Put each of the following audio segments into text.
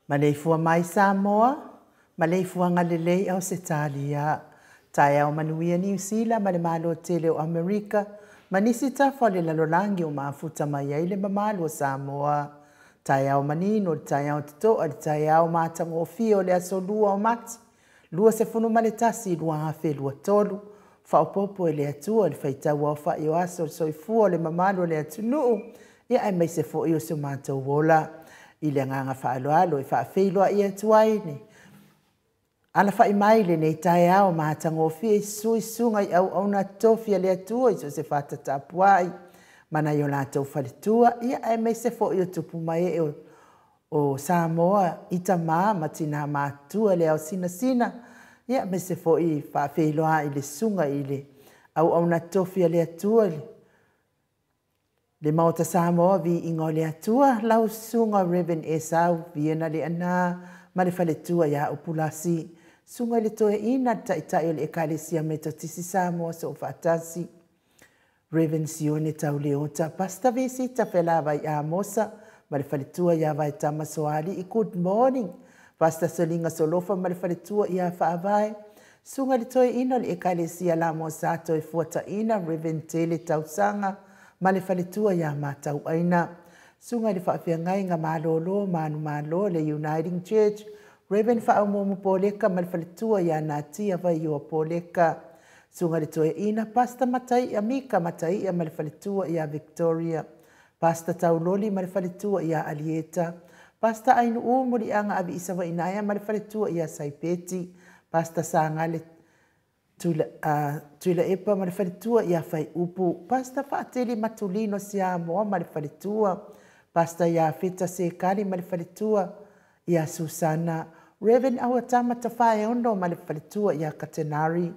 Ma lei fua mai Samoa, ma lei fua ngalelei au se talia. Tai au manuia New Zealand, ma le malo tele o Amerika, ma nisi tafa le lalolangi o maafuta mai ai le mamalo o Samoa. Tai au manino, tai au tito, tai au matango o fio le aso lua o mati. Lua se funu maletasi lua hafe lua tolu. Whaopopo e le atua, le whaitau au wha i o aso, so i fua le mamalo le atunuu. Ia ai mai se fo i o se mātou wola. I le nganga whaaloalo, i whaafeiloa i atuaini. Ala whai mai le nei tae au mātango fia i sui sunga i au na tofia le atua i so se whatatapuai. Mana i o lātou whalitua, ia ai mai se fo i o tupu mai e o Samoa i ta ma tina mātua le au sina. Ia mai se fo i whaafeiloa i le sunga i le au na tofia le atua le. Le mauta Samoa vi ingo le atua, lau sunga Reverend Esau, viena le ana, ma le whaletua ia upulasi. Sunga le toe ina taitai o le ekalesia me to tisi Samoa so whatasi. Reverend Sione tau leota, pasta visita whelava i Amosa, ma le whaletua ia vai tamasoali i good morning. Pasta solinga solofa ma le whaletua ia whaavai. Sunga le toe ina le ekalesia la mo sato e fuata ina, Reverend Tele tausanga, ma le whaletua ia mātau aina. Sunga le whaafia ngai ngā mālolo, mānu mālo, le Uniting Church. Reverend whaamomu pōleka, ma le whaletua ia nā tia vai i o pōleka. Sunga le toe ina, pasta matai ia Mika, matai ia ma le whaletua ia Victoria. Pasta tauloli ma le whaletua ia Alieta. Pasta ainu umuri anga avi isawa inaia ma le whaletua ia Saipeti. Pasta sanga le tuila epa ma le whaletua ia whai upu. Pasta whaateli matulino sia moa ma le whaletua. Pasta ia feta se kari ma le whaletua ia Susana. Reverend awa tama tawhae ono ma le whalitua ia katenari.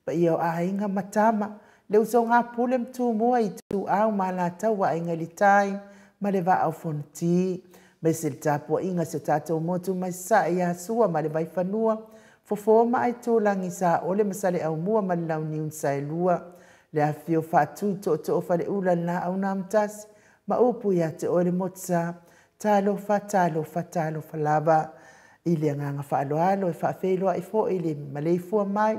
Pa ia o ainga matama. Le uso ngā pule mtu mua i tu au ma la tau wa inga li tai ma le va au fonti. Me se le tapua inga se tatou motu mai sa ia sua ma le vai whanua. Fofoma ai tūlangi sa ole masale au mua ma le lau niun sa e lua. Le a fio whātui to whale ula na au na amtasi. Ma upu ia te ole motsa. Talo lava. Ile nganga whaaloalo e whaafeloa i fo ili maleifua mai.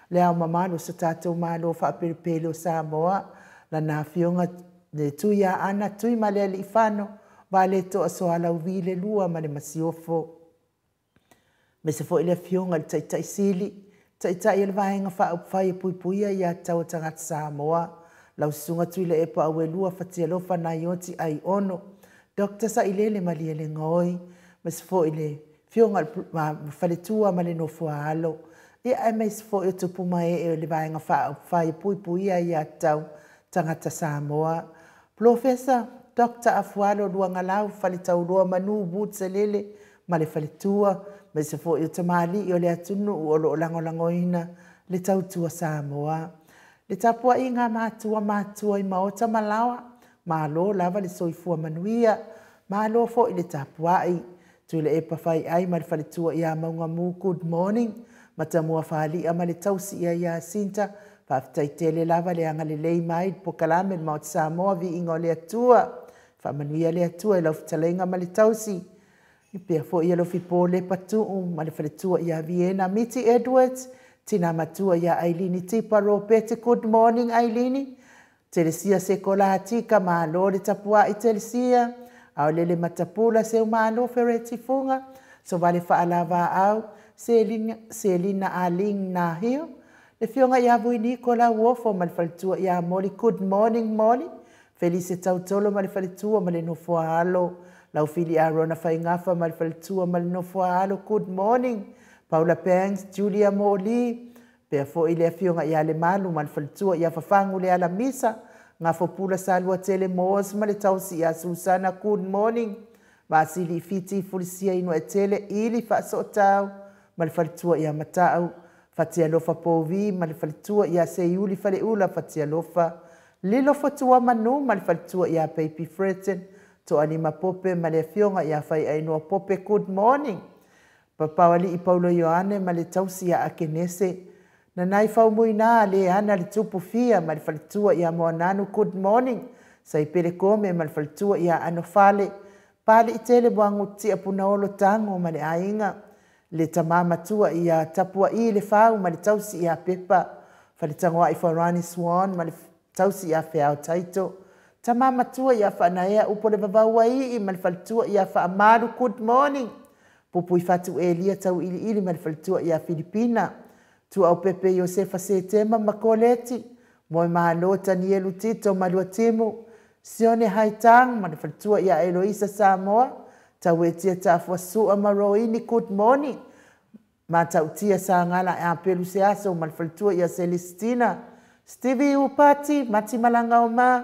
Le au mamalo sa tātou malo whaapiripelo sa moa. La nā fionga le tui a ana tui ma le li whano. Wa le to aso ala uvile lua ma le masiofo. Me se fo ile fionga le taitai sili. Taitai ele vahenga whaupwhai puipuia ia tau tangata sa moa. Lau sunga tui le epa awe lua whatia lofa na ioti ai ono. Dr. sa ilele malia le ngoi. Me se fo ile fionga whaletua ma le nofua alo. Ia e me se fo i tupu mai e le vahenga whaupwhai puipuia ia tau tangata sa moa. Professor Dr. Afualo luanga lau whaletau roa manu butse lele ma le whaletua. Me se fo i tamali i o le atunu u olo o langolangoina le tautua Samoa. Le tapua i ngā mātua i maota malawa. Malo lava le soifua manuia. Malo fo i le tapua i. Tui le epa whai ai ma le whaletua i a maunga mu good morning. Matamua whali a ma le tausi ia sinta. Whaftai tele lava le anga le lei mai po kalame le maota Samoa vi ingo le atua. Whamanuia le atua i lau fitalenga ma le tausi. I pia fo ia lo fipo le patu ma le whaletua ia Vienna. Miti Edwards, tina matua ia Ailini Tiparo pete. Good morning Ailini. Telesia se kola tika malo le tapua i telesia. Au lele matapula se umalo fereti funga. So vale whaalava au. Selina Aling na hio. Le fionga ia vui Nicola Wofo ma le whaletua ia Molly. Good morning Molly. Felice tautolo ma le whaletua ma le nofua halo. Lau fili a rona whaingafa ma le whaletua ma le nofua halo. Good morning. Paula Pangs, Julia Moli. Pea fo i le fionga ia le malu ma le whaletua ia whafangu le ala misa. Ngā fopula sa lua tele moos ma le tausi ia Susana. Good morning. Masili fiti fulisia ino e tele ili whaaso tau. Ma le whaletua ia matau. Fatia lofa povi ma le whaletua ia se iuli whale ula fatia lofa. Lilo fatua manu ma le whaletua ia Baby Fretten. To anima pope ma le fionga ia whai ainoa pope. Good morning. Papawali i Paulo Ioane ma le tausi ia akenese. Na nai whau mui nā le ana le tupu fia ma le whaletua ia moananu. Good morning. Sa i pere kome ma le whaletua ia ano fale. Pale i tele wangu tia puna olo tango ma le ainga. Le tamama tua ia tapua i le whau ma le tausi ia pepa. Whale tangoa i Farani Swan ma le tausi ia Whiao Taito. Tamama tua ia whanaea upo le wawaua i ma le whaletua ia whaamaru. Good morning. Pupu i fatu Elia tau ili ma le whaletua ia Filipina. Tu au pepe Josefa Setema makoleti. Moi mahalo Tanielu Tito malua timu. Sione Haitang ma le whaletua ia Eloisa Samoa. Tau e tia tafua sua maroini. Good morning. Ma tau tia sa ngala e apelu se aso ma le whaletua ia Celestina. Stevie Upati, mati malanga o ma.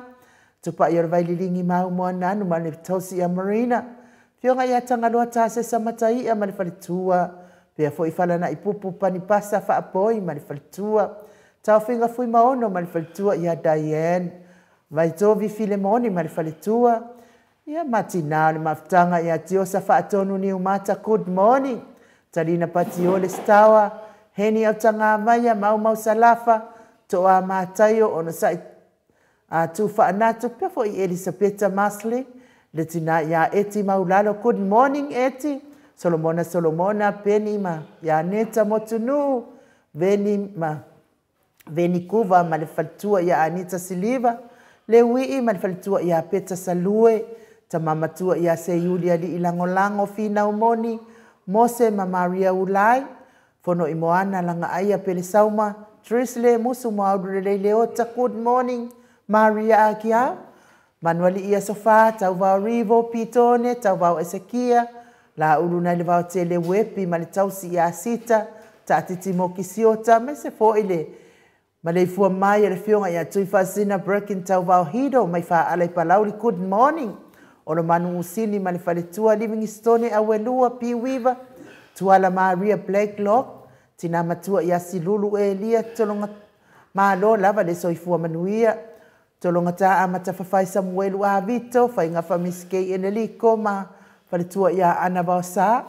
Tupa i orvai lilingi mau mua nanu ma le tausi ia Marina. Fionga ia tangaloa tase sa matai ia ma le whaletua. Pea fo i whalana i pupu panipasa whaapoi ma le whaletua. Tau whinga fui maono ma le whaletua ia Diane. Vai tovi Filemoni ma le whaletua. Ia mati nā le maftanga ia tiosa whaatonu ni umata. Good morning. Tarina Patiole Stawa. Heni au tanga maya mau salafa. Toa mātaio ono sai tu whaanatu. Pea fo i Elisabetta Masley. Le tina ia Eti Maulalo. Good morning Eti. Solomona Penny ma ya neta motunu Veni Kuva ma le whaletua ia Anita Siliva. Le wii ma le whaletua ia Peta Salue. Tamamatua ia se Yulia li ilangolango fina umoni. Mose ma Maria Ulai. Fono i moana langa aia pele sauma. Trisle musu maudure leota. Good morning Maria Akia. Manuali ia Sofa. Tau vau Rivo Pitone. Tau vau Ezekia. La uruna le vau tele wepi ma le tausi ia Sita. Ta titimo kisiota me se fo ile. Ma le fua mai le fionga ia tui fasina Brekin tau vau hido. Mai fa alai palauri. Good morning. Ono manu usini ma le whaletua Livingstone a welua Pi Weaver. tuala Maria Blakelock tina matua ia silulu lia tolonga malo lava le soifua manuia tolonga ta amata fafai Samuelu Avito fainga famiskei eneliko ma palitua ia Ana Bausa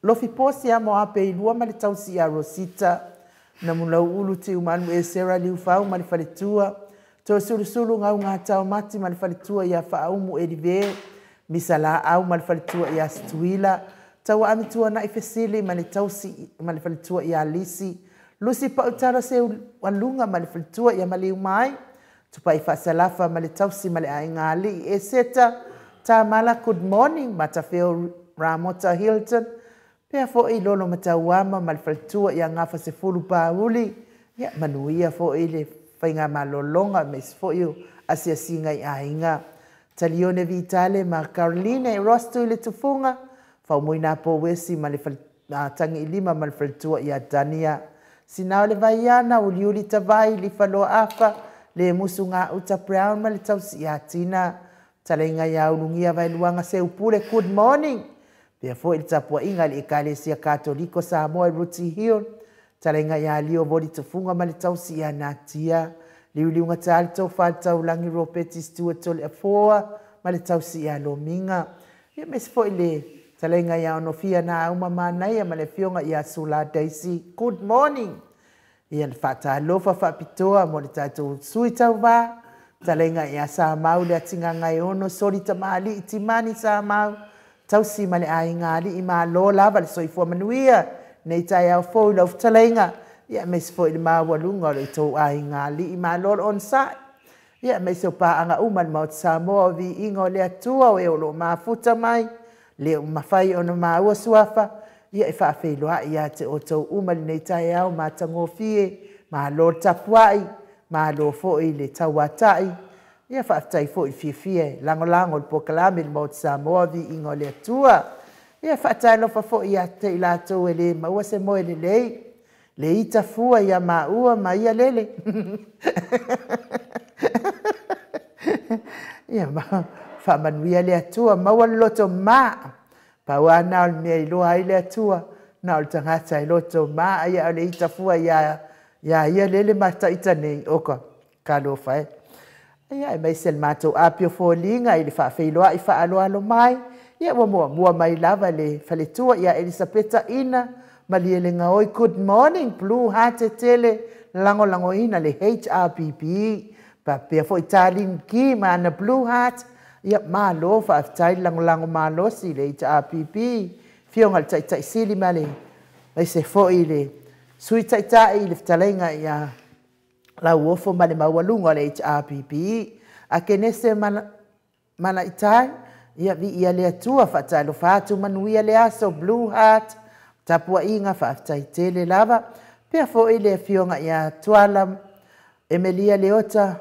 lofi posi amo ape ilua ma le tausi a Rosita na mulau ulu ti umanu e Sarah Liufau ma le falitua to sulu ngau ngā tau mati ma le falitua ia whaumu e dive misala au ma le falitua ia Stuila tawa amitua na ifesili ma le tausi ma le falitua ia Lisi Lucy pautara se walunga ma le falitua ia ma le umai tupai fasalafa ma le tausi ma le aingali e seta ta mala good morning matafeo Ramota Hilton pea fo i lolo matauama ma le falitua ia ngafa se fulu pauli ia manuia fo i le fainga malolonga mes fo i asia singa i ainga Talione Vitale ma Caroline e Rosto i le tufunga fa moina po wesi ma le tangi ilima ma le falitua ia Dania sinao le vaiana uliuli tavai li faloa afa le musunga uta Brown ma le tausi ia Tina talenga ia ulungia vai luanga se upule good morning pea fo il tapua inga le Ekalesia Katoliko Samoa Ruti Hill talenga ia lio voli tufunga ma le tausi ia Natia liuliunga talto falta ulangi Ropeti Stewart tole afoa ma le tausi ia Lominga ia mes fo ile talenga ia onofia na auma manai ma le fionga ia Sula Daisy good morning ia fata lofa fa pitoa mo le tato sui tauva talenga ia sa mau le atinga ngai ono sori tamali itimani sa mau tausi ma le ainga ali ima lo lava le soifua manuia nei tai au fo lo talenga ia mes fo le mawalunga le to ainga ali ima lo on sa ia mes o pa anga uman mo Samoa vi ingo le atua o e lo mafuta mai le mafai ono maua suafa ia e whaafeiloa ia te o tau umali nei tai au ma tangofie ma lo tapuai ma lo fo i le tauatai ia whaatai fo i fie lango po kalame le maut Samoa vi ingo le atua ia whaatai lofa fo i ate i lato e le maua se moe le lei le ita fua ia maua ma ia lele ia ma whaamanuia le atua maua loto maa paua na me iloa ile atua na o tangata i loto ma ia le ita fua ia ia lele mata ita nei oka kalo fai ia mai sel mato apio folinga ile fa feiloa i fa alo mai ia mo mai lava le faletua ia Elisabetta ina maliele ngaoi good morning blue heart tele lango ina le HRPP pa pe fo italin ki mana blue heart ia malo fa tai lango malo si le HRPP fionga tai sili male mai se fo ile sui tai le talenga ia la uofo male mawalunga le HRPP a kenese mana itai ia vi ia le atua fa tai lo fatu manuia le aso blue heart tapua inga fa tai tele lava pe fo ile fionga ia tuala Emilia Leota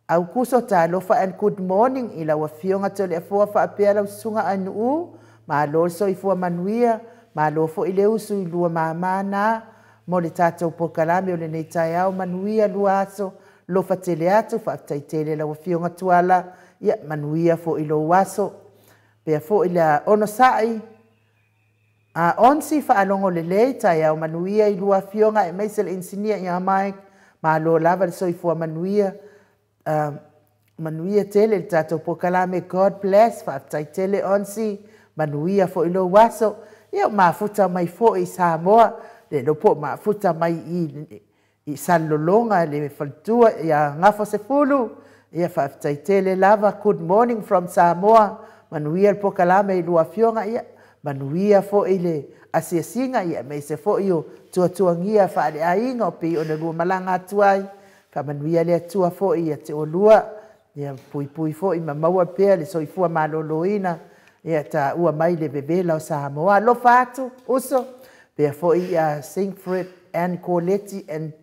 au kuso ta lofa and good morning ila wa fionga tole fo fa apela sunga anu ma lo so ifua manuia ma lo fo ile usu lua mamana mo le tatou pokalame o le nei tai au manuia luaso lofa tele atu fa tai tele la wa fionga tuala ia manuia fo ilo waso pe fo ila ono sai a onsi fa alongo le le tai au manuia i lua fionga e meisel insinia ia mai ma lo lava so ifua manuia manuia tele tato pokalame God bless fa tai tele onsi manuia fo ilo waso ia mafuta mai fo i Samoa le lopo mafuta mai i salolonga le faltua ia ngafo se fulu ia fa tai tele lava good morning from Samoa manuia pokalame i lua fionga ia manuia fo ile asia singa ia me se fo io tuangia fa le ainga pe o le malanga tuai ka manuia le tua fo ia te olua ia pui fo i mamaua pea le soifua maloloina ia ta ua mai le bebela o Samoa lo fatu uso pea fo ia Siegfried and Colette and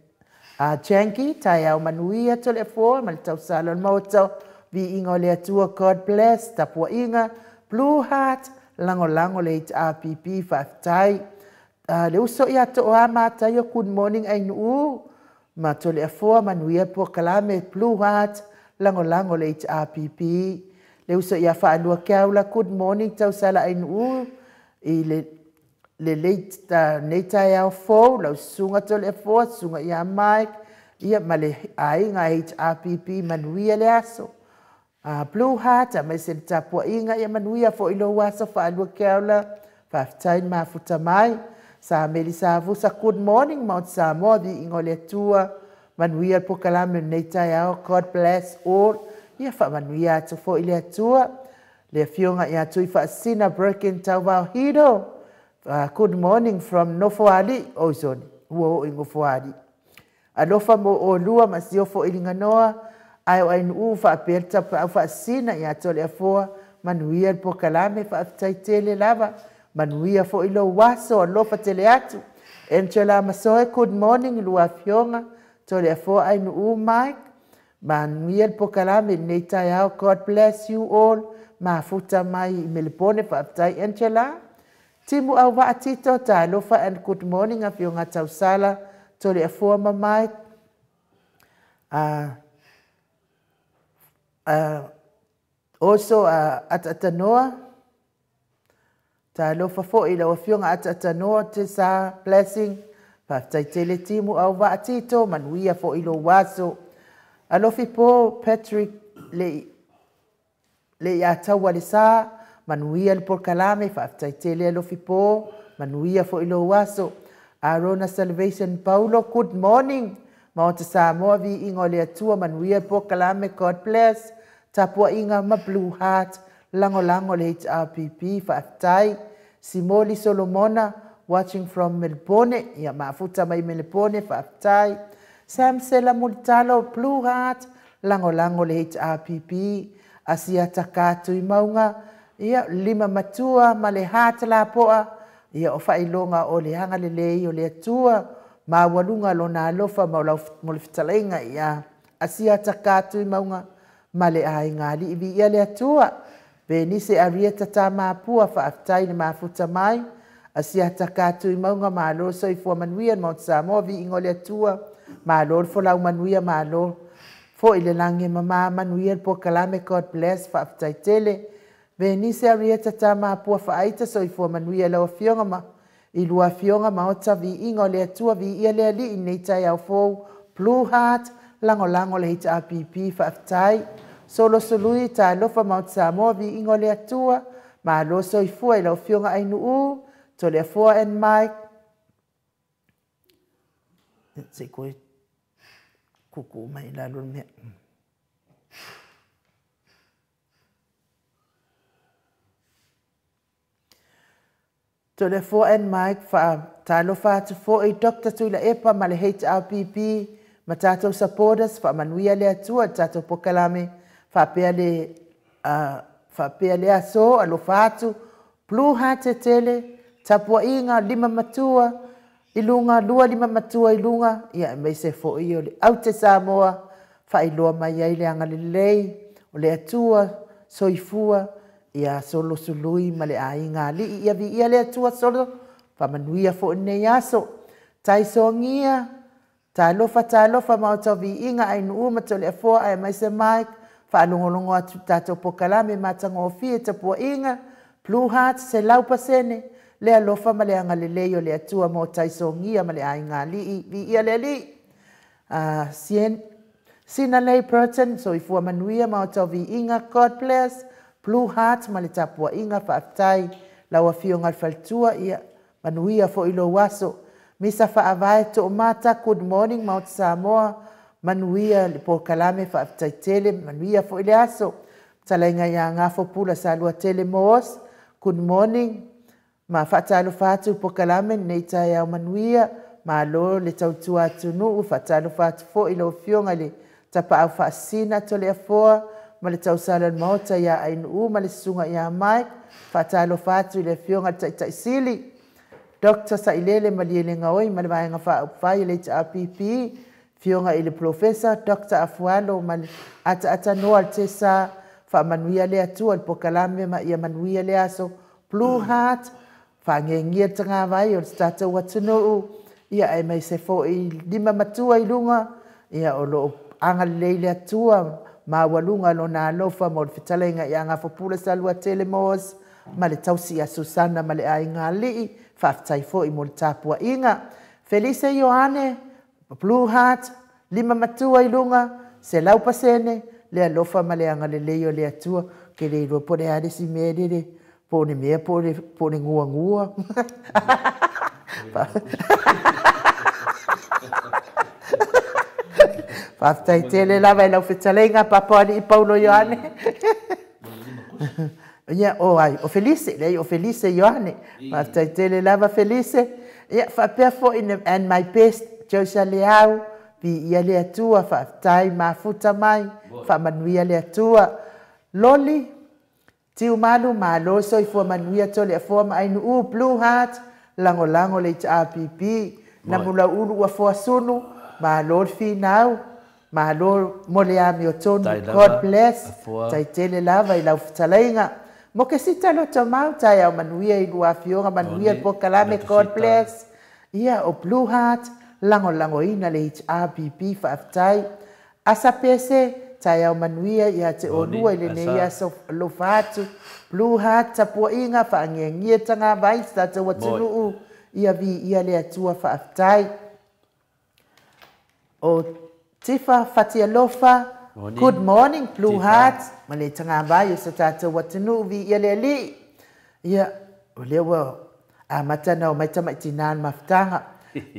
Janky tai au manuia to le fo mal tau salon moto vi ingo le tua God bless tapua inga blue heart lango le HRPP fa tai le uso ia to ama tai good morning ai nu ma to le fo manuia po kalame blue heart lango le HRPP le uso ia fa alua kaula good morning tau sala ai nu i le le leita neita ya fo la sunga tole fo sunga ya Mike ia male ainga HRPP manuia le aso Blue Heart a mai se tapua inga ia manuia fo ilo wasa fa alua keola fa tain mafuta mai sa melisa vusa good morning Mount Samoa di ingole tua manuia po kalame neita ya God bless all ia fa manuia to fo ile tua le fionga ia tui fa sina breaking tau hido good morning from Nofoali Ozone wo ingo foali alofa mo o lua masio fo ilinga noa ai nu fa aperta fa sina ia tole fo manuia po kalame fa taitele lava manuia fo ilo waso alofa tele atu enchela masoe good morning lua fionga tole fo ai nu Mike manuia po kalame neita ya God bless you all mafuta mai melipone fa tai enchela timu au wa atito ta lofa and good morning af yonga tausala tole fo Mike also atanoa ta lofa fo ila o fionga atanoa te sa blessing fa tai tele timu au wa atito manuia fo ilo waso alofi po Patrick le ya tawa le sa manuia por kalame fa tai tele alofi po manuia fo ilo waso Arona Salvation Paulo good morning Mount Samoa vi ingole tua manuia por kalame God bless tapua inga ma Blue Heart lango le HRPP fa tai Simoli Solomona watching from Melbourne ya mafuta mai Melbourne fa tai Sam Sela Multalo Blue Heart lango le HRPP asia takatu imaunga ia lima matua male hat la poa ia o failonga o le hanga le o le tua ma walunga lona lofa mo le fitalenga ia asia takatu imaunga male ai ngali ibi ia le tua benise arieta tama pua fa aftai ni mafuta mai asia takatu imaunga malo so ifo manuia Mount Samoa vi ingole tua malo fo la manuia malo fo ile lange mama manuia po kalame God bless fa aftai tele benise arieta tama pua fa aita so ifo manuia la fionga ma ilua fionga ma ota vi ingole tua vi ia le ali neita ya fo Blue Heart lango le HRPP fa aftai solo sului ta lofa Mount Samoa vi ingole atua ma lo so ifua ila fionga ainu to le foa and Mike se ko kuku mai la lo me to le foa and Mike fa ta lofa to for a doctor to la epa ma le HRPP ma tato supporters fa manuia le atua tato pokalame fa pele aso alo fatu Blue Heart tele tapua inga lima matua ilunga lima matua ilunga ia mai se fo io le aute Samoa fa iloa mai ai le anga lei o le atua soifua ia solo sului male ainga li ia vi ia le atua solo fa manuia fo nei aso tai songia ta lofa ma to vi inga ai nu ma to le fo ai mai se Mike fa longo atu tato pokalame matango fie tapua inga Blue Heart se lau pasene le alofa ma le anga leleo le atua mo taisongia ma le ainga li vi ia le li sina lei person so ifua manuia ma to vi inga God bless Blue Heart ma le tapua inga fa aftai lau fionga faltua ia manuia fo ilo waso misa fa avae to mata good morning Mount Samoa manuia po kalame fa aftai tele manuia fo ile aso talainga ya ngafo pula salua tele mos good morning ma fatalo fatu po kalame neita ya manuia ma lo le tautua tunu fatalo fatu fo ilo fionga le tapa au fa sina to le foa ma le tausala mota ya ainu ma le sunga ya Mike fatalo fatu le fionga taisili Dr. Sailele maliele ngaoi ma le vaenga fa fai le HRPP fionga ile professor Dr. Afualo mal ata noa tesa fa manuia le atua po kalame ma ia manuia le aso Blue Heart fa ngengia tanga vai o stata watuno ia ai mai se fo I lima matua ilunga ia o lo anga leile atua ma walunga lo na lofa mo fitalenga ia nga fo pula salua telemos ma le tausi a Susana ma le ai nga li whaftai fo I mo le tāpua inga. Felice Ioane, Blue Heart, lima matua I lunga, se lau pasene, le alofa ma le anga le leo le atua, ke le iro po le ade si merere, po ne mea po ne ngua ngua. Whaftai tele lava I lau whetalenga papani I Paulo Ioane. Ia, o Felice, lei o Felice Ioane. Whaftai tele lava Felice. Ia, whapea fo and my best, Josa Leao, pi ia le atua, whaftai mafuta mai, whamanuia le atua. Loli, tiu manu maloso I fua manuia tole a fua ma ainu Blue Heart, lango lango le HRPP, na mula ulu wa fua sunu, malol finau, malol mole ami o tonu, God bless, tai tele lava I lau whatalenga. Mo ke sita lo tamau tai au manuia I lua fionga manuia po kalame, God bless. Ia o Blue Heart, lango lango ina le HRPP whaaftai. Asa pese, tai au manuia ia te onua I le ne ia so lo fatu. Blue Heart tapua inga whaangiangia tanga vai tata watunuu. Ia vi ia le atua whaaftai. O Tifa Fatialofa, good morning Blue Heart. Ma le tanga vai o sa tata watunuu vi ia le li. Ia o lewa a matana o maitama itinan maftanga.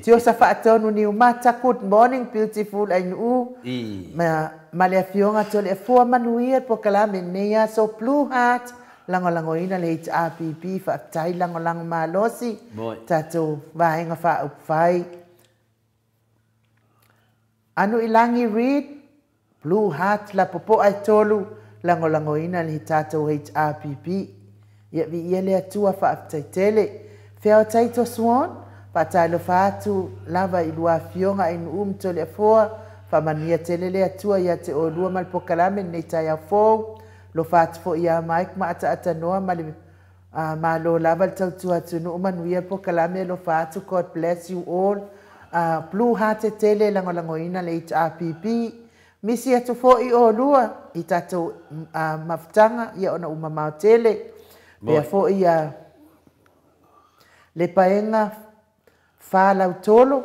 Tio sa whaatonu ni umata, good morning, beautiful ainu. Ma le fionga to le fua manuia po kalame nea so Blue Heart. Lango lango ina le HRPP whaatai lango lango malosi. Tato vahenga wha upwhai. Anu ilangi read, Blue Heart la popo ai tolu. Lango lango ina le tato HRPP. Ia vi ia le atua whaatai tele. Fea taito swan. Patai lo fatu lava I lua fionga in to le foa. Famania tele le atua ia te o lua mal pokalame nei tai a fo. Lo fatu fo ia maik ma ata noa mali ma lo lava tau tua tunu manuia pokalame lo fatu. God bless you all. Blue Heart tele lango lango ina le HRPP. Misi atu fo I o lua I tato maftanga ia ona umamao tele. Pea fo ia le paenga whalau tolo,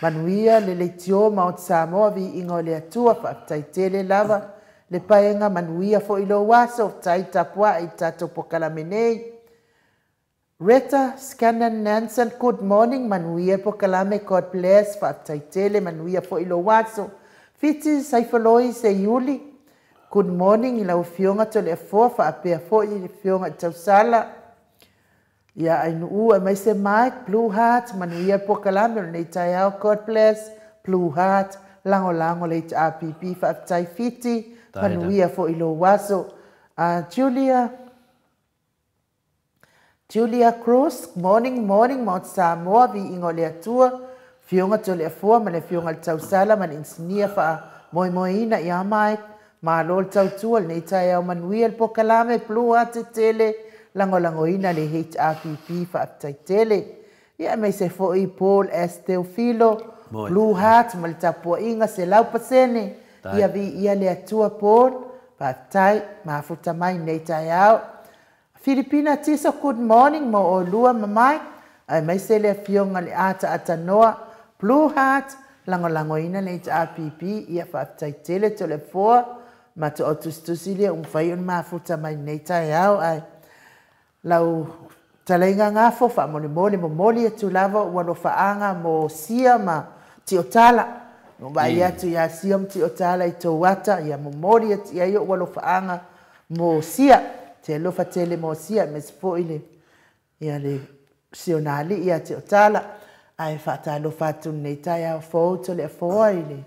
manuia le leitio Mount Samoa vi ingo le atua whaatai tele lava, le paenga manuia fo ilo waso, tai tapua I tato pokalamenei. Reta Scannon Nansen, good morning, manuia pokalame, God bless, whaatai tele, manuia fo ilo waso. Fiti saifaloi se yuli, good morning, ila ufionga to le fo, whaapea fo I fionga tausala. Ia ainu mai se Mike, Blue Heart, manuia pokalame nei tai au, God bless, Blue Heart, lango lango le HRPP whaatai fiti, manuia fo ilo waso. Julia Cruz, morning, Mount Samoa, vi ingo le atua, fionga to le afua, ma le fionga le tausala, man insinia wha moina ia Mike, ma lol tautua nei tai au manuia pokalame, Blue Heart tele, lango lango ina le HRPP whaatai tele. Ia mai se fo I Paul S. Teofilo, Blue Heart, ma le tapua inga se lau pasene. Ia vi ia le atua Paul, whaatai, mafuta mai nei tai au. Filipina Tiso, good morning, mo o lua mamai. Ai mai se le fionga le ata noa. Blue Heart, lango lango ina le HRPP, ia whaatai tele to le foa. Ma to o tustusi le umwhai un mafuta mai nei tai au. Ai lau talenga ngafo fa mole tu lava walo faanga mo sia ma tiotala no vai atu ya siam tiotala I to wata ya mole ya yo walo faanga mo sia te lo fa tele mo sia mes fo ile ya le sionali ya tiotala ai fa ta lo fa tu nei tai fo to le fo ile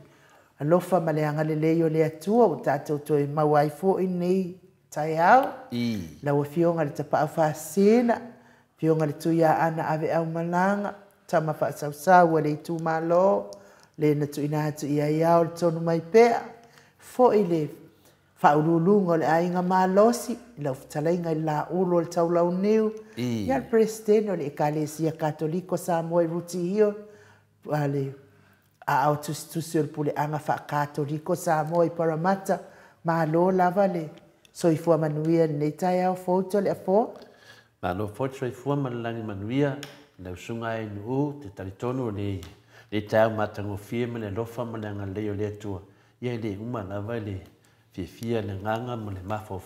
alo fa male anga le yo le atu o tato to ma wai fo nei tai au la o fionga le tapa fa sina fionga le tuia ana ave au malanga tama fa sa wale tu malo le na tu ina tu ia ia o tonu mai pe fo ile fa ululunga le ainga malosi la ftalainga la ulo le tau lau niu ia le presidente le ekalesia katoliko sa moi ruti hio ale a autustusio pule anga fa katoliko sa moi paramata ma lo lava le so I fua manuia nei tai au foto le afo. Malo foi fua malangi manuia na usunga i nu te taritonu le tau matango fia me le lofa ma le ngaleo le atua. Ia le uma lava le fia le nganga ma le mafau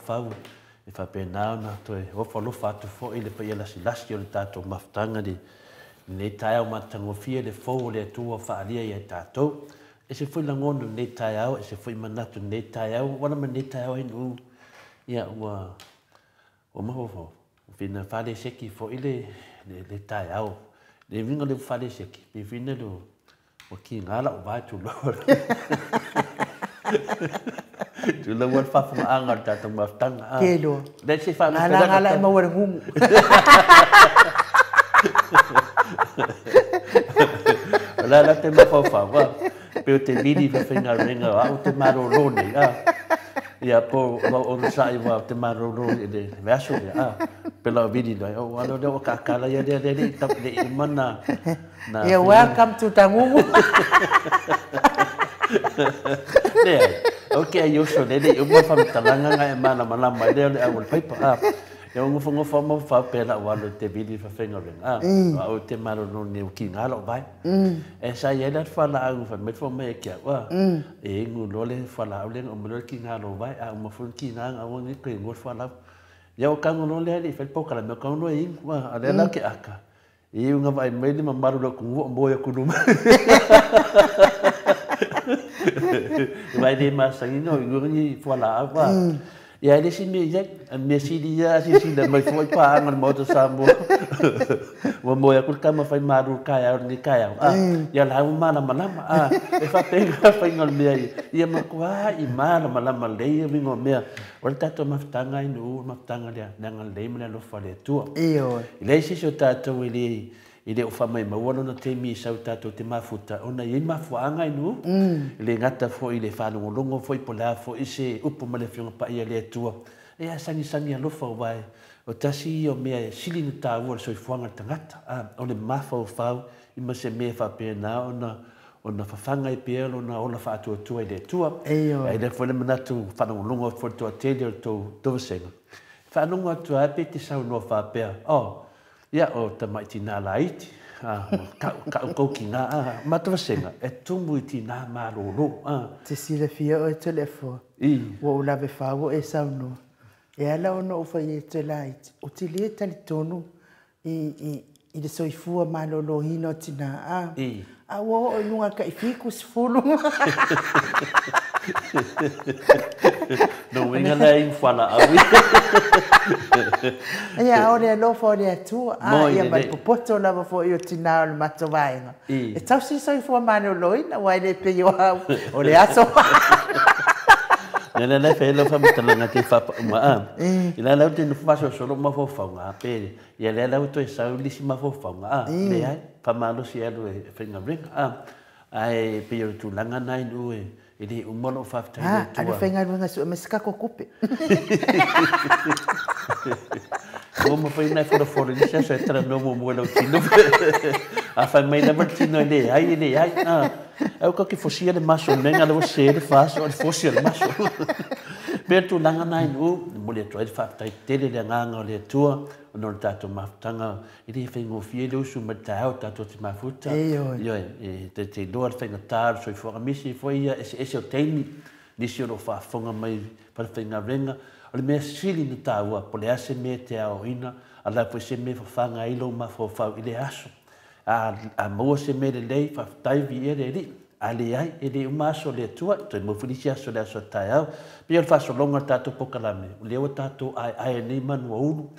e whapenao na toe ofa lofa atu fo i le pa ia lasi o le tatou mafutanga le tau matango fia le fau le atua whaalia i tatou. E se fui langono le tau e se fui manatu le tau wana ma le tau i nu ia ua o mahofo. Fina fale seki fo ile le tau le vinga le fale seki pe fina lo o ki ngala o vai tu lo tu lo wa fa fa anga tatou mafutanga kelo le se fa ngala ma wa ngungu la te ma fa wa pe te vidi fa finga ringa o te maro roni ia po o sa i wa te maro roni de verso ya pela vidi no o ano de o kakala ia de tap de mana na yeah, welcome to Tangungu. Yeah, okay, you should let you from Talanga and Manamala, my dear, I will paper up. You go from a far pela one of the video for fingering up. I te maro no new king out of by. As I had that fall out for me for make it. Well, a good lolly fall out and I'm king out of by. I'm a full king, I want to claim what fall up. You come on only if I poke and make on way. Well, I like aka. You know, I made him a maro boy could do. Vai de massa ino ngoni fola apa ya de sini je mesi dia sisi dan mai foi pa ngal moto sambo wa moya kul kama fai maru kaya ni kaya ya la mana malama e fa pega fai ngal me ia makwa i mana malama le vingo me o tato maftanga ino maftanga dia ngal le me lo fa le tu Iyo. ile sisi tato ile o famai mawalo na te mi sau tatou te mafuta ona i mafuanga inu ile ngata fo ile whanongolongo fo i pola fo i se upo ma le whiunga pa ia le atua e a sangi alofa o vai o tasi o mea sili na tāua le soifuanga tangata o le mafa o whau i ma se mea whapena ona whawhanga i pia ona ola whaatua i le atua e le fo le manatu whanongolongo fo toa tele o tau towasenga whanongo atua ape te sau noa whapea ia o tamai tina laiti ka ki nga matawasenga e tumu i tina maroro Te sila fia o te lefo. Wa ula be fawo e sauno. E ala ono ufa i te laiti. O te lea tali tonu i le soifua malolo hino tina a wo o lunga ka i fiku sifulu. No winga la in fala awi. Ia ore lo fo le tu ia mai popoto la fo io tina le matovainga. E tau si soifua malolo ina wa le pe yo o le aso. Nela fe lo fa mtalanga te fa ma ila la te fa so ma fo fa nga pe ia le la to sa li si ma fo fa nga le ai fa malo si alo e finga ring ai pe yo tu langa nai no ele o mono fa ta tu ai finga ring so me ska ko kupe como foi na fora de se tra no mo lo tino a fa mai na martino le ai é o que fosse de macho nem ela você de fácil ou fosse de macho perto langa nai no mulher tu fa ta tele de nganga le tua no tato maftanga ele fengo fielo su matao tato te mafuta io te dor fenga tar so for misi foi esse o tem disse no fa fonga mai para fenga venga o me sili no taua pole ase me te ao ina ala po se me fanga ilo ma fo fa ile aso a mo se me le lei fa tai vi eri ali ai ele uma so le tua te mo felicia so le so tai au pe fa so longa tato pokalame le o tato ai ni manu unu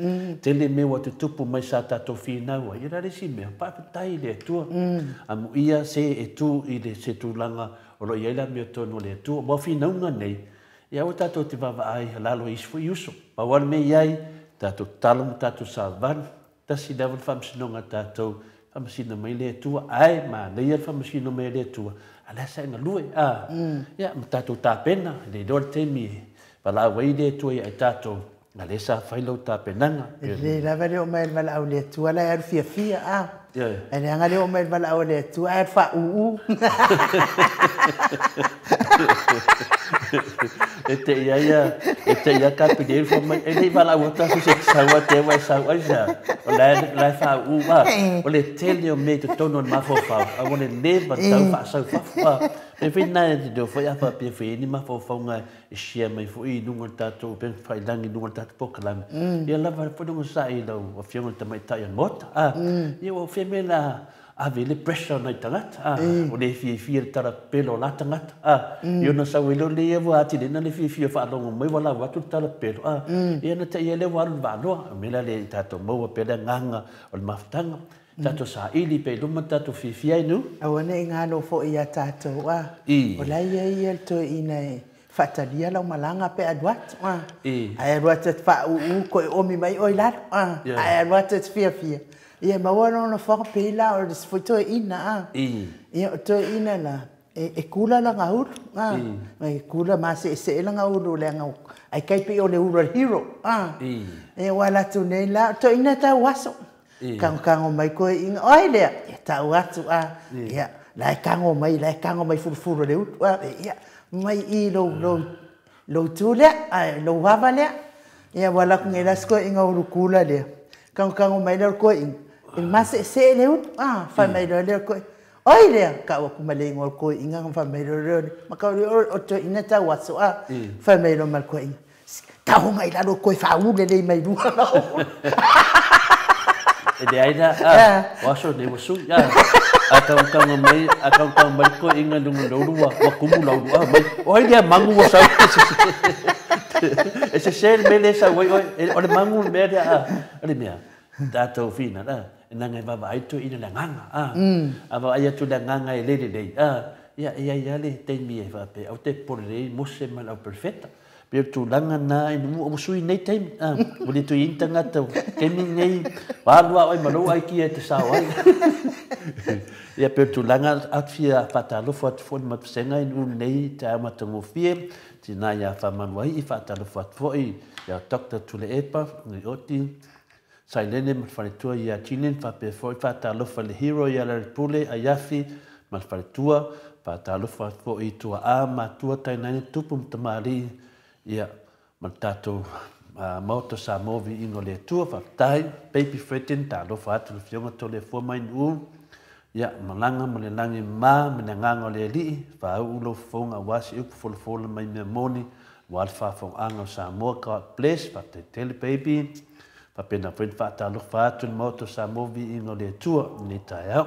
te le me o te tupu mai sa tato fina wa ira le si me pa tai le tua amu ia se e tu ile se tu langa o lo ia me to no le tua mo fina unga nei ia o tato te vava ai lalo is fo yuso pa wan me ai tato talum tato savan tasi level fam sinonga tato famasina mai le tua ai ma le ia famasina mai le tua ala sa na lue ia tato ta pena le dor temi pala wai le tua ai tato na le sa failo ta penanga le la vale o mai vala au le tua la ar fia ele anga le o mai vala au le tua ar fa Ete ia ka pide fo mai ele bala wata se sawa te wa sawa ja. La fa u ba. Ole tell you me to tono ma fo fa. I want to live but don't fa so fa. Me fina de fo ya fa pe fe ni ma fo fa nga share mai fo I nunga tato pe fa langi nunga tato pokalam. Ia la va fo nunga sai lo o fiona te mai tai mot. Ia o fe me la ave le pressure na tangata o le fi tara pelo la tangata yo na sa welo le vo ati le na le fi fa longo mai wala wa tu tara pelo ia na te le wa va lo me la le tato mo pele nganga o le maftanga tato sa ili pe lo mata to fi ai nu awana ngalo fo ia tato o la ia to ina fatalia la malanga pe adwat ai adwat fa u ko o mi mai oi la ai adwat fi ia mawana ona whakapela o le sfoito ina ia to ina la e kula la ngaur e kula ma se la ngaur le ngau ai kai pe o le uro hero e wala tu nei la to ina ta waso kang mai ko inga oi le ta waso ia la kang mai furu le ia mai I lo tu le ai lo wava le ia wala ku ngela sko inga uru kula le kang mai le ko inga il mase se le fa mai le ko oi le ka o kuma le ngol ko inga fa mai le ma ka o to ina ta waso fa mai lo mal ko inga ka ho mai la ko fa u le mai du e de aida waso de wasu ya akang mai ko inga dungu do wa kumu lo mai oi dia mangu waso ese sel mele sa oi o le mangu me dia ole mea dato fina nanga baba ai tu ina nganga aba ai tu nganga e lele dei ia le te mi e va pe au te por le mose mal au perfetta per tu langa na inu o sui nei time o le tu intanga to ke mi nei wa ai malo ai ki te sa ai ia per tu langa afia patalo fot fon mat senga inu nei ta matango fie tina ia fa manwai I fatalo fot foi ia doctor tu le epa ni oti Sailene malfaletua ia chinen fa pe foi fa talo fa le hero ia le pule ayafi malfaletua fa talo fa fo I tua a ma tua tainani tupum tamari ia matato moto sa movi ingo le tua fa tai baby fretin talo fa tu fionga to le fo mai u ia malanga malenangi ma menanga le li fa ulo fonga wasi up fo mai me moni wal fa fo anga sa mo ka place fa te tele baby pena pen fatalo fatu moto sa movi ingo le tua ni taia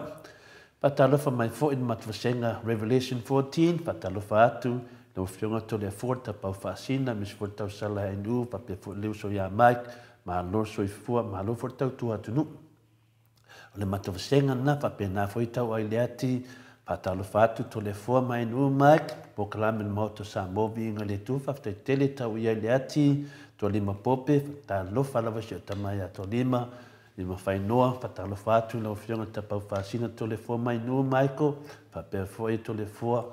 patalo fa mai fo in matvasenga Revelation 14 patalo fatu no fionga to le forta pa fasina mis forta sala inu pa pe fo le so ya mike ma lo so fu ma lo forta tua tunu le matvasenga na pa pena fo tau ai leati patalo fatu to le fo mai nu mike proclamen moto sa movi ingo le tu fa te tele tau ia leati to lima pope ta lo fala va se tamaya to lima fai noa pa ta lo fatu no fiona ta pa fasina to le fo mai no Michael pa per fo to le fo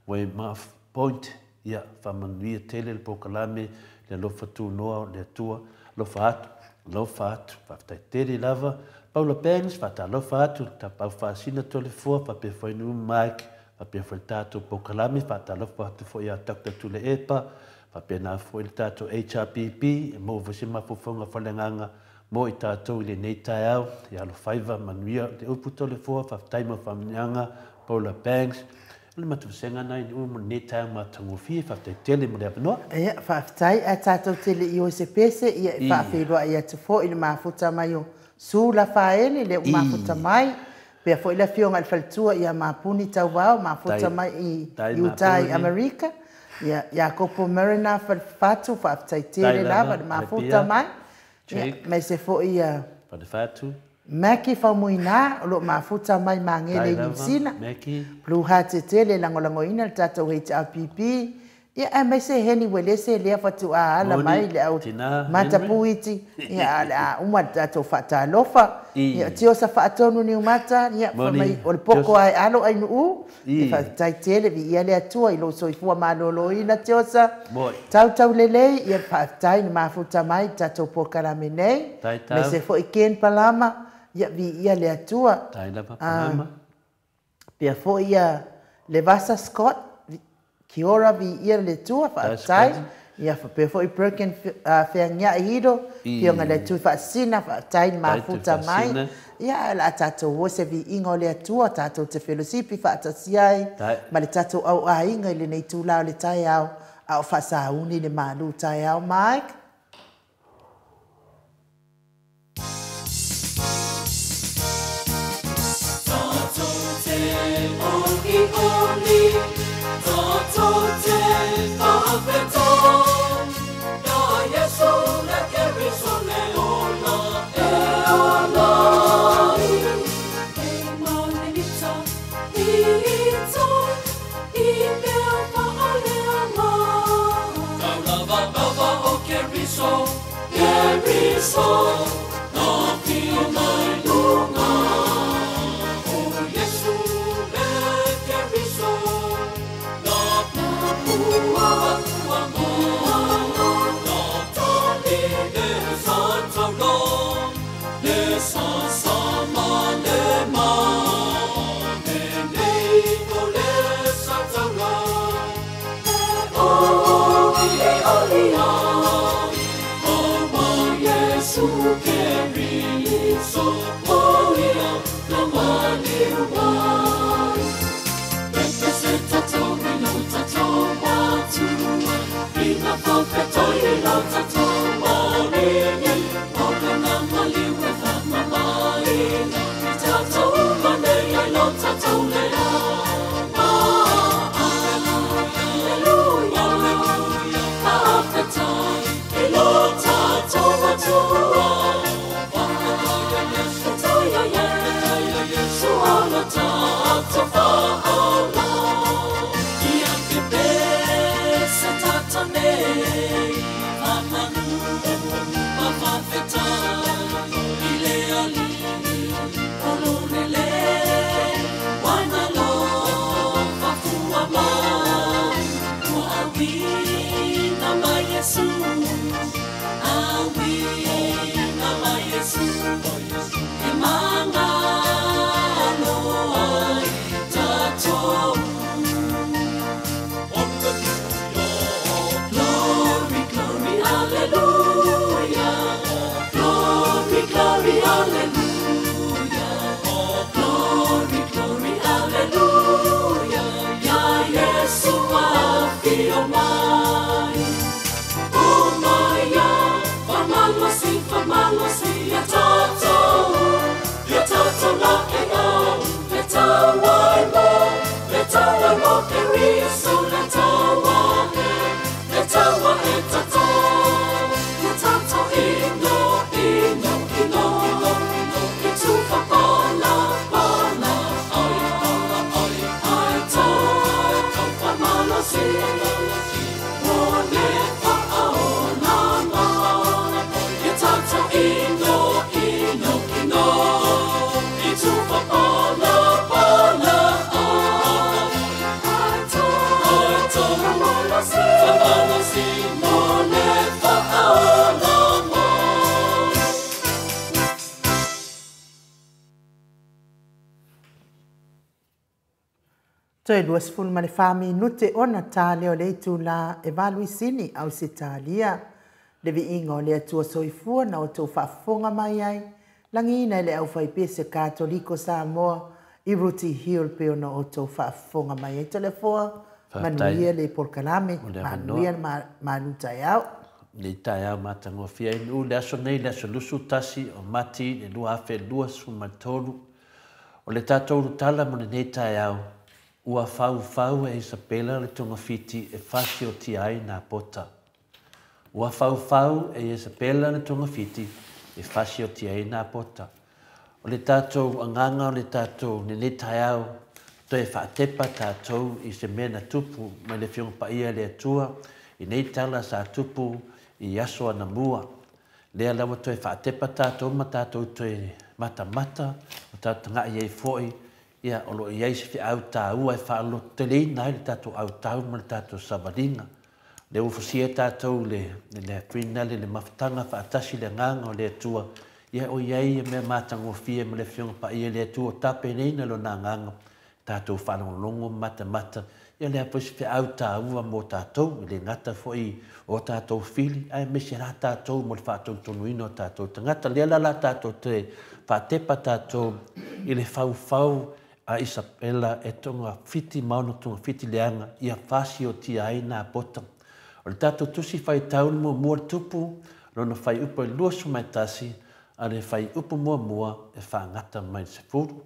we ma point ia fa manuia tele le pokalame le lo fatu noa le tua lo fatu pa ta tele lava Paulo Pens fa ta lo fatu ta pa fasina to le fo pa per fo no Mike pa per fo ta to pokalame fa ta lo fatu fo ia ta to le epa pena foi tato HRPP mo vose ma fofonga falenganga mo tato le nei taiao ya lo faiva manuia le uputo le fo fa taima famnyanga Paula Banks le matu senga nai mo nei taiao ma tangu fi fa te tele mo le no fa tai a tato tele I OCPC ia fa felo ia te fo il mafuta maio su la faele le mafuta mai pe fo ile fionga al faltua ia mapuni tawao mafuta mai I Utah America ya kopo marina fatu fa taitele lava mafuta mai me se fo ia pa de fatu maki fa muina lo mafuta mai mangele New Blue Heart tele lango ina tato HRPP ia me se heni wele se le fatu ala mai le au mata puiti ia ala uma tato fata lofa ia tio sa fatonu ni mata ia fa mai o poko ai alo ai nu fa taitele vi ia le atua I lo so ifua malolo ina tio sa tau lele ia fa tai ni mafuta mai tato pokala menei me se fo iken palama ia vi ia le atua tai la palama pia fo ia le vasa Scott Ki ora vi ia le tua whaatai. Ia whapefo i Birkin whengia i hiro. Ki o ngā le tui whaasina whaatai ni mafuta mai. Ia la tātou o se vi ingo le atua tātou te whelosipi whaatasiai. Ma le tātou au a inga i le nei tūlau le tai au. Au whaasauni le malu tai au, Mike. Toi luas ful male fami nute o Natale o le tula e valuisini au se talia. Le vi ingo le atua soifua na o tau whaafonga mai ai. Langina le au whaipese Katoliko Samoa i Ruti Hill peo na o tau whaafonga mai ai. Telefoa manuia le porkalame, manuia manutai au. Le tai au matango fia inu le aso nei le aso lusu tasi o mati le lua afe lua sumatolu. O le tatou rutala mo le nei tai au. Ua fau e Isabela le tonga fiti e fasi o ti ai na pota. Ua fau e Isabela le tonga fiti e fasi o ti ai na pota. O le tātou anganga o le tātou ne tai au, to e whaatepa tātou i se mena tupu mai le whiong pa ia le atua, i nei tala sa tupu i aso ana mua. Lea lawa to e whaatepa tātou ma tātou to e mata, o tātou ngai e foi, ia o lo ia se fi au ta ua e fa lo tele nai le tatou au tau ma le tatou sabalinga le u fosia tatou le finale le maftanga fa atasi le nganga o le atua ia o ia me matango fie me le fiong pa ia le atua tape nei na lo na nganga tatou fa longo mata ia le apoisi pe au tāua mo tātou, i le ngata foi o tātou fili, ai mese la tātou mo le whātou tonuina o tātou tangata, lea la tātou te whātepa tātou i le whau a Isabela e tonga fiti mauna tonga fiti leanga, ia whasi o tia ai nā pota. O le tātou tusi whai taun mo mua tupu, rona whai upo i luasu mai tasi, a le whai upo mua e whangata mai se furu.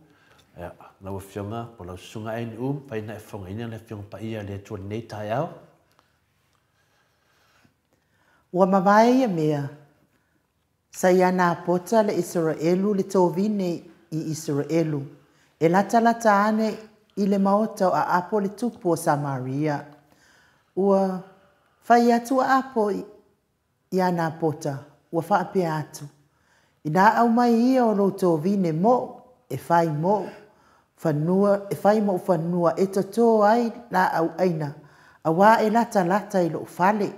Na ua fionga, po lau sunga aini pai na e whonga ina le fionga pa ia le tua nei tai au. Ua mawai mea, sa ia nā pota le Israelu le tōwine i Israelu. E lata ane i le maota a apo le tupu o Samaria. Ua whai atu a apo i a nā pota, ua whaape atu. I nā au mai ia o lo tōwine mo, e whai mo, e whai mo whanua e to ai la au aina, a wā e lata i lo whale.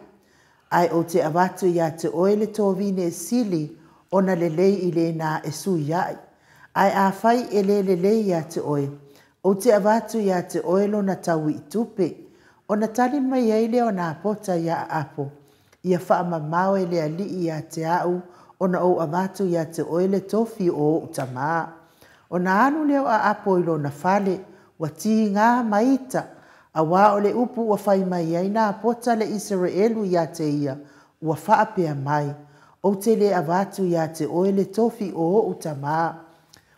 Ai o te awatu ia te oele tōwine e sili, ona le lei i le nā e sui ai. Ai a whai e le lei ia te oe. O te awatu ia te oelo na tau i tupe. O na tali mai eile o nā pota ia apo. Ia wha mamau e le ali ia te au, o na o awatu ia te oele tofi o utamaa. O na anu leo a apo ilo na whale, wa ti ngā maita, a wā o le upu wa whai mai ai nā pota le Israelu ia te ia, ua whaapea mai. O te le awatu ia te oele tofi o utamaa.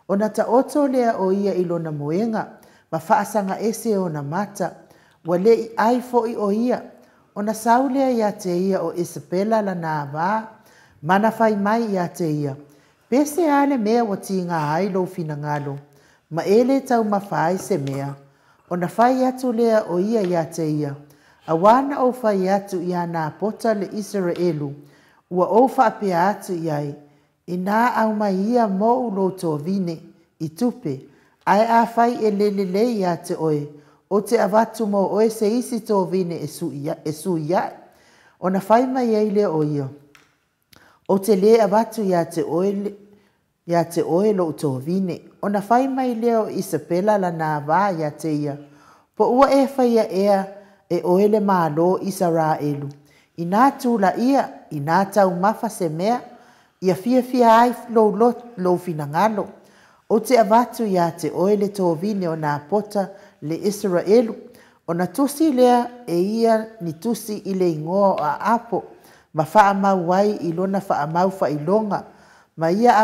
O na ta oto lea o ia ilo na moenga, ma whaasanga ese o na mata, wa le i ai foi o ia. O na saulea ia te ia o Isabela la nā wā, mana whai mai ia te ia. Pese ale mea wa ti ngā hailo fina ngalo, ma ele tau mawhai se mea. O na whai atu lea o ia te ia. A wana o whai atu ia nā pota le Israelu, ua o whaapea atu iai. I nā au mai ia mo ulo tō vine, i tupe, ai a whai e lelele ia te oe, o te awatu mo oe se isi tō vine e su ia. O na whai mai eile o ia. O te le awatu ia te oe lo tō vine. O na whai mai leo Isabela la nā wā ia te ia. Po ua e whaia ea e oele mālo Israelu. I nā tūla ia, i nā tau mawha se mea, ia fia ai lo fina ngalo. O te awatu ia te oele tō vine o nā pota le Israelu. O na tusi lea e ia ni tusi i le ingoa a apo. Ma wha mau wai i lona wha mau wha i longa. Ma ia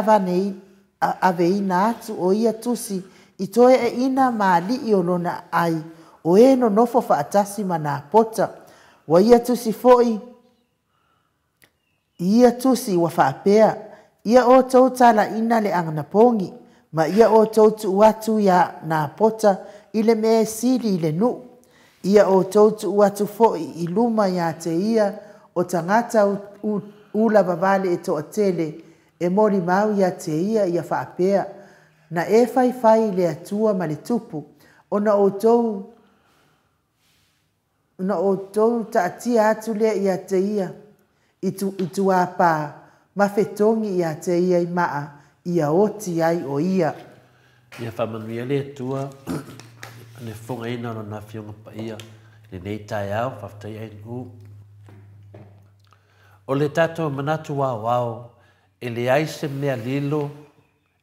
ave ina atu o ia tusi i toe e ina ma li i o lona ai. O e no nofo wha atasi ma nā pota. Wa ia tusi foi. Ia tusi wa wha apea. Ia o tautala ina le angana pongi. Ma ia o tautu watu ia nā pota i le mea sili i le nu. Ia o tautu watu foi i luma ia te ia o tangata ula vavale e toa tele e mori mau ia te ia whaapea. Na e whai le atua ma le tupu. O na o tou ta atia atu lea ia te ia. I tu apa ma fetongi ia te ia i maa. Ia oti ai o ia. Ia whamanuia le atua. Ne whonga ina no na whionga pa ia. Ne nei tai au, whaftai ai ngu. O le tato manatu wao, e le aise mea lilo,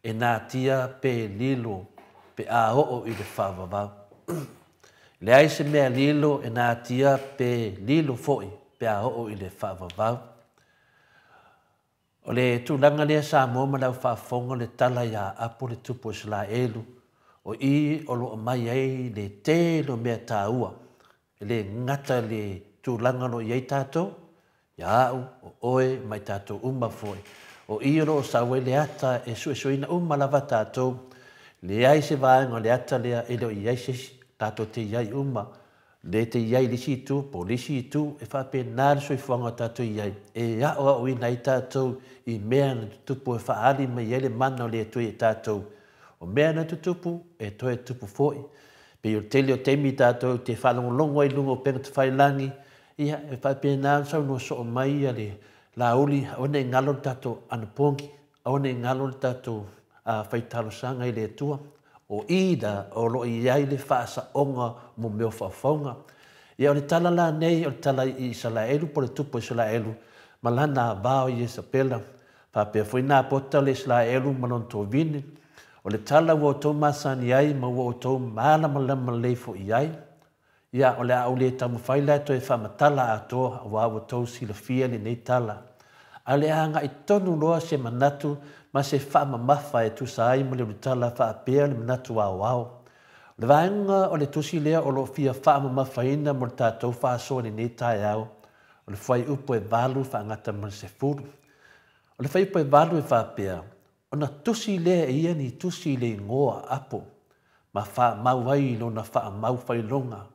e nā tia pe lilo, pe a oo i le whawawau. Le aise mea lilo, e nā tia pe lilo foi, pe a oo i le whawawau. O le tūlanga lea sa mōma lau whaafonga le tala ia apo le tupo sila elu, o i o lo mai ai le telo mea tāua, le ngata le tūlanga lo iei tātou, ia au, o oe, mai tātou uma foi. O i o sawe le ata e suesuina uma lava tātou, le ai se vaenga le ata lea e leo iai se tātou te iai uma, le te iai lisi tu, po lisi tu, e whape nāri soi fuanga tātou iai. E a o ui nai tātou i mea na tutupu e whaali mai ele mana o le tui e tātou. O mea na tutupu e toi tupu foi. Pe o tele o temi tātou te whalongolongo ai lungo penga te whailangi, ia e whape nāri sau no so o mai a le la uli, one ngalo tātou anapongi, one ngalo tātou whaitalo sanga i le tua. o ida o lo iai le faasaʻoga mo mea faafoga. Ia o le tala la nei o le tala i Isalaelu po le tupu Isalaelu ma lana avā o Iesapela. Faapea foi nā pota le Isalaelu ma lona tovini. O le tala ua outou masani ai ma ua outou malamalama lei foʻi ai. Ia o le a'u le tamawhai le ato e whaamatala atoa wa outou silafia le nei tala. A le anga i tonu loa se manatu ma se whaamamafa e tusa ai ma le utala whaapea le manatu au au. Le vaenga o le tusi lea o lo fia whaamamafa ina mo le tātou whaasoa le nei tai au. O le whai upo e valu whaangata ma se furu. O le whai upo e valu e whaapea. O na tusi lea e ia ni tusi le ngoa apo. Ma wha mau ai lo na wha mau whailonga.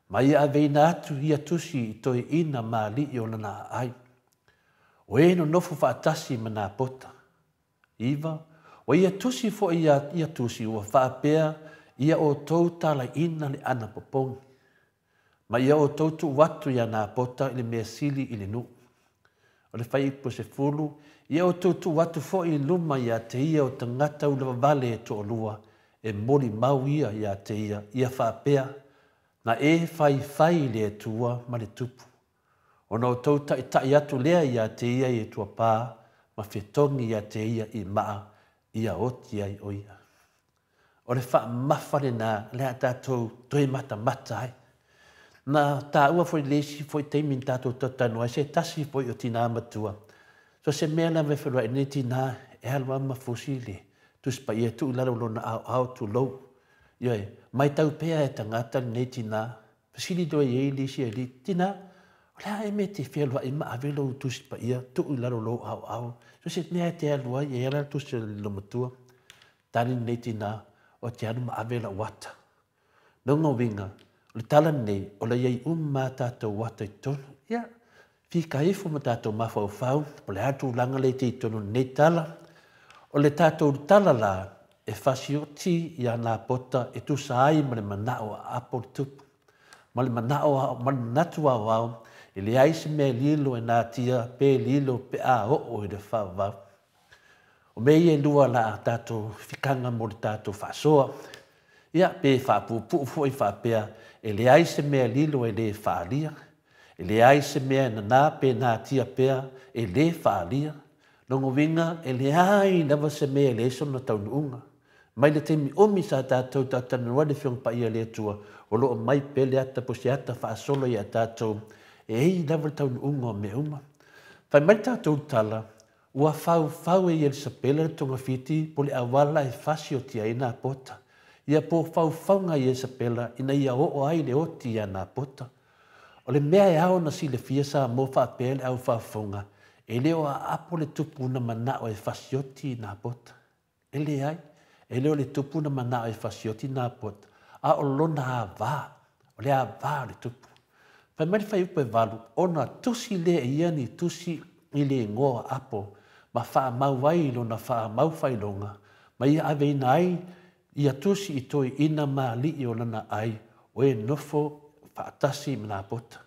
Ma ia aveina atu ia tusi i toi ina ma li i o lana ai. O e no nofu whaatasi ma nā pota. Iwa, o ia tusi fo ia tusi ua whaapea ia o tau tala ina le ana popongi. Ma ia o tau tu watu ia nā pota i le mea sili i le nu. O le whai ipo se fulu, ia o tau tu watu fo i luma ia te ia o tangata u le vale e to lua e mori mau ia te ia whaapea na e whai le tua ma le tupu. O no tau tai atu lea ia te ia i tua pā, ma whetongi ia te ia i maa, ia oti ai o ia. O le wha mawhare nā lea tātou toi mata ai. Na tā ua foi lesi foi teimin tātou tatanu ai, se tasi foi o tina matua. So se mea la me whenua e ne tina e halwa ma fusile, tuspa ia tu laro lona au tu lou. Ioi, mai tau pea e tangata ne tina, pasili doa i lisi e li tina, Ola e me te whelua i maa velo utusi pa ia, tuu laro lo au. So se nea te alua i era tusi lo matua. Tani nei tina o te anu maa vela wata. Nongo winga, o le tala nei, o le iei ma tātou wata i tonu. Ia, whika ifu ma tātou mawhau whau, o le atu langa le te i tonu nei tala. O le tātou tala la, e whasioti i ana pota e tu ai ma le manao a apo tupu. Ma le manao, ma le manatu au au, e le aise mea lilo e nā tia pe lilo pe a o i le whawau. O mei e lua la a tātou whikanga mo le tātou whasoa. Ia pe whapupu fo i whapea e le aise mea lilo e le whaalia. E le aise mea na nā pe nā tia pea e le whaalia. Nongo winga e le ai nawa se mea le sona taunuunga. Mai le temi omi sa tātou tātanua le whiong pa ia le tua o loo mai pele ata po se ata whaasolo i a tātou e hei nawa taunuunga o me uma. Whai mai tātou tala ua whau e Elisabela le tonga fiti po le awala e whasi o tia i nā pota. Ia po whau ngā Elisabela ina ia o ai le oti i a nā pota. O le mea e ao na si le fia sa mo whaapele au whaafonga e leo a apo le tupu na mana o e whasi o ti i nā pota. E le ai. E leo le tupu na mana e whasioti nā pota. A o lona a vā. O le a vā le tupu. Whai mari whai upo e walu. O na tusi le e ia ni tusi i le ngoa apo. Ma wha mau wai lona wha mau whai longa. Ma ia ave ina ai. Ia tusi i toi ina maa li i o lana ai. O e nofo wha atasi i nā pota.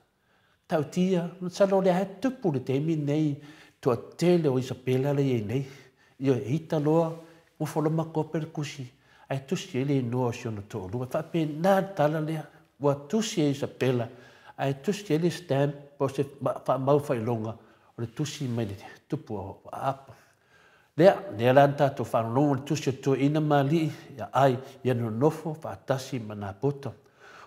Tau tia. Salo le hae tupu le teimi nei. Tua tele o Isabela le e nei. Ia e hita loa. Mo folo makope le kusi. Ai tusi ele noa si ona tō lua. Whape nā tala lea. Wa tusi e Isabela. Ai tusi ele stamp. Po se mau whai longa. O le tusi mai le tupu o apa. Lea lan tātou whanonga. Le tusi o tō ina mali. Ia ai. Ia no nofo. Whaatasi ma nā pota.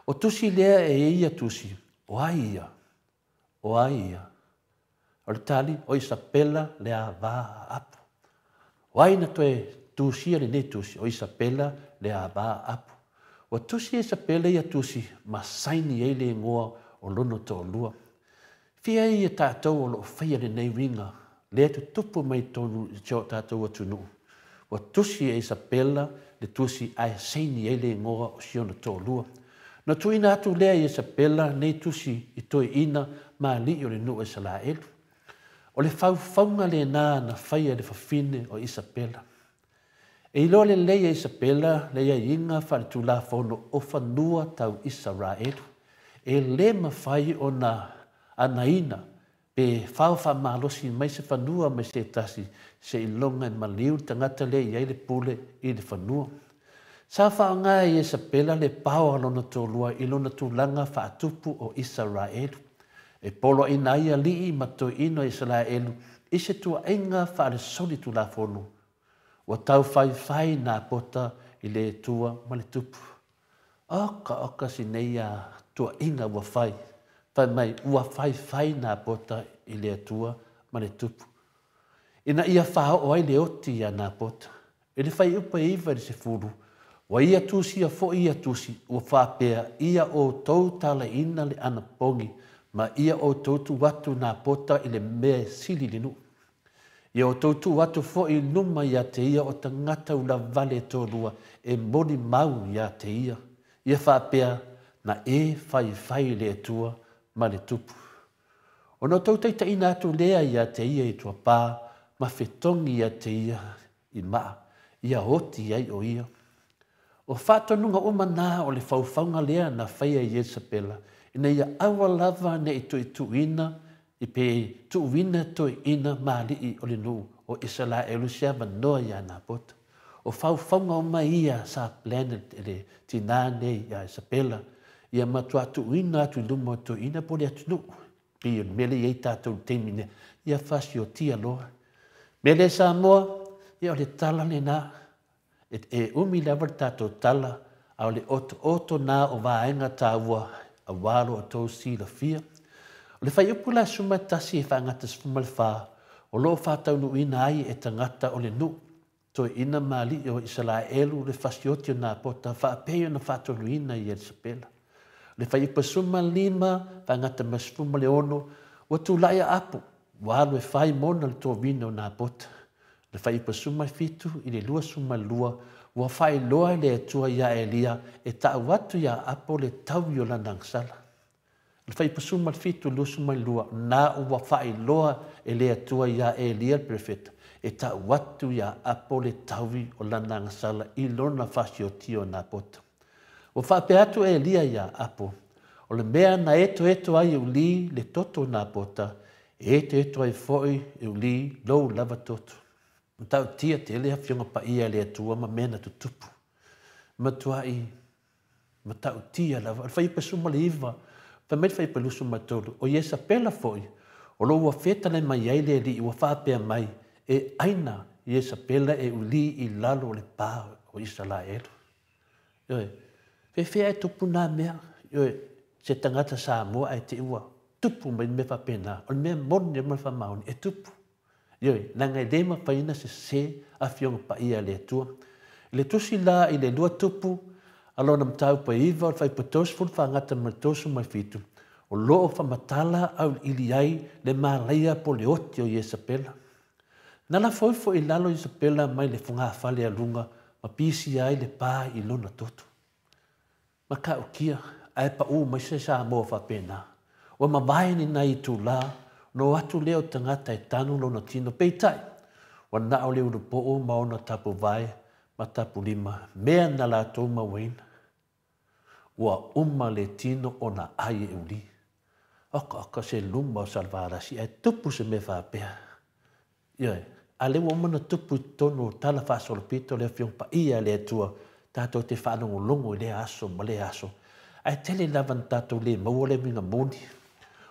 O tusi lea e ia tusi. O ai ia. O ai ia. O le tali. O Isabela lea vā apa. O ai na toe tusi le ne tusi o Isabela le ava apu. O tusi Isabela ia tusi ma saini e le ngoa o lono tō lua. Fia ia tātou o lo whaia le nei ringa. Le tu tupu mai tonu i tio tātou atunu. O tusi Isabela le tusi ai saini e le ngoa o siona tō lua. Na tuina atu lea Isabela nei tusi i toi ina ma li o le nu e Salaelu. O le whaunga le nā na whaia le whawhine o Isabela. E ilo le leia Isabela, leia inga whare tu la whono o whanua tau Israelu. E le mawhai o na anaina, pe whau malosi mai se whanua mai se tasi, se ilonga e maliu tangata le iai le pule i le whanua. Sa whaonga i Isabela le pao alona tōlua i lona tūlanga whaatupu o Israelu. E polo ina ia lii ma to ino Israelu i se tua inga whaare soli tu la whonu. Wa tau whai nā pota i le tua ma le tupu. Oka si neia tua inga wa whai. Whai mai ua whai nā pota i le tua ma le tupu. Ina ia whao o ai le oti ia nā pota. E le whai upa iwa se furu. Wa ia tusi a fo ia tusi ua whapea ia o tau tala ina le ana pongi ma ia o tautu watu nā pota i le mea sili linu. Ia o tautu watu fo i numa ia te ia o tangata ula vale tōrua e moni mau ia te ia. Ia whapea na e whai le tua ma le tupu. O no tautaita ina atu lea ia te ia i tua pā ma whetongi ia te ia i maa. Ia hoti ai o ia. O whatonunga o mana o le whauwhaunga lea na whaia i Isabela. Ina ia awa lava ne i tu ina, i pe tu ina to ina maali i o le nuu o Israelu sea manoa ia nā pota. O whauwhaunga o mai ia sa planet ele tina nei ia Isabela. Ia matua tu ina atu luma tu ina pole atu nuu. Pio mele i tātou temine, ia whasi o tia loa. Mele sa moa, ia o le tala le nā. E umi lava tātou tala, au le oto nā o vāenga tāua a wālo o tau sila fia. O le whai upula suma tasi e whaangata sfuma le whā, o loo whātau nu ina ai e tangata o le nu. To ina mali o Israelu le whasioti o nā pota, whaapeo na whātau nu ina i Isabela. Le whai upa suma lima, whaangata masfuma le ono, o tu laia apu, wālo e whai mona le tō vina o nā pota. Le whai upa suma fitu i le lua suma lua, ua whai loa le atua ia Elia e ta watu ia apo le tau i o lanang sala. Le whai upa suma fitu lua suma lua, nā ua whai loa e le atua ia Elia le prefeta, e ta watu ia apo le tau i o lanang sala i lona whasi o tio nā pota. Ua whape atu Elia ia apo, o le mea na eto ai uli le toto nā pota, eto ai foi uli lou lava toto. Tau tia te lea whionga pa ia lea tua ma mena tu tupu. Matua i, ma tau tia lava. Whai pa suma le iwa, whai mai whai pa lusu ma tolu. O Iesa pela foi, o lo ua whetale mai ai lea li, ua whapea mai, e aina Iesa pela e uli i lalo le pā o Israelu. Ioe, whewhea e tupu nā mea, ioe, se tangata sa mua ai te ua, tupu mai me whapena, o mea moni e mai whamaoni, e tupu. Ioi, na ngai lema paina se a whionga pa ia le tua. Le tusi la i le lua tupu, alona mtau pa iwa, o whai patosu fulu whangata matosu mai fitu. O loo whamatala au ili ai le malaia po le oti o Isabela. Nala foifo i lalo Isabela mai le funga whale a lunga, ma pisi ai le pā i lona toto. Ma ka ukia, ai pa u mai se sa moa whapena. O ma vaini na i tu la, no atu leo tangata e tanu lona tino peitai. Wa nao leo lupo o maona tapu vai, ma tapu lima, mea na la tau mawaina. Ua le tino o na ai e uli. Oka se luma o salvarasi, e tupu se me whapea. Ioe, a leo mana tupu tono tala whasolopito leo whiong pa ia lea tua, tātou te whanongo longo i lea aso, ma lea aso. Ai tele lavan tātou le maua le minga moni.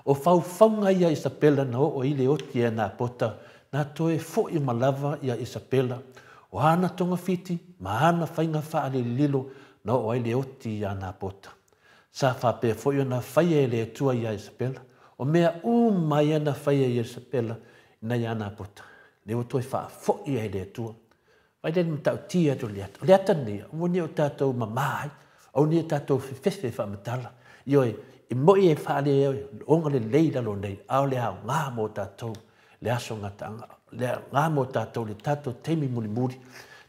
O whauwhaunga ia Isabela na o ile oti e nā pota, nā toe fo i malava ia Isabela. O hana tonga fiti, ma hana whainga whaale lilo na o ile oti ia nā pota. Sa whapea fo i na whaia ele tua ia Isabela. O mea mai ana whaia ia Isabela na ia nā pota. Ne o toi wha fo i ele tua. Vai le mtau tia to leata. O leata ni, o ni o tātou mamai, o ni o tātou whiwhiwhi whamatala. Ioi, i moi e whaale e onga le leila lo nei, au le hao ngā mō tātou, le aso ngatanga, le ngā mō tātou, le tātou teimi muli muri,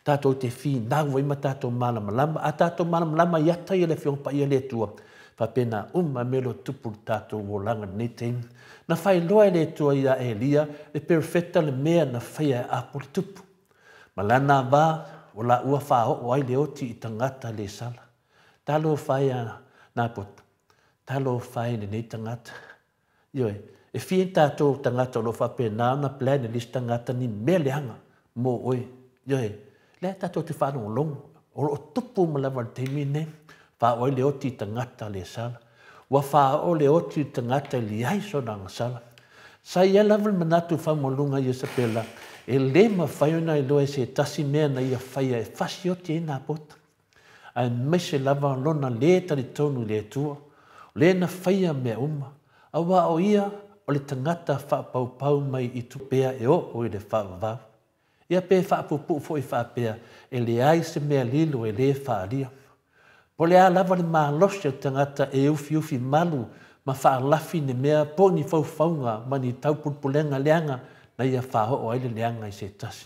tātou te whi nāua ima tātou malamalama, a tātou malamalama iata i le whiongpa i le tua, whapena melo tupu tātou o langa nei teimi, na whai loa le tua i a Elia, le perfeta le mea na whai a apuri tupu. Malana wā, o la ua whao o ai le oti i tangata le sala. Talo whai a nā pota. Talo whai nei tangata. Ioe, e whien tātou tangata o lo whapena na plane lis tangata ni mea leanga mō oe. Ioe, lea tātou te whanongo longo. o tupu ma lava te mine, wha o le oti tangata le sala. Wa wha o le oti tangata li aiso nanga sala. Sa ia lava manatu whamolunga Isabella, e le ma whaiona e loe se tasi mea na ia whaia e whasi oti e nā pota. Ai mese lava lona le tari tonu le tua, le na whaia mea uma, a wa o ia o le tangata whapaupau mai i tupea e o i le whaavau. Ia pe whaapupu fo i whaapea e le ai se mea lilo e le whaalia. Po le a lava le maa losi o tangata e ufi malu ma whaalafi ne mea po ni whauwhaunga ma ni taupulpulenga leanga na ia whaho o aile leanga i se tasi.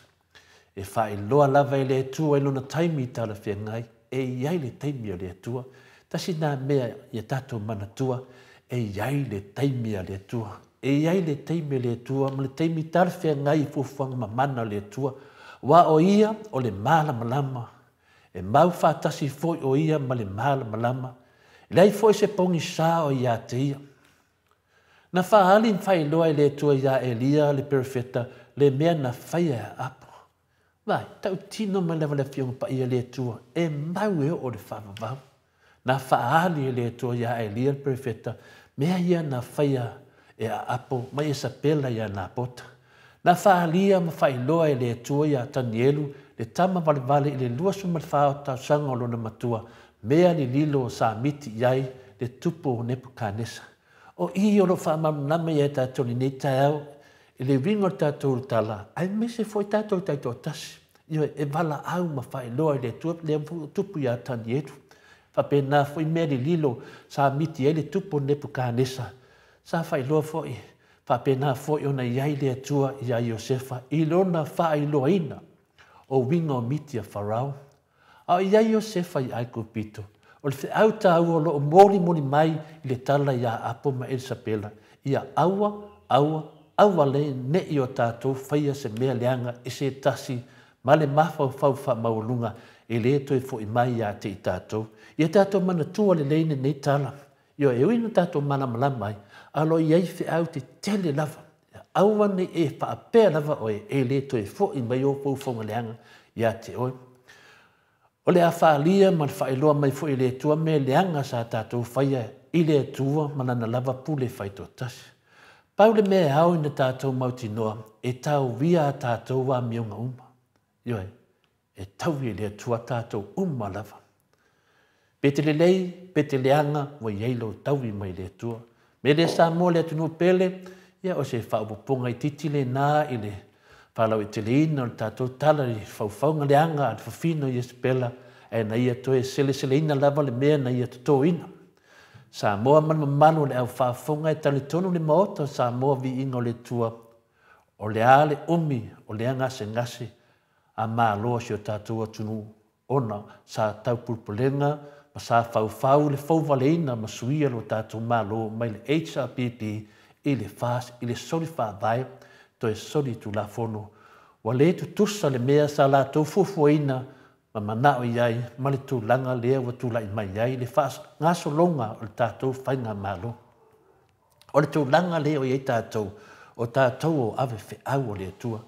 E whae loa lava e le tua e lona taimi i tala whengai e iai le taimi o le tua. Tasi nā mea i tatou manatua e iai le taimi o le tua. E iai le taimi o le tua ma le taimi i tala whengai i fufuanga ma mana o le tua. Wa o ia o le malama lama. E mau whātasi foi o ia ma le malama lama. Lei foi se pongi sa o ia te ia. Na whaali mwhai loa le tua ia Elia le perfeta le mea na whaia apo. Vai, tau tino ma lewa le fionga pa ia le tua e mau e o le whavavau. Na whaali le tua ia Elia le perfeta mea ia na whaia e apo ma Isabella ia na pota. Na whaalia ma whai loa le tua ia Tanielu le tama vale i le luasu ma le whao tau sanga o lona matua. Mea ni lilo sa miti iai le tupu o Nebukanesa. O i o lo whaamam ia tātou ni nei tau, i le wingo tātou tala, ai mese foi tātou tātou tasi. Io e wala au ma whae loa i le tupu ia tani etu. Whapena foi mea ni lilo sa miti iai le tupu o Nebukanesa. Sa whae loa foi, whapena foi ona iai le atua ia Iosefa, i lona whae loa ina o wingo miti a Farao. A ia Iosefa i ai kupito. O le au tau o loo mori mai i le tala ia apo ma Isabella. Ia aua le ne i o tātou whaia se mea leanga i se tasi ma le mawhau wha maulunga i le toi fo i mai ia te i tātou. Ia tātou mana tua le leine nei tala. Io e uina tātou mana malamai. Alo iai whi au te tele lava. Aua ne e whaapea lava oe e le toi fo i mai o fau leanga ia te oi. O le a whaalia ma le whaeloa mai fo i le tua me leanga sa tātou whaia i le tua manana lava pule whaito tasi. Pau le mea au ina tātou mauti noa e tau via tātou wa mionga uma. Ioe, e tau i le tua tātou uma lava. Pete le lei, pete leanga wa yeilo tau i mai le tua. Me le sa mo le atunu pele, ia o se whaupupunga i titile nā i le Palau i te leina o tātou tala i whauwhaunga leanga a whawhino i Isabella e na ia toe sele ina lava le mea na ia tuto ina. Sa moa manu le au whaafunga e tali tonu le maota sa moa vi inga o le tua o le ale umi o le angase ngase a maa loa si o tātou atunu ona sa tau pulpulenga ma sa whauwhau le whauwale ina ma suia lo tātou maa loa mai le HRPP i le fast i le soli whaavai to e soli tu la fono. Wa le tu tusa le mea sa la tau fufuaina ma manao iai ma le tu langa lea wa tu la i mai iai le fas ngaso longa o le tātou whainga malo. O le tu langa lea o iai tātou o tātou o ave fe au o le tua.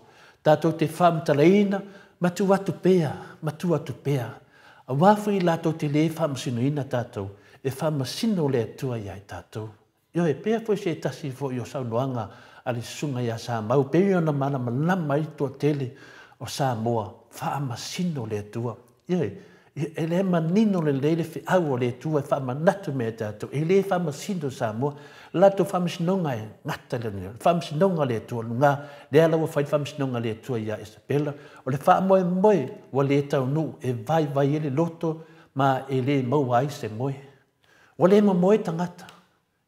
Tātou te whamtalaina ma tu atu pea. A wafu i lato te le whamasino ina tātou e whamasino le tua iai tātou. Io e pea fo se tasi fo i o saunoanga ali sunga ia sa mau peio na mana malama i tua tele o sa moa whaamasino le tua. E le manino le leile fi au o le tua e whaamanatu me tātou. E le whaamasino sa moa lato whaamasinonga e ngata le nio. Whaamasinonga le tua lunga le ala wa whaamasinonga le tua ia Isabella. O le whaamoe moe wa le tau nu e vai ele loto ma e le mau ai se moe. O le moe tangata.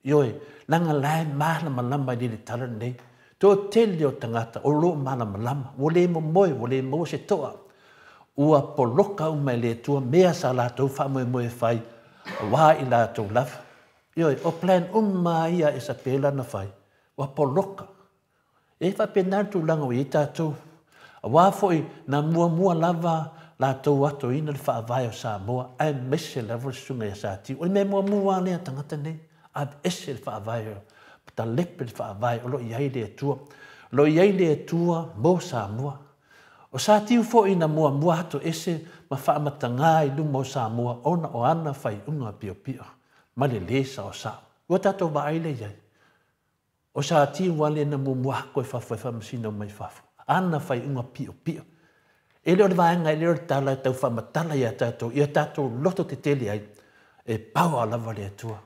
Ioe, langa lai mana malama i le tala nei. Tō tele o tangata o lo mana malama. O le mo se toa. Ua poloka o mai le tua mea sa lātou whamoe whai. Wā i lātou lava. Ioe, o plan ia Isabella na whai. Ua poloka. E whapenatu langa o i tātou. Wā foi na mua lava lātou ato ina le whaavai o Samoa. Ai mese lava sunga ia sa ti. O le mea mua lea tangata nei. Ab ese le whaavai o. Ta lepe le whaavai o lo iai le tua. Lo iai le tua mo Samoa. O sa tiu fo ina mua hato ese ma whaamatanga I lumo Samoa ona o ana whai unga pio pio. Ma le lesa o sa. Ua tato wa aile iai. O sa tiu wale na mua koe whawhai masina mai whafu. Ana whai unga pio pio. E leo le vaenga, e leo le tala tau whamatala ia tato loto te tele ai. E paua lava le atua.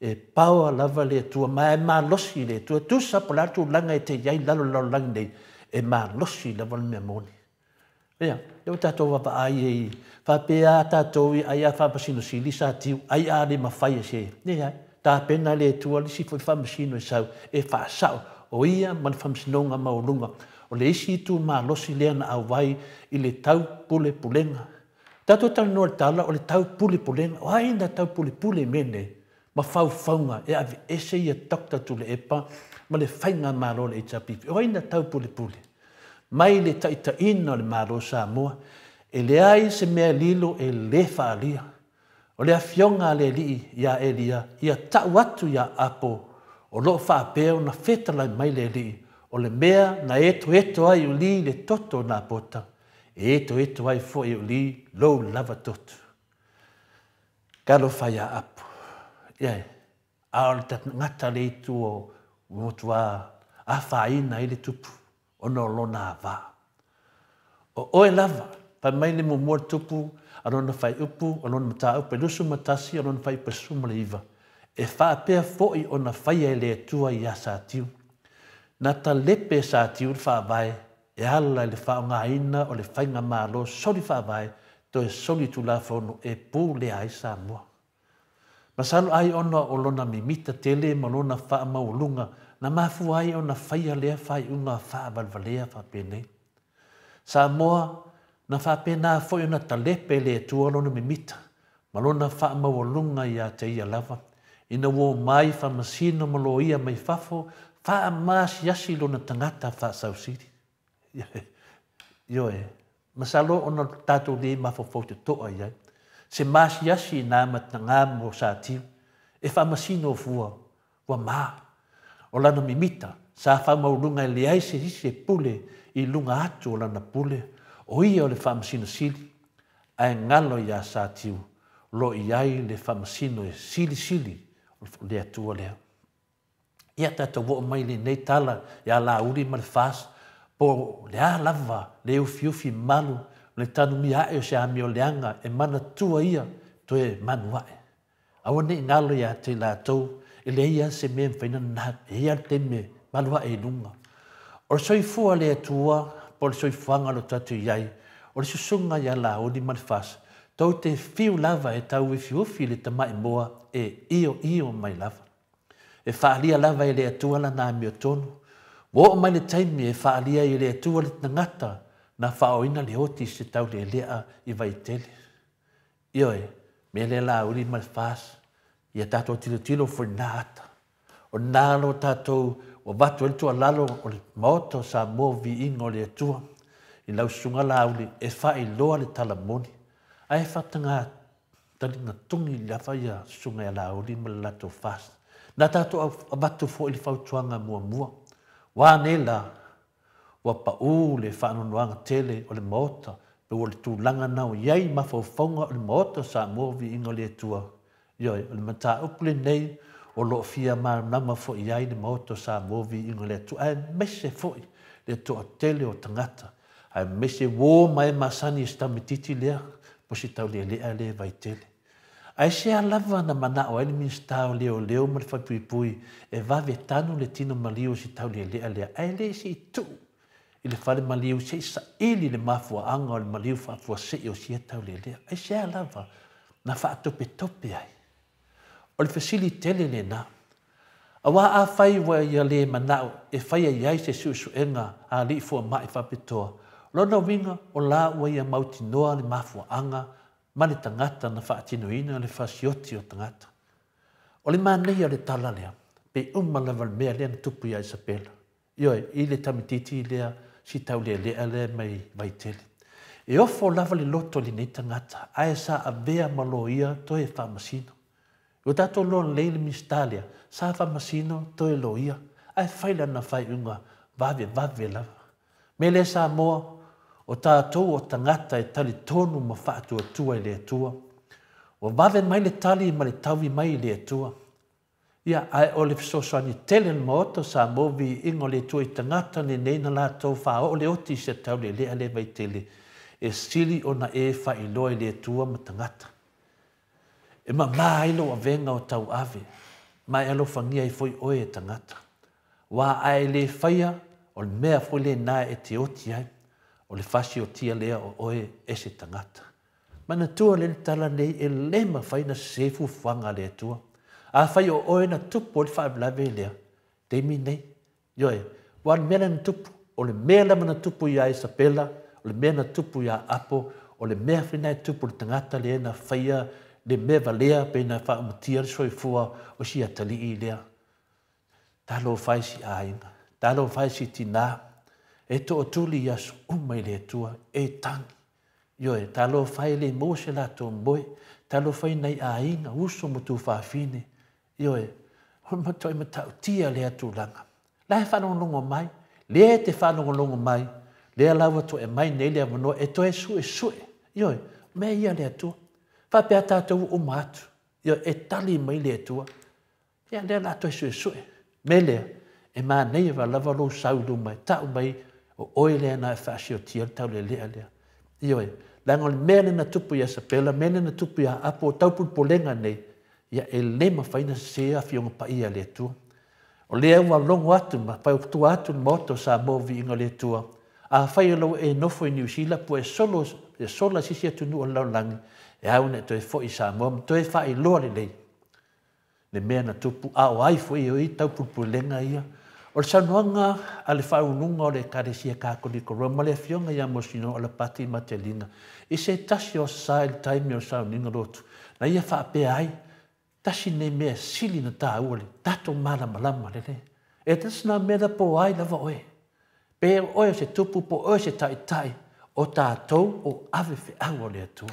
E paua lava le atua. Ma e maa losi le atua. Tu sa pola tu langa e te iai lalo lang nei. E maa losi lava le mea moni. Ea, leo tato wapa ai e whapea tato I ai a whapasino si lisa tiu. Ai a le mawhai e se. Nea, ta pena le atua li si fwy whamasino e sau. E whaasau. O ia man whamasinonga maulunga. O le isi tu maa losi lea na awai I le tau pule pulenga. Tato tau noa tala o le tau pule pulenga. O aina tau pule mene. Ma whau whaunga e avi ese ia takta tu le epa. Ma le whainga maro le itapipi. O aina tau pule. Mai le taita ina le maro Samoa. E le ai se mea lilo e le whaalia. O le awhionga le li ia elia. Ia tau atu ia apo. O lo whaapeo na whetala mai le li. O le mea na eto ai o li le toto na pota. E eto ai fo e o li lo lava toto. Kalo whaia apo. Iai. A o le ngata le tu o motua a whaina I le tupu. O no lona ava. O oe lava. Pa mai le mumua tupu. Anona whai upu. Anona mata upu. Lusu matasi. Anona whai pesuma le iwa. E whaapea fo I ona whaia le atua I asa tiu. Na ta lepe sa tiu whaavai, e ala le whaonga ina o le whainga malo soli whaavai, to e soli tu la whono e pū le ai Samoa. Masalo ai ona o lona mimita tele ma lona wha maulunga, na mafu ai ona whaia lea whai unga whaavalvalea whapene. Samoa, na whapena fo ona ta lepe le tua lona mimita, ma lona wha maulunga ia te ia lava. Ina wo mai whamasino malo ia mai whafo, wha maasi yasi lona tangata wha sausiri. Ioe, masalo ona tato le mawhawhau te toa iai. Se maasi yasi nā matanga mo sa tiu. E wha masino fua, wa maa. O lana mimita, sa wha maulunga e leai se hise pule I lunga atu o lana pule. O ia o le wha masino sili. Ai ngalo ia sa tiu. Lo iai le wha masino e sili. Le atua lea. Ia tata wo mai le nei tala ia la uri ma le fas po le a lava le ufiufi malu le tanu mi ae o se ami o leanga e mana tua ia to e manu ae. Awa nei ngalo ia te la tau e le ia se mea mwhaina na e ia te me malu ae nunga. O le soifua le atua po le soifuanga lo tatu iai o le susunga ia la uri ma le fas tau te fiu lava e tau ufiufi le tamai moa e io mai lava. E whaalia lava I le atua la nā mio tonu. Wo mai le taimi e whaalia I le atua le tangata na whaoina le oti se tau le lea I vaitele. Ioe, me le la uri ma le whas, ia tātou tilo for nā ata. O nālo tātou o watu el tua lalo o le maoto sa mō vi ingo le atua. I lau sunga la uli e whai loa le talamoni. Ai whatanga talinga tungi la whaia sunga la uli ma le lato whas. Na tato a batu fo ili whautuanga mua. Wa nela, wa pa le whaanonuanga tele o le maota, pe o le tūlanga nao iai mawhauwhaunga o le maota sa movi ingo le tua. Ioi, o le mata upule nei, o lo fia maa nama fo iai le maota sa movi ingo le tua. Ai mese fo le toa tele o tangata. Ai mese wo mai masani istamititi lea, po si tau le vai tele. Ai se lava na mana o ele minstao leo ma le whapui e vave tanu le tino maliu si tau lea. Ai le si tu I le whare maliu se sa ili le mafua anga o le maliu whafua se o si tau lea. Ai se lava na whaatope ai. O le fasili tele le na. A wā a whai wa ia le manao e whai a iai se suenga a li fua mai whapitoa. Lona winga o la ua ia mauti noa le mafua anga ma le tangata na whaatinoina le whasioti o tangata. O le manei o le tala lea, pe lava mea lea na tupu ia Isabela. Ioe, I le tamititi lea, si tau lea mai vaitele. E ofo lava le loto li nei tangata, ae sa a vea malo ia to e whamasino. O tato lona leile mistalia, sa whamasino to e lo ia, ae whaila na whai unga, vave lava. Me le sa moa, O tātou o tangata e tali tonu ma whaatua tua i le atua. O wawe mai le tali ma le tawi mai i le atua. Ia ai o le fisosoani tele ma oto sa movi ingo le tua i tangata ne neina la tau wha o le oti se tau le lea le vai tele. E sili o na e wha i loa i le atua ma tangata. E ma mailo a venga o tau ave. Mai alo whangia i foi oe e tangata. Wa ai le whaia o le mea foi le nae e te oti ai. O le fasi o tia lea o oe e se tangata. Mana tua le tala nei e lema whaina sefu whanga le atua. A whai o oe na tupu o le whaablawe lea. Te mi nei. Ioe, wa le mea na tupu. O le mea lama na tupu ia Isabella. O le mea na tupu ia Apo. O le mea whina e tupu le tangata lea na whaia le mea valea pe na wha umutia le soifua o si atali i lea. Talo whai si ainga. Talo whai si tina. E to o tuli yasu umai le atua. E tangi. Ioe, talo whai le mose la to mboe. Talo whai nei ainga. Uso mo tu whaafine. Ioe, hon matoi matau tia le atu langa. Lai whanongongo mai. Lea te whanongongo mai. Lea lawa to e mai nei lea mano. E to e sue. Ioe, mea ia le atua. Whapea tātou o mātu. Ioe, e tali mai le atua. Ia lea la to e sue. Me lea, e mā nei wa lava lo saudu mai. Tau mai o oe lea na e whaasio tia tau le lea lea. Ioe, lango le mea na tupu ia Sapela, mea na tupu ia Apo, taupul polenga nei. Ia e lema whaina sea fionga pa ia le atua. O lea ua longo atu ma, pai tu atu moto sa movi inga le atua. A whai alo e nofo i New Zealand, po e sola sisi atu nu o laulangi. E au ne to e fo i sa momi, to e whai loa le lei. Le mea na tupu, a o ai fo i o i taupul polenga ia. O le sanuanga a le whaununga o le karesia kākoliko roma le fionga ia mosino o le pati matelinga. I se tasi o sa il taimi o sauninga rotu. Na ia whaapea ai, tasi ne mea sili na tā uale, tato malama le le. E tasina mea po ai lava oe. Pe oe se tupu po oe se tai o tātou o ave fe au o le atua.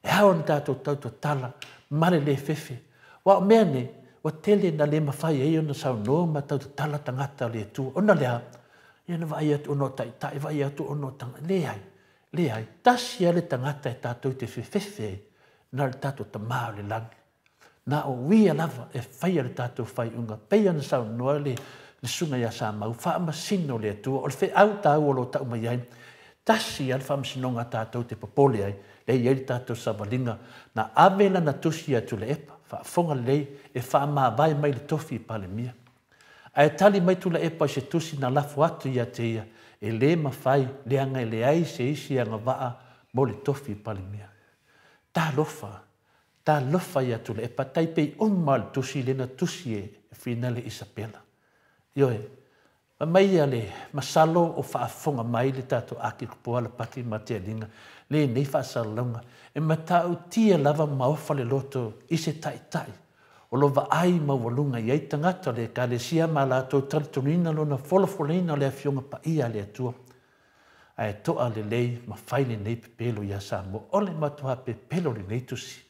E hao na tātou tauto tala, mare le fefe. Wa mea ne, o tele na le mawhai e ona sau noa ma tau tala tangata le tu. Ona lea, ia na vai atu ono tai, vai atu ono tangata. Le ai, tasi ale tangata e tātou te whewhewhe na le tātou ta mao le langi. Na o wia lava e whai ale tātou whai unga. Pei ana sau noa le sunga ia sa mau. Wha masino le atua. O le whi au tāu o lo tau mai ai. Tasi ale wha masinonga tātou te papole ai. Le iei tātou sa walinga. Na avela na tusi atu le epa. Whaafonga lei e wha vai mai le tofi pa le mia. Ai tali mai tula e pa se tusi na lafu atu ia te ia. E le mawhai le anga le ai se isi anga waa mo le tofi pa le mia. Tā lofa ia tula e pa taipei umma le tusi le na tusi e whina le Isabella. Ioe, ma mai ia le masalo o whaafonga mai le tātou aki kupua le pati matealinga. Le nei whaasalonga. E matau tia lava maofa le loto i se tai. O lo va ai mawalunga i tangata le ka le sia ma la tau talitonina lo na folofolina le afionga pa ia le atua. Ai toa le lei ma whaile nei pepelo ia sa mo ole matua pepelo le nei tusi.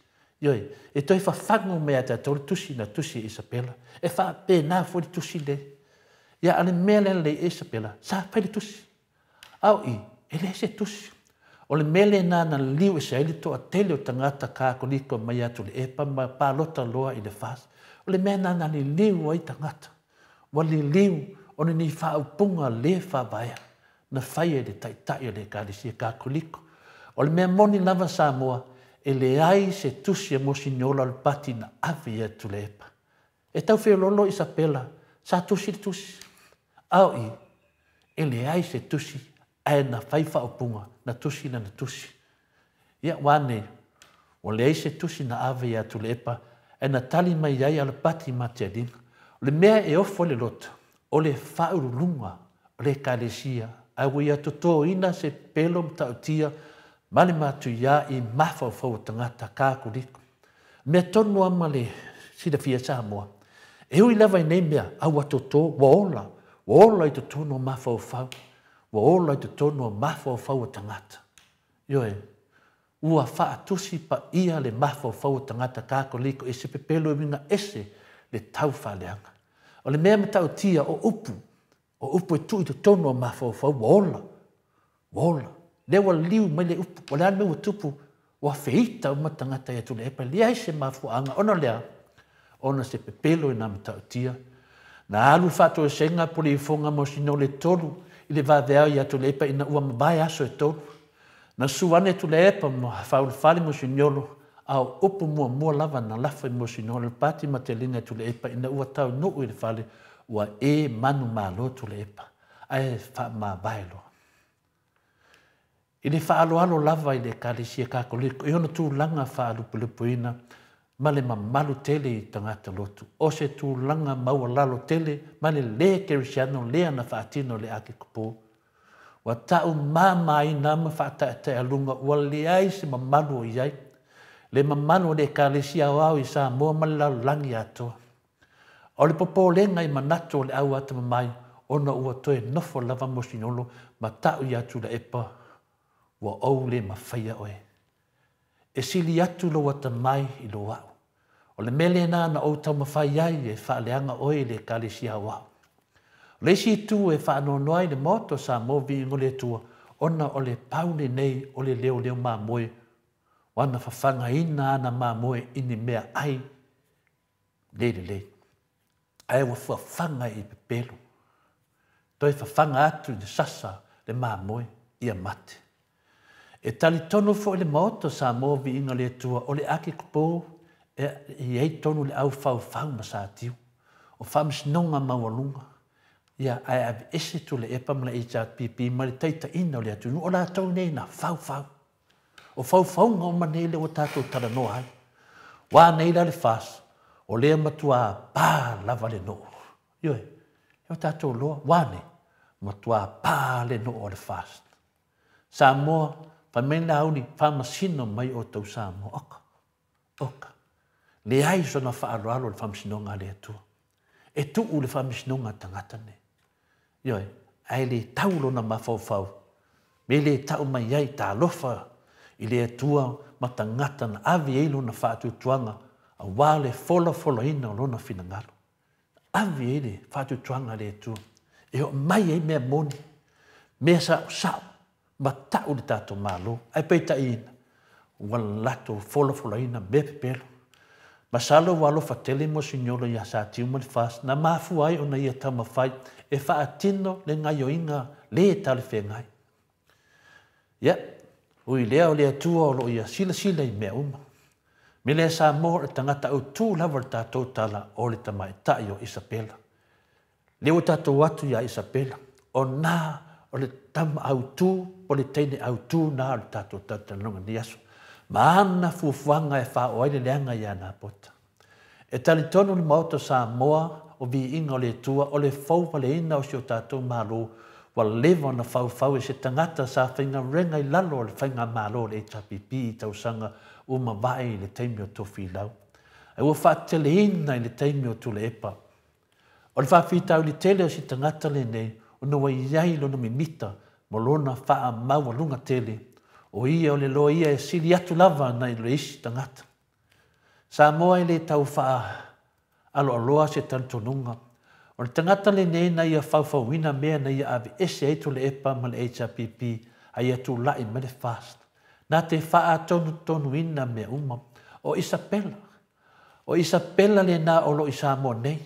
Ioi, e toi whafango mea te atole tusi na tusi Isabella. E wha pe na fo di tusi le. Ia ale mea le Isabella, sa pele tusi. Au i, e le se tusi. O le mele na liu e se aile toa tele o tangata kākoliko mai atu le epa ma pālota loa i le whas. O le mele na liu ai tangata. Wa li liu o ni whaupunga le whawaya na whaia le taitai o le kālisia kākoliko. O le mea moni lava Samoa e le ai se tusi e mosiniola le pati na avi atu le epa. E tau whiololo Isabella, sa tusi le tusi. Au i, e le ai se tusi ai na whaifa o punga, na tusi na tusi. Ia wane, o le eise tusi na ave ia tu le epa, e na tali mai ai ala pati matealinga. O le mea e ofo le lota, o le whaurulunga, o le kālesia, au ia toto ina se pelo mtautia, male matu ia i mawhau tangata kākuriko. Mea tonu ama le sida fia Samoa. E hui lava i nei mea, au atoto, wa ola i toto no mawhau. Wa ola i te tono o mawhau tangata. Ioe, ua whaatusi pa ia le mawhau tangata kākoliko e se pepelo e winga ese le tau whaleanga. O le mea matau tia o upu e tu i te tono o mawhau, wa ola. le wa liu mai le upu wala me tupu wa feita uma tangata ia tule epa le ai se mafuanga ona lea ona se pepelo ina matautia na alu fato senga poli fonga mo sino le tolu ile va vea ia tule epa ina ua mabai aso e tolu na suane tule epa mo faul fali mo sinolo au upu mua lava na lafa mo sinolo pati matelinga tule epa ina ua tau no ile fali ua manu malo tule epa ai fa mabai lo Ile whaaloalo lava i le kalisia kākoliko. I ono tūlanga whaalupulipuina ma le mamalu tele i tangata lotu. O se tūlanga maua lalo tele ma le le kerisiano lea na whaatino le ake kupo. Wa tau mamai nama whaataete alunga ua le ai se mamalu o iai. Le mamalu o le kalisia o au i sa mua malalo langi atoa. O le popo lenga i manato o le au ata mamai ona ua toe nofo lava mosinolo ma tau i atu le epa. Wa au le mawhaia oe. E sili atu lo wata mai i lo wau. O le mele na o tau mawhai ai e whaaleanga oe le kalisia wau. Le si tu e whaanonoai le moto sa movi ngole tua ona o le paune nei o le leo maa moe. Wana whawhanga ina ana maa moe ini mea ai le. Ai wa whawhanga i pepelo. Toi whawhanga atu i sasa le maa moe ia mate. E tali tonu fo le moto sa movi inga le tua o le ake kupo e ei tonu le au fau ma sa tiu. O whamsinonga mawalunga. Ia ai avi ese tu le epa mla echa pipi ma le taita ina o le atu. O la tau nei na fau. O fau ngau manele o tatou tala no hai. Wa nei la le fas. O lea matua pā lava le no. Ioe, o tatou loa. Wane, matua pā le no o le fas. Sa moa, Pamena auni whamasino mai o tau Samoa. Oka. Le ai so na whaaroalo le whamasinonga le atua. E tuu le whamasinonga tangata ne. Ioi, ai le taulo na mawhau. Me le tau mai ai ta lofa i le atua ma tangata na avi eilo na whaatutuanga a wale fola ina o lona finangalo. Avi eile whaatutuanga le atua. E o mai ei mea moni. Mea sao. Ma tau le tato malo, ai peita ina. Walato fola ina bepe pelo. Ma salo walo fatele mo signolo ia sa tiu mo le fas, na mafu ai ona ia tau mawhai, e whaatino le ngai o inga le tale whengai. Ia, ui lea o lea tua o lo ia sila i mea uma. Me lea sa mo e tangata au tū lava le tato tala o le tamai tai o Isabela. Leo tato watu ia Isabela, o na o le tama au tū, o le teine au tū nā o le tātou tatanonga ni aso. Ma ana fuafuanga e wha o aile leanga i ana pota. E tali tonu ni mauta sa moa o vi inga o le tua, o le fau le ina o si o tātou malo, wa lewa na fau e se tangata sa whainga renga i lalo o le whainga malo o le HPP i tausanga uma vai i le teimi o tofi lau. E ua wha tele ina i le teimi o tule epa. O le wha whitau li tele o si tangata le nei, o no wa iai lo na mimita, mo lona wha maua lunga tele, o ia o le loa ia e sili atu lava na i le isi tangata. Sa moa i le tau wha aloa se tantonunga, o le tangata le nei na ia whauwhauina mea na ia avi ese eitu le epa ma le HRPP, a ia tu lai me le fast. Nā te wha tonu ina mea uma, o Isabela. O Isabela le nā olo i sa moa nei.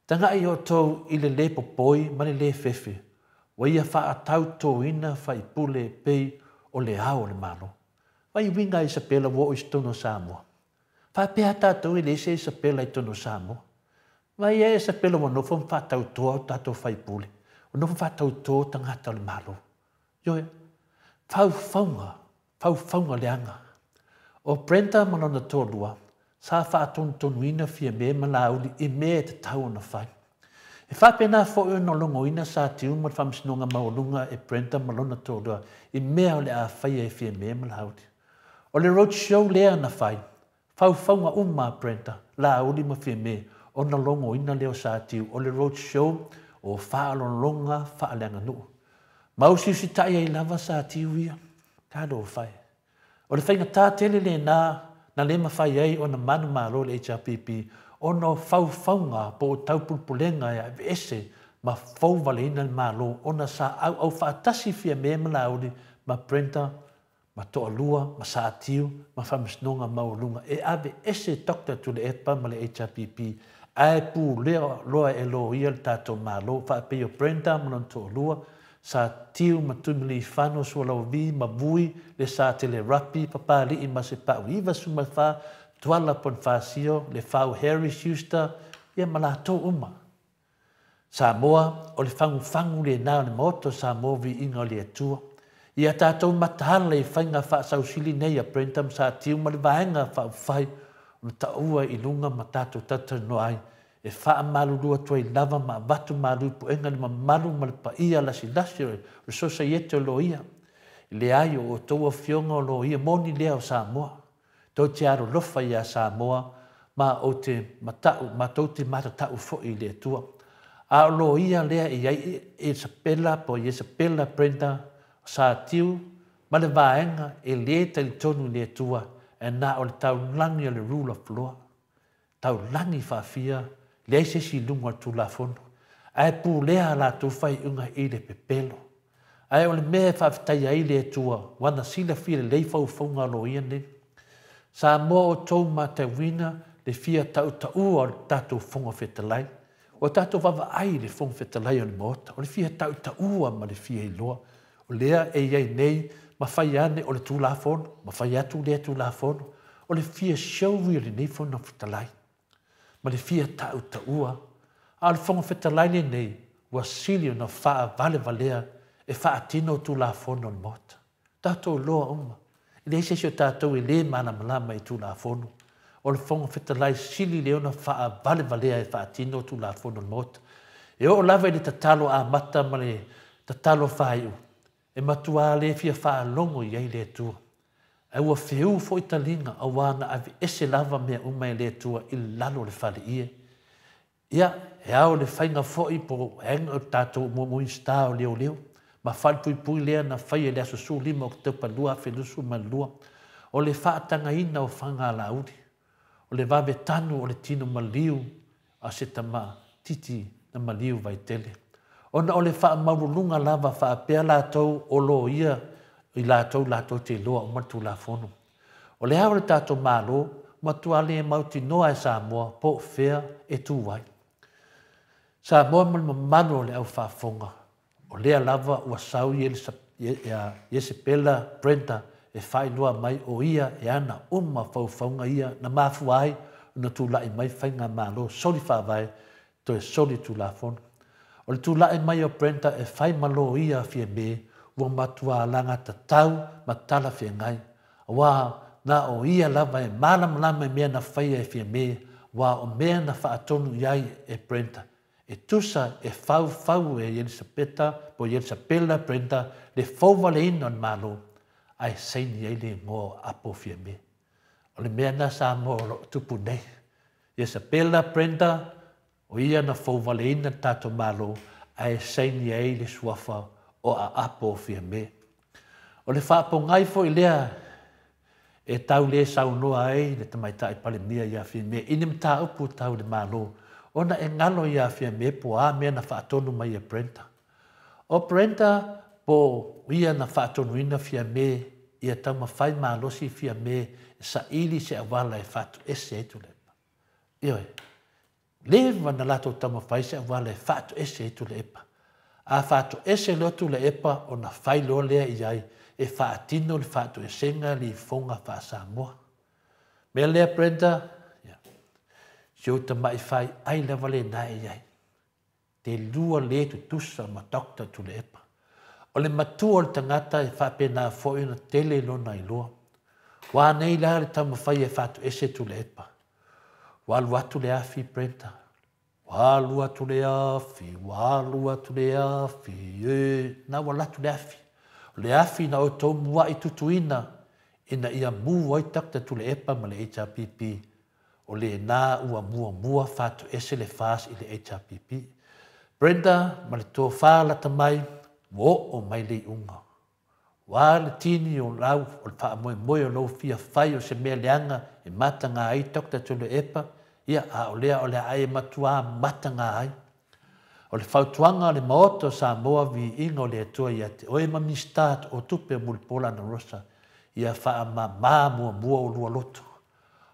Tanga i o tau i le popoi ma le fefe. Wa ia wha tau tō ina wha i pule pei o le ao le malo. Wa i winga Isabela wo i stono Samoa. Wha pēha tātou i le se Isabela i tono Samoa. Wa ia Isabela wa nofo wha tau tō tātou wha i pule. O nofo wha tau tō tangata le malo. Ioe, whauwhaunga leanga. O Brenda manona tōlua, sa wha tonu ina fia me malauli i me te tau na whai. E whapena fo e no longo ina sa tiu ma whamsinonga maulunga e Brenda malona tōlua i mea o le a whai e fia me malauli. O le roadshow lea na whai, whauwhaunga uma Brenda, la uli ma fia me o na longo ina leo sa tiu o le roadshow o whaalonga whaaleanga nuu. Mausi si tai ai lava sa tiu ia, kādo o whai. O le whainga tā tele le na le mawhai ai o na manu malo le HRPP, o no whauwhaunga po o taupulpulenga e ese ma whauwale ina le malo, o na sa au whaatasi fia me malauri ma Brenda, ma To'alua, ma Sa'atiu, ma Whamasnonga Maulunga. E ave ese dokta tu le epa ma le HRPP. Ai pu leo loa e lo ia le tātou mālo. Whaapeo Brenda ma non To'alua. Sa'atiu ma tumili whano sua lau vi ma vui le sa tele rapi papali i ma se pau iwa suma wha tuala pon whasio le whau Harry Schuster ia ma la tō uma. Samoa o le fangu le nao le moto Samoa vi inga o le atua. Ia tātou matahala i whainga wha sausili nei a Brenda ma Sa'atiu ma le vaenga whau whai o le taua i lunga ma tātou tata no ai. E wha malu lua tuai lava ma watu malu pu enga ni ma malu ma le pa ia lasi o sosa iete o lo ia. Le ai o toua fionga o lo ia moni lea o Samoa. Tau te aro lofa ia Samoa ma o te matau, ma tau te matatau fo i le tua. A o lo ia lea i ai e sapela po i e sapela Brenda Sa'atiu ma le vaenga e le tali tonu le tua e na o le tau langi o le rule of law. Tau langi whawhia le se si lunga tu la fono. Ai pu lea la tu fai unga i le pepelo. Ai o le mea whawhitai ai le tua, wana sila fia le leifau whaunga lo ia ne. Sa mo o tau ma te wina le fia tau o le tatou whonga whetalai. O tatou wawa ai le whonga whetalai o le mota. O le fia tau ma le fia i loa. O lea e iai nei ma whai ane o le tu la fono, ma whai atu lea tu la fono. O le fia shauwi o le nei whonga whetalai. Ma le fia tau ua. A le whonga whetalai le nei, wa sili o na whaa vale valea e whaa tino tu la fono le mota. Tātou loa uma. I le sesio tātou i le mana malama i tu la fono. O le whonga whetalai sili leo na whaa vale valea e whaa tino tu la fono le mota. E o lava i le tatalo a mata ma le tatalo whaiu. E matua le fia whaa longo i ei le tua. E ua whiu fo i talinga a wana avi ese lava mea umai le tua i lalo le whale ie. Ia, e au le whainga fo i po henga o tātou mui sta o leo leo. Ma whal pui lea na whai e lea susu lima o te palua whelusu malua. O le whaatanga ina o whanga la uri. O le wawe tanu o le tino maliu a se tama titi na maliu vai tele. Ona o le wha maurulunga lava wha pea lātou o lo ia i lātou te loa o matu la fono. O le haure tātou mālo, matua le mauti noa e Samoa po whea e tūwai. Samoa manu le au whaafonga. O lea lava ua sau i se pela Brenda e whai noa mai o ia e ana uma whauwhaunga ia na mafu ai na tūlai mai whainga mālo soli whawai to e soli tū la fono. O le tūlai mai o Brenda e whai malo ia fia me ua matua langa tatau ma tala fia ngai. Wa na o ia lava e malama mea na whaia e fia me, wa o mea na whaatonu iai e Brenda. E tusa e fau e Elisabeta po Elisabela Brenda le fauwale ina on malo ai seini ei le ngō apo fia me. O le mea na sa mo tupu nei. Elisabela Brenda o ia na fauwale ina tato malo ai seini ei le suafa o a apo fia me. O le whaapo ngai fo i lea e tau le saunoa ei le tamaita i pale mia ia fia me. Inim ta upu tau le malo. Ona e ngalo ia fia me po a mea na whaatonu mai e Brenda. O Brenda po ia na whaatonu ina fia me ia tau mawhai malosi fia me sa ili se awala e whaatu ese etu lepa. Ioe, lewa na lato tau mawhai se awala e whaatu ese etu lepa. A whaatu ese lotu le epa o na whai lo lea iai e whaatino le whaatu esenga li fonga wha Samoa. Mea lea Brenda, sio ta mai whai ai lewa le nai iai. Te lua le tu tusa ma dokta tu le epa. O le matua le tangata e whapena fōi na tele lo nai loa. Wā nei la le tau mawhai e whaatu ese tu le epa. Wā lua tu le afi Brenda. Wālua tu le afi, na wala tu le afi. Le afi na o tō mua i tutuina, ina ia mua i takta tu le epa ma le HRPP. O le nā ua mua whātu ese le whās i le HRPP. Brenda, ma le tō whāla tamai, o mai le unga. Wā le tini o lau, o le wha moe o lau fia whai o se mea leanga, e mata ngā ai takta tu le epa, ia a o lea ai matua mata ngā ai. O le whautuanga le maoto Samoa vi ingo le atua ia te oe mami start o tupe mulpola na rosa. Ia wha ma mua o lua loto.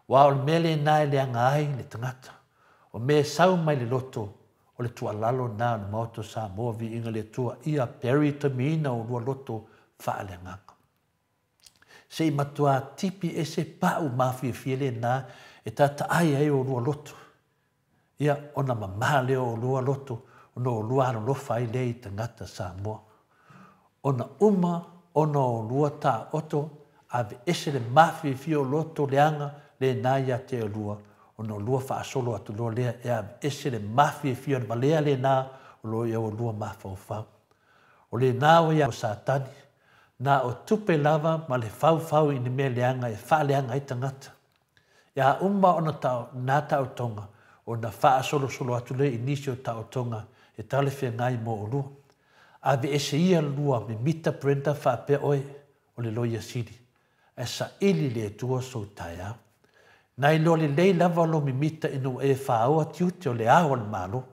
Wa o le mele nai le anga ai le tangata. O me sau mai le loto o le tua lalo na le maoto Samoa vi ingo le atua ia peri tamina o lua loto wha le ngaka. Se i matua tipi e se pau mawhia fiele na e tata ai o lua loto. Ia ona mamaha leo o lua loto ono lua no lofa i lei tangata Samoa. Ona ona o lua ta oto ave ese le mafi fio loto leanga le naia te lua. Ona lua fa solo atu lo lea e ave ese le mafi fio le malea le na o lo ia o lua mafau. O le na o ia o satani na o tupe lava ma le fau i ni mea leanga e fa leanga i tangata. Ia ona tau na tau tonga o na fa solo atu le inisio tau tonga e tale fia ngai mo o lua. Ave ese ia lua me mita prenta fa pe oe o le loia siri. E sa ili le tua so tai au. Nai lo le lei lava lo me mita inu e fa aua tiuti o le awa le malo.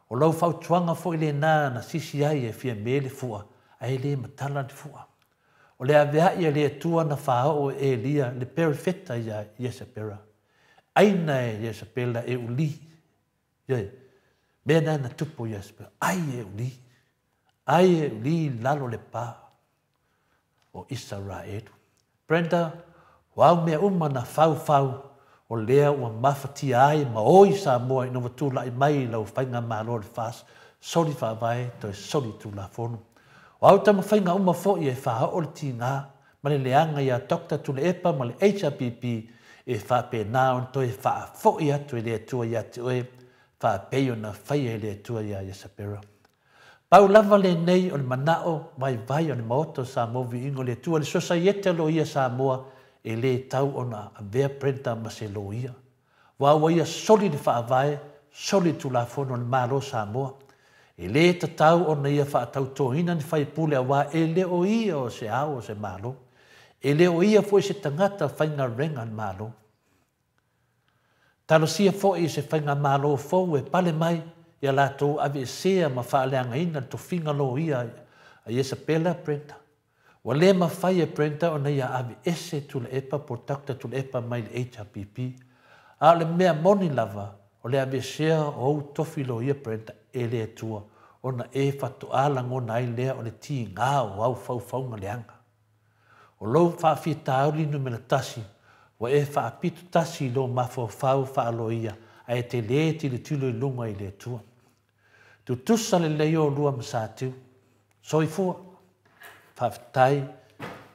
O lau fau tuanga fo i le na sisi ai e fia mele fua. A e le matala le fua. O le avea ia le tua na fa o e lia le perifeta ia Iesapera. Aina e Iesapela e uli. Iei. Mena na tupo Iesapera. Ai e uli lalo le pa. O Israel. Brenda, wau mea na fau o lea ua mafatia ai ma oi Samoa ino watula i mai lau whainga malo le fas. Soli whaavai to e soli tu la fonu. Wau tama whainga fo i e wha o le ti ngā. Ma le leanga ia Dr. Tule Epa ma le HRPP e wha pe nā on to e wha fo i atu e lea tua ia te oe. Wha peio na whai e lea tua ia Iesapera. Pau lava le nei o le manao vai o le maoto Samoa vi ingo le tua le sosaiete lo ia Samoa e le tau ona a vea prenta ma se lo ia. Wa ia soli de whaavae, soli tu la fono le malo Samoa. E le tatau ona ia whaatau tohina ni whai pule a wā e le o ia o se ao o se malo. E le o ia fo se tangata whainga renga malo. Talo sia fo i se whainga malo fo e pale mai ia lātou ave sea ma whaaleanga ina to whinga lo ia a Iesapela prenta. Wa le ma whai e prenta o ia ave ese tula epa por Dr. Tula Epa mai le HRPP. A le mea moni lava o le ave sea o au tofi lo ia prenta e le tua. Ona e whatu ala ngona ai lea o le ti ngā o au whauwhaunga leanga. O lou whawhia tauri no me la tasi wa e whaapitu tasi lo mafo whalo ia a e te le le tilo i lunga i le tua. Tu tusa le leo lua masātiu. Soifua, whawhitai,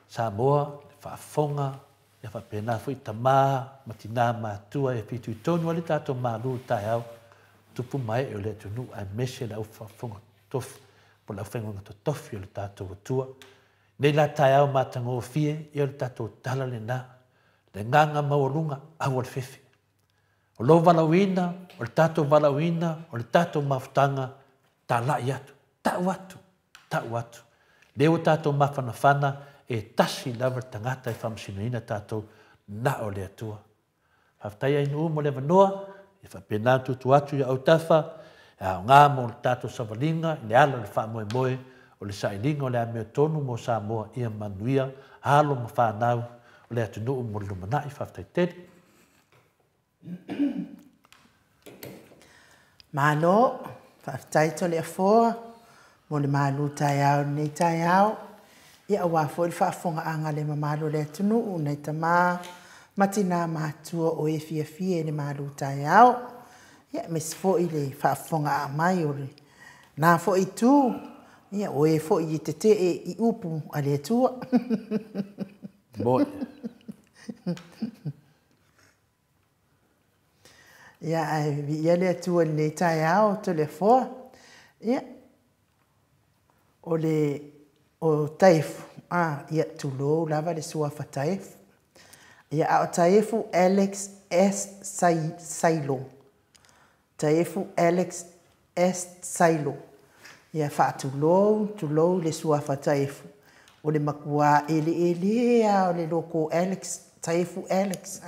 Samoa, whaafonga, ia whapena fui tamā, matina mātua e pitu i tonu ali tātou mālu tai au. Tupu mai e o le tunu a mese la whaafonga tofi, po la whengonga to tofi o le tātou atua. Nei la tai au mātango fie, i o le tātou tala le nā, le nganga maurunga au al fefe. O lo valawina, o le tātou valawina, o le tātou mafutanga, tā lai atu, tau atu. Leo tātou mawhanawhana e tasi lava tangata e whamasinuina tātou na o le atua. Haftai ai nuu mo le wanoa, e whapena tutu atu ia au tafa, e au ngā mo le tātou savalinga, le ala le wha moe, o le sailinga o le amea tonu mo Samoa ia manuia, halo ma whanau, o le atu nuu mo le lumanai, whaftai tedi. Malo, whaftai to le afoa, mo le malu tai au nei tai au, ia awa fo il whaafonga anga le mamalo le tunu nei tamā, matina mātua o e fia le malu tai au, ia mes fo i le whaafonga a mai o le, nā fo i tū, ia o e fo i te te e i upu a le tua. Moi. Ia ia le tua nei tai au to le foa, ia, o taifu, ia tulo lava le sua fa taifu. Ia o taifu Alex S. Sailo. Taifu Alex S. Sailo. Ia fa tulo le sua fa taifu. O le makua ele o le loko Alex, taifu Alex.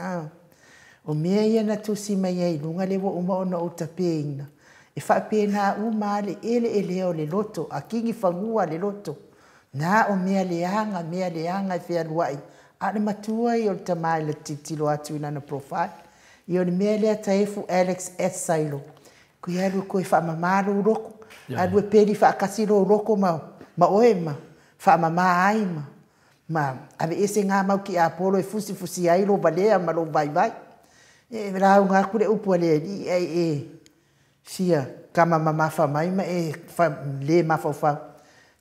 O mea ia na tusi mai ai lunga le wa uma ona o tapeina. e whaapena uma le ele o le loto, a kingi whangua le loto. Nā o mea leanga e whea luai. A le matua i o le tamai le titilo atu ina na profile. I o le mea lea taefu Alex S. Sailo. Kui alu koe whaamamaro uroko. Alu e peri whaakasiro uroko ma oe ma. Whaamama ai ma. Ma ave ese ngā mau ki a polo e fusi ai lo balea ma lo vai. E rau ngā kure upu alea sia kama mamafa mai ma e le mafau.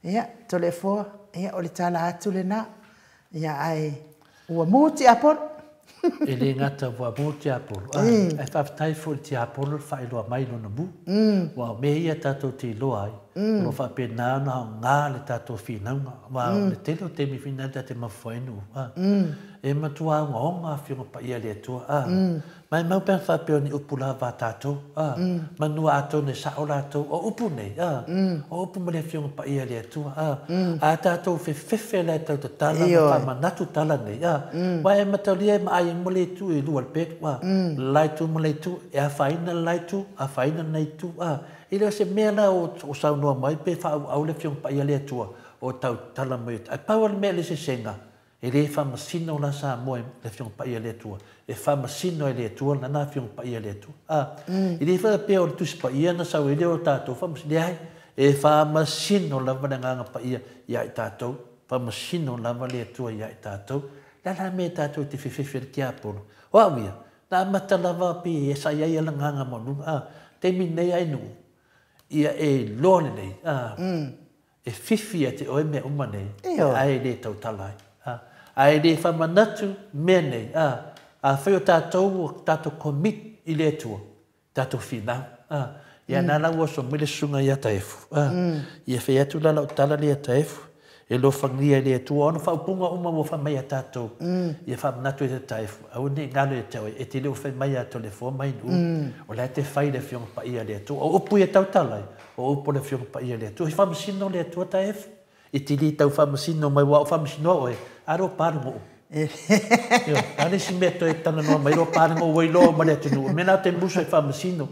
Ia, tole foa, ia o le tala atu le nā. Ia ai ua mūti apolo. E le ngata wa mūti apolo. E whaftai fo ti apolo whailoa mai lona mu. Wa me ia tātou te loa ai. Lo whapena na ngā le tātou whinaunga. Wa le telo te mi whinaunga te mawhainu. E matua ngonga whiunga pa ia le atua. Mai mau pēn whapeo ni upula wa tātou. Manua atou ne sao rātou o upu nei. O upu ma le whiunga pa ia le atua. A tātou whewhewhe le tau te tala ma whamanatu tala nei. Wa e mataulia ma ai mo le tu i lua le pēk. Laitu ma le tu. E a whaina laitu. A whaina nei tu. I leo se mea la o sau noa mai pe wha au le whiunga pa ia le atua. O tau tala mai. Ai pau le mea le se senga. E le whamasino la sa moe le whiunga pa ia le atua. E whamasino e le atua na nā whiunga pa ia le atua. I le whapea o le tusi pa ia na sau e leo tātou whamasino. Ai, e whamasino lava na nganga pa ia i tātou. Whamasino lava le atua i tātou. Lala me tātou te whiwhiwhi ki apolo. O awia, nā mata lava pi e sa iai ala nganga monu. Te minei ai nungu. Ia e lone nei. E whiwhi a te oe mea uma nei. Ai le tau talai. Ai le whamanatu mea nei. A whai o tātou commit i le atua. Tātou whinau. Ia nāna ua so mele sunga i a taefu. Ia whai atu lala o tala le a taefu. E lo whangia i le atua. Ono whaupunga uma mo whamai a tātou. Ia whamanatu i te taefu. Au ne ngalo e tau e te leo whai mai a tole fua mai nu. O la te whai le whionga pa ia le atua. O upu i tau talai. O upu le whionga pa ia le atua. I whamasino le atua taefu. I te li tau whamasino mai wa o whamasino oe. Aro pārungo o. Ane si mea to e tana noa mai ro pārungo o wailoa ma le atunu. Mena te muso e whamasino.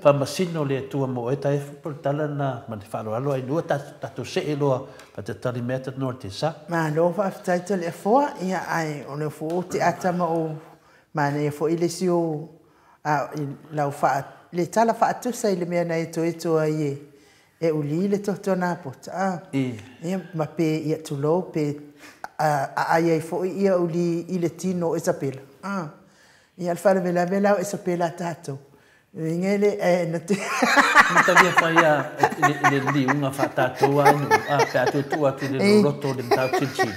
Whamasino le atua mo e tae fupul tala na ma te wharo alo ai nua tato se e loa pa te tari mea tatu noa te sa. Ma lo whaaftaita le foa ia ai o le fo te atama o ma ne fo ile si o lau wha le tala whaatusa i le mea na e to ai e uli le totona pota. Ia ma pe ia tulo pe ai fo ia uli i le tino Isabela. Ia alfara vela o Isabela tato. Ngele na te. Mata via fa ia le li unga fa tato anu. Pe atu tu atu le roto le tau chichi.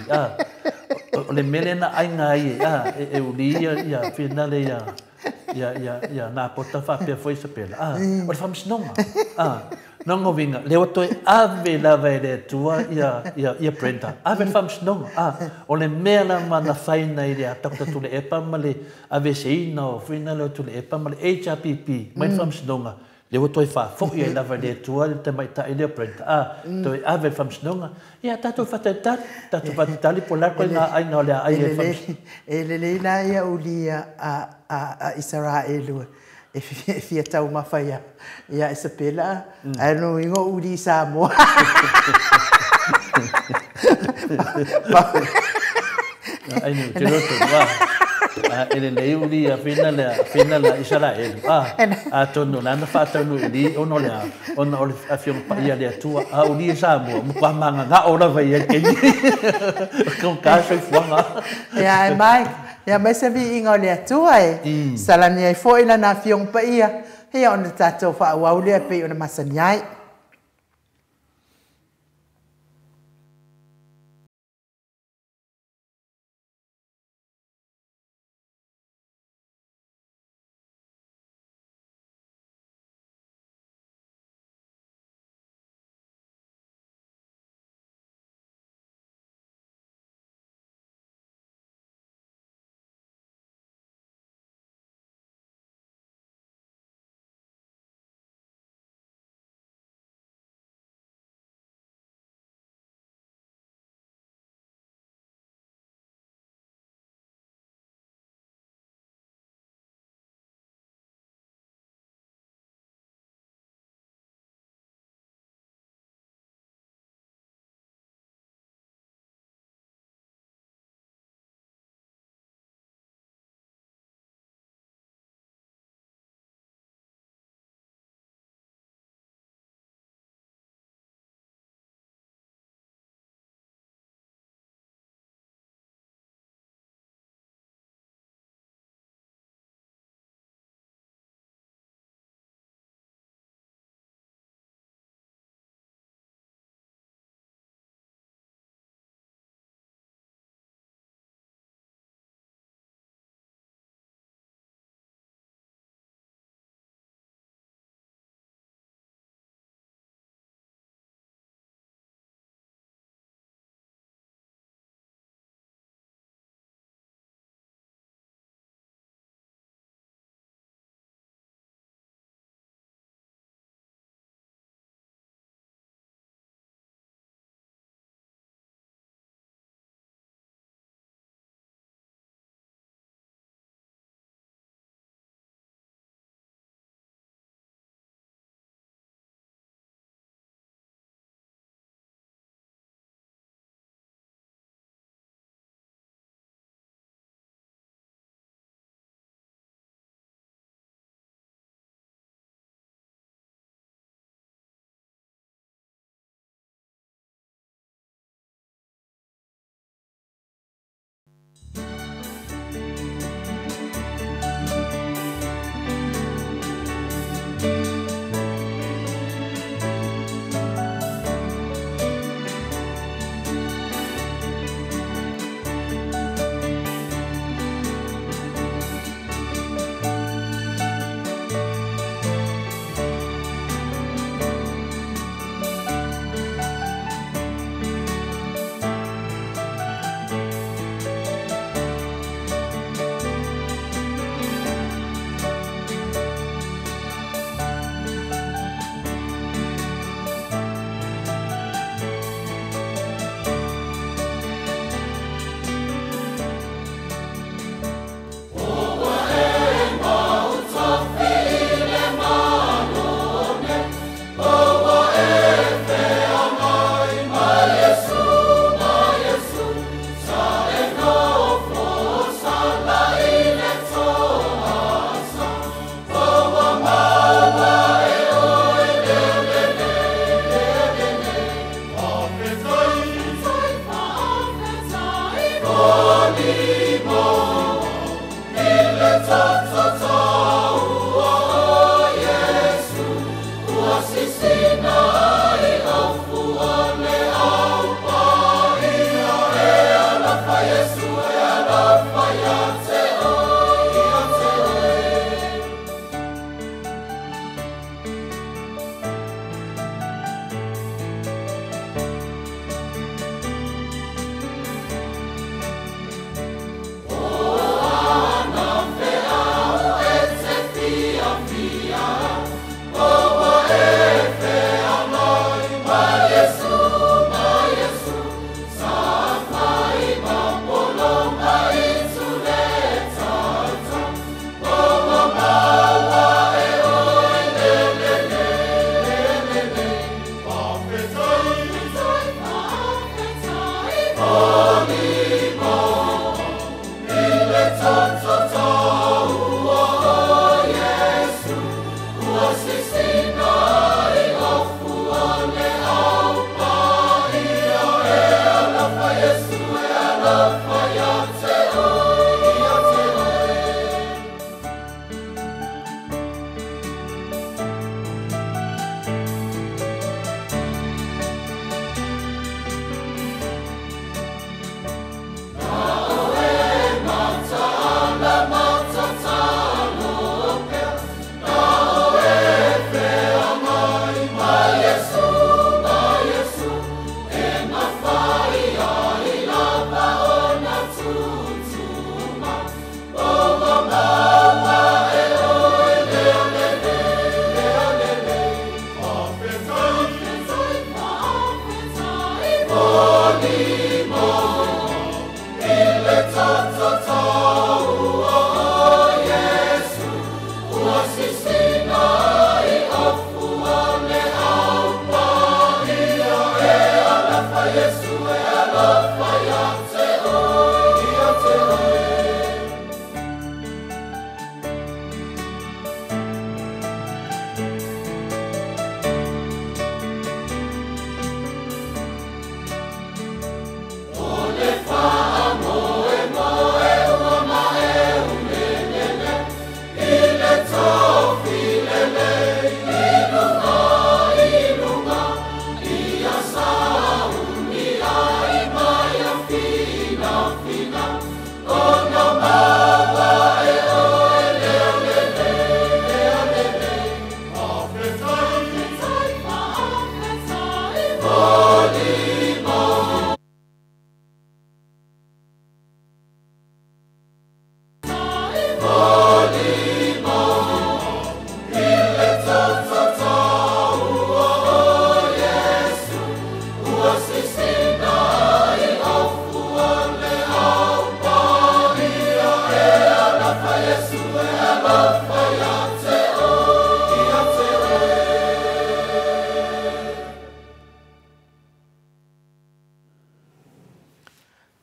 O le mele na ai ngai e uli ia finale ia na pota fa pe foi Isabela. O le famis nonga. Nongo vinga, leo toi ave lava e le tua ia Brenda. Ave famis nonga. O le mea la mana whaina i le atakota tule epa ma le ave seina o whina leo tule epa ma le HRPP. Mai famis nonga. Leo toi wha fo ia lava le tua le te mai ta i le Brenda. Toi ave famis nonga. Ia tatou whatatali. Tatou whatatali po lako i ngā aina o le ai e famis. E le leila ia ulia a Israelua. E fia tau mawhaia ia Isabela. Ano ingo uri Samoa. Ai no, te roto, wā. Ele lei uri a whina la Israel. A tono lana whātanu uri, ono lea, ono ole a whiong paia lea tua, a uri e Samoa, mukwa manga ngā ora vai e keni. Kau kāsoi fuanga. Ia e mai. Ia mai se vi inga o le atua e. Salani ai fo ina na whiong pa ia. Hea ona tātou whaau lea pe ona masani ai.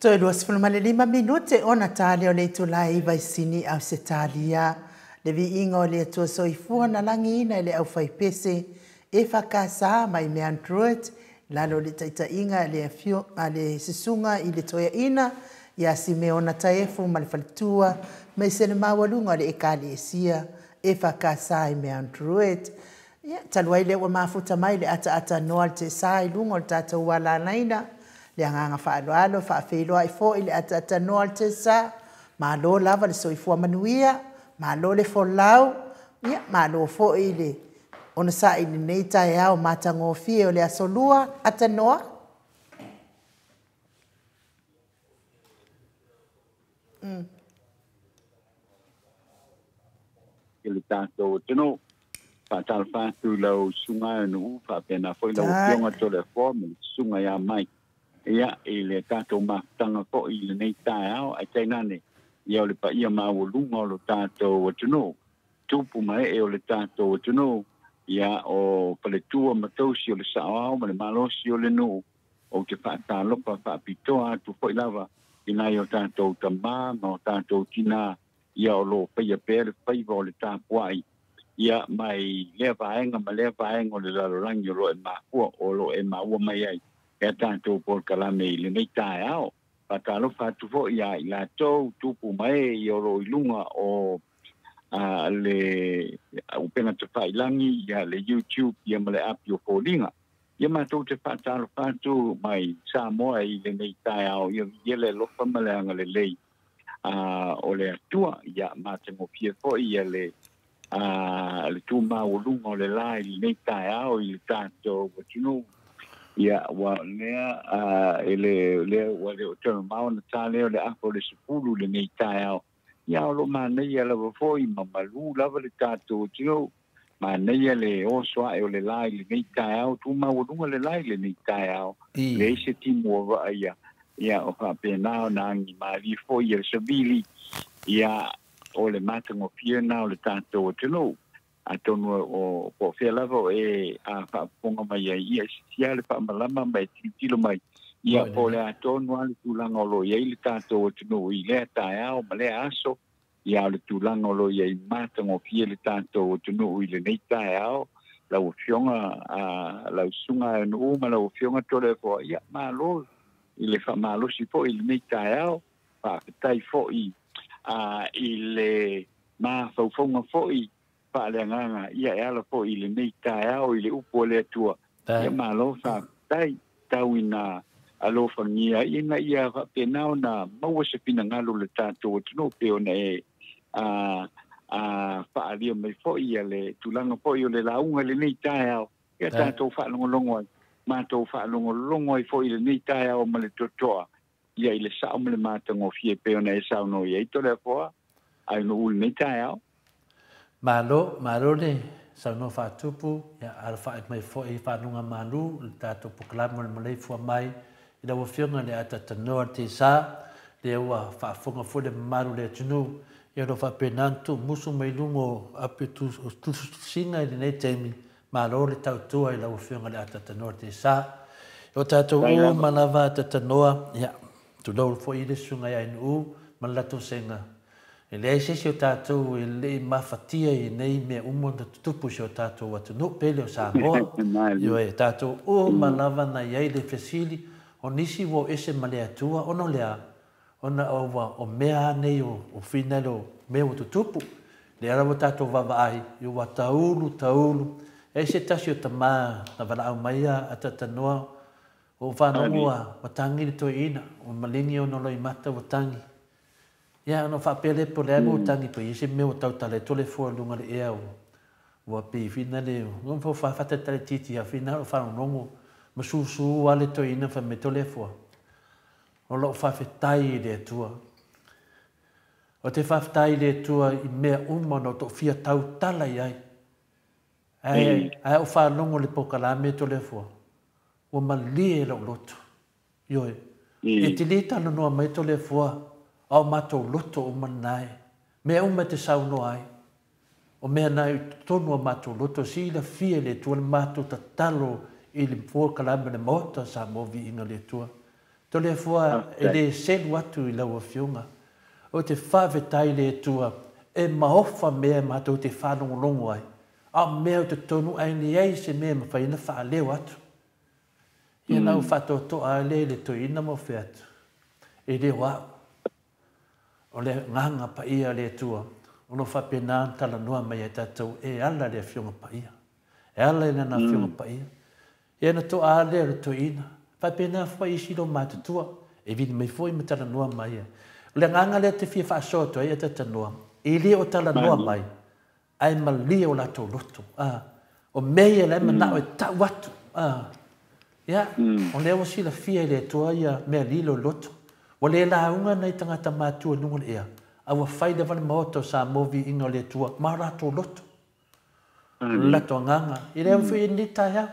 Toi luas fulmalelima minute ona tale o le tulai vai sini au se talia. Le vi ingo le tua soifua na langi ina le au fai pese e whakasa mai me Android lalo le taita inga le afio ale sisunga i le toia ina ia si me ona taefu ma le falitua mai se le mawalunga le ekali e sia e whakasa i me Android. Ia taluai le ua mafuta mai le ata noa te sai lungo le tata wala naina. Le anganga whaaloalo, whaafeiloa i fo i le ata noa te sa, ma lo lava le soifua manuia, ma lo le folau, ia, ma lo fo i le ona sa i nei tae au matango fie o le asolua, ata noa. Ele tātou tino, whātala whātu lau sunga anu, whāpena whoi lau pionga tole whome, sunga ia mai. Ia, i le tātou mātanga ko i le nei tāe au, ai tainane, ia o le pa ia māua lunga o le tātou tino, tupu mai e o le tātou tino, ia o paletua matausi o le sao au, ma le malosi o le nu, o te whaatalopa whaapitoa atu whoi lava, i nai o tātou tamā, ma o tātou tina, ia o lo paia pere whaiva o le tāpuai, ia mai lea vaenga, ma lea vaenga o le lalorangi o lo e māua, o lo e māua mai ai, e tātou por kalame i le nei tae au, patalo fatu fo ia ila to tupu mai i oro ilunga o le upena te whailangi ia le YouTube ia male api o fōlinga. Ia mātou te patalo fatu mai Samoa i le nei tai au ia le lofa male anga le lei o le atua ia mātengo pia fo ia le tu maulunga o le lai i nei tai au i le tātou watunu ia wa lea ele wa le o mau na tale o le apo le sepulu le nei tai au ia o lo manei ala foi mamalu lava le tātou tio manei le o soa e o le lai le nei tai au tu maulunga le lai le nei tai au le se timo wa ia o fa pena na ngi mari foi le sabili ia o le matango pia na o le tātou tino atonu o po felavo a fa ponga mai ia sia le fa malama mai tilo mai ia po le atonu al tulanga lo ia le tātou tino i le taia o male aso ia le tulanga lo ia mata ngo pia le tātou tino i le nei taia la o fionga la sunga no ma la o fionga tole fo ia malo i le fa malo si po i le nei taia fa tai fo i le ma fonga fo i pa le nganga ia ala fo i le nei taia o i le upo le tua ia malo fa tai tauina alo fangia ina ia pena na mau se pina ngalo le tātou tino pe ona fa ali me fo ia le tulanga fo i le launga le nei taia ia tātou fa longo ma to fa longo i fo i le nei taia o male totoa ia i le sa o male matango fie pe ona e sa no ia i to le fo ai no ul nei taia Malo ne sa no fa tupu ya alfa mai fo i fa nunga manu ta to proklama mai fo mai i da wofionga le ata tanoa te sa le wa fa fonga fo le maru le tunu ya do fa penantu musu mai lungo apetu tu singa i nei temi malo le tau tua i la wofionga le ata tanoa te sa o tato o manava ata tanoa ya tu do fo i le sunga ya inu malato senga le se o tātou e le mafatia i nei mea umonda tutupu se o tātou atu no pele o Samoa. Io e tātou o malava na iai le fesili o nisi wo ese male atua ono lea ona o mea nei o finalo mea o tutupu. Le ara o tātou vavaai i wa taulu e se tasi o tama na wana au maia a tatanoa o whanongoa watangi le toi ina o malingi o nolo i mata watangi. Ia no fa pele po le mo tangi po ise me o tau tale tole fo lunga le ea o pe fina le no fo fa fa tale titi a fina o fa no mo su ale to ina fa me tole fo o lo fa fe tai le tua o te fa tai le tua i me uma no to fia tau tala ai o fa no le po kala me tole fo o malie lo loto yo e ti lita no me tole fo au matou loto o manai me uma te sauno ai o me nai tonu o matou loto si la fie le tua le matou tatalo i le fo kalama le mota sa movi inga le tua to le fua e le selu atu i lau fionga o te whavetai le tua e maofa mea matou te whanongo ai a mea te tonu ai ni ei se mea ma whaina wha leo atu ia nau whatoto a le to ina mo featu e le wau o le nganga pa ia le tua o no whapena tala noa mai e tatou e ala le fionga pa ia e ala ina na fionga pa ia e na to a le to ina whapena fwa isi lo matutua e vini mai fwoi me tala noa mai e le nganga le te fia whaasoto e tata noa i le o tala noa mai ai ma li o lato loto o mei e le ma nao e ta watu ia o le o si la fia le tua ia mea lilo loto o le launga nei tangata mātua nunga le ea. Awa whaida wale maoto sa movi inga le tua. Ma rato loto. Lato nganga. I leo whi ni taia.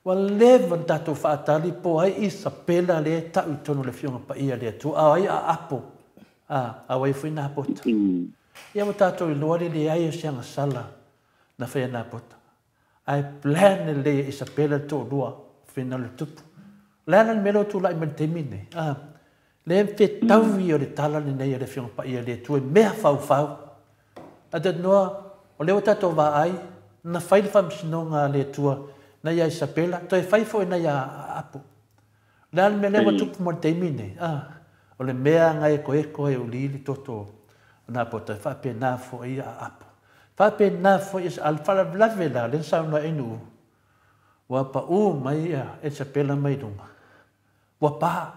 Wa lewa tato whaatali po ai isa pela le tau tonu le fionga pa ia le tua. A ai a apo. A wai whi nā pota. Ia wa tato i loari le ai o sianga sala na whea nā pota. Ai plan le isa pela to lua whina le tupu. Lana melo tu lai man temine. Le fe tawi o le tala ni nei le fionga pa ia le tue mea fau. A te noa o leo tato wa ai na whaile whamsinonga le tua na ia isapela. To e whaifo e na ia apu. Le al me lewa tupu mo te mine. o le mea ngai ko e ulili toto na po te whapena fo ia apa. Whapena fo is alfala blavela le sauna inu. Wa pa u mai ia e sa pela mai dunga. Wa pa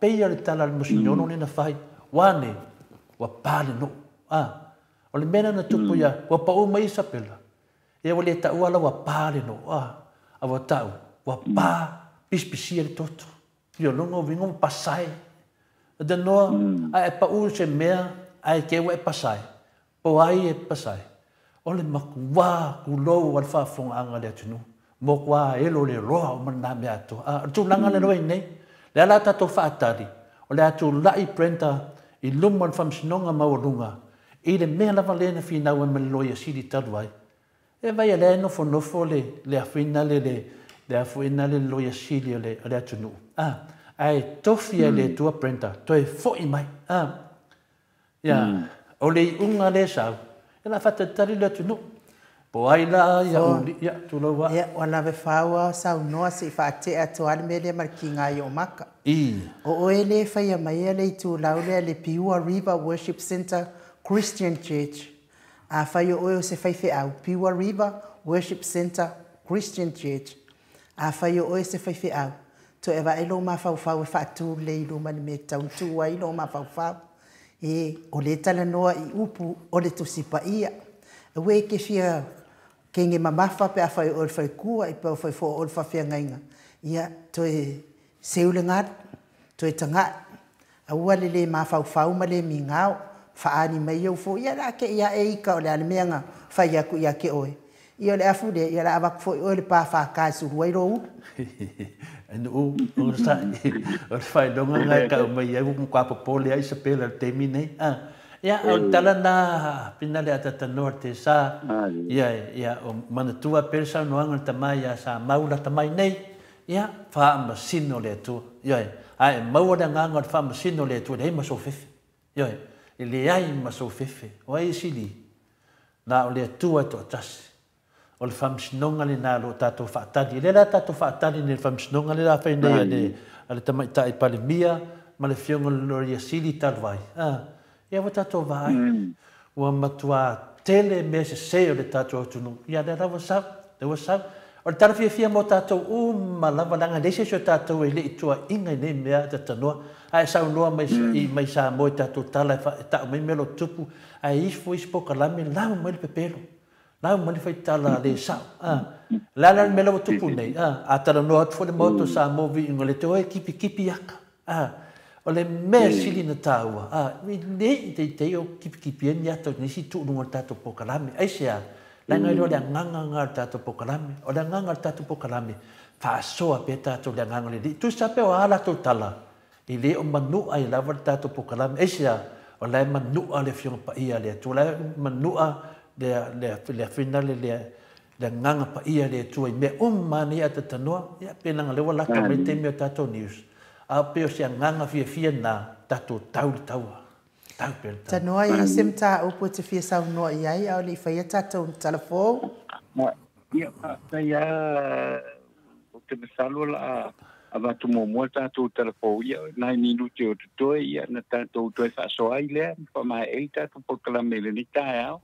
peia le tala le musinono ni na whai. Wane wa pa le no. O le mena na tupu ia wa pa u mai sa pela. E wale ta uala wa pa le no. A wa tau wa pa pispisia le toto. Io longo vingo pasai. Da noa a e pa u se mea ai ke wa e pasai. Po ai e pasai. O le maku wā ku lou al whaafonga anga le atunu. Mo kwa elo le roa o mana me ato. Tu langa le roi nei. Le ala tato whaatari. O le atu lai prenta i luman whamsinonga maurunga. I le mea lava lena whina ua me loia siri taruai. E vai a le nofo le awhina le awhina le loia siri le atunu. Ai tofia le tua prenta. Toi fo i mai. O le unga le sau. E la whatatari le atunu. Po ai la ia tulaua. Ia, wana ve whaua sau noa si whaate ato ale me le markinga i o maka. O ele whaia mai le tu laule le Piua River Worship Center Christian Church. A whaia o se whaife au. Piua River Worship Center Christian Church. A whaia o se whaife au. To ewa ilo ma whau e whaatu le ilo mani me tauntu wa ilo ma whau. E o le tala noa i upu o le tusipa ia. E we ke fia kenge mamafa pe a whai o le whai kua i pe o whai fo o le whawhia ngainga. Ia to e seule ngat, to e tangat. A ua le ma whau ma le mi ngao. Whaani mai au fo ia la ke ia e ika o le alemeanga whai aku ia ke oe. Ia le afu de ia la awak fo o le pa whakasu huai rou. O fai longa ngai ka mai ai ku kwa popole ai se pela temi nei. Ia o tala na pina le atata norte sa. Ia o manatua persa no anga tamai ya sa maula tamai nei. Ia fa masino le tu. Ia ai maula nganga fa masino le tu dei maso fefe. Ia ile ai maso fefe. O ai sili. Na o le tu to tas. O le whamsinonga le nā lo tātou whaatari. Le la tātou whaatari le whamsinonga le la whainea le tamaita i palemia, ma le whionga le loria sili tarwai. Ia wa tātou vai. Ua matua tele me se se o le tātou atunu. Ia le rawa sau, le wa sau. O le tara fia mo tātou lava langa lese so tātou e le itua inga i nei mea te tanoa. Ai sau noa mai sa mo i tātou tala e tau mai melo tupu. Ai isfo ispoka lame lau mai le pepelo. Lau mani fai tala le sao. Lala mela o tupu nei. A tala no atu fo le moto sa movi ingo le te oe kipi aka. O le mea sili na taua. Mi nei te o kipi eni ato nisi tu nunga tato pokalame. Aisea, lai ngai lo le nganga ngar tato pokalame. O le nganga tato pokalame. Fa soa pe tato le nganga le di. Tu sape o ala to tala. I le o manua i lava tato pokalame. Aisea, o lai manua le fionga pa ia le. Tu lai manua le finale le nganga pa ia le tu me mani ata tanoa ia pena le wala ka me te me tato news a pe o sia nganga fia na tato tau per tanoa ia semta o po te fia sa no ia ia o le fai tato telefon ia ia o te mesalo la ava tu mo tato telefon ia 9 minuti o to ia na tato to fa so ai le pa mai e tato po kala mele ni ta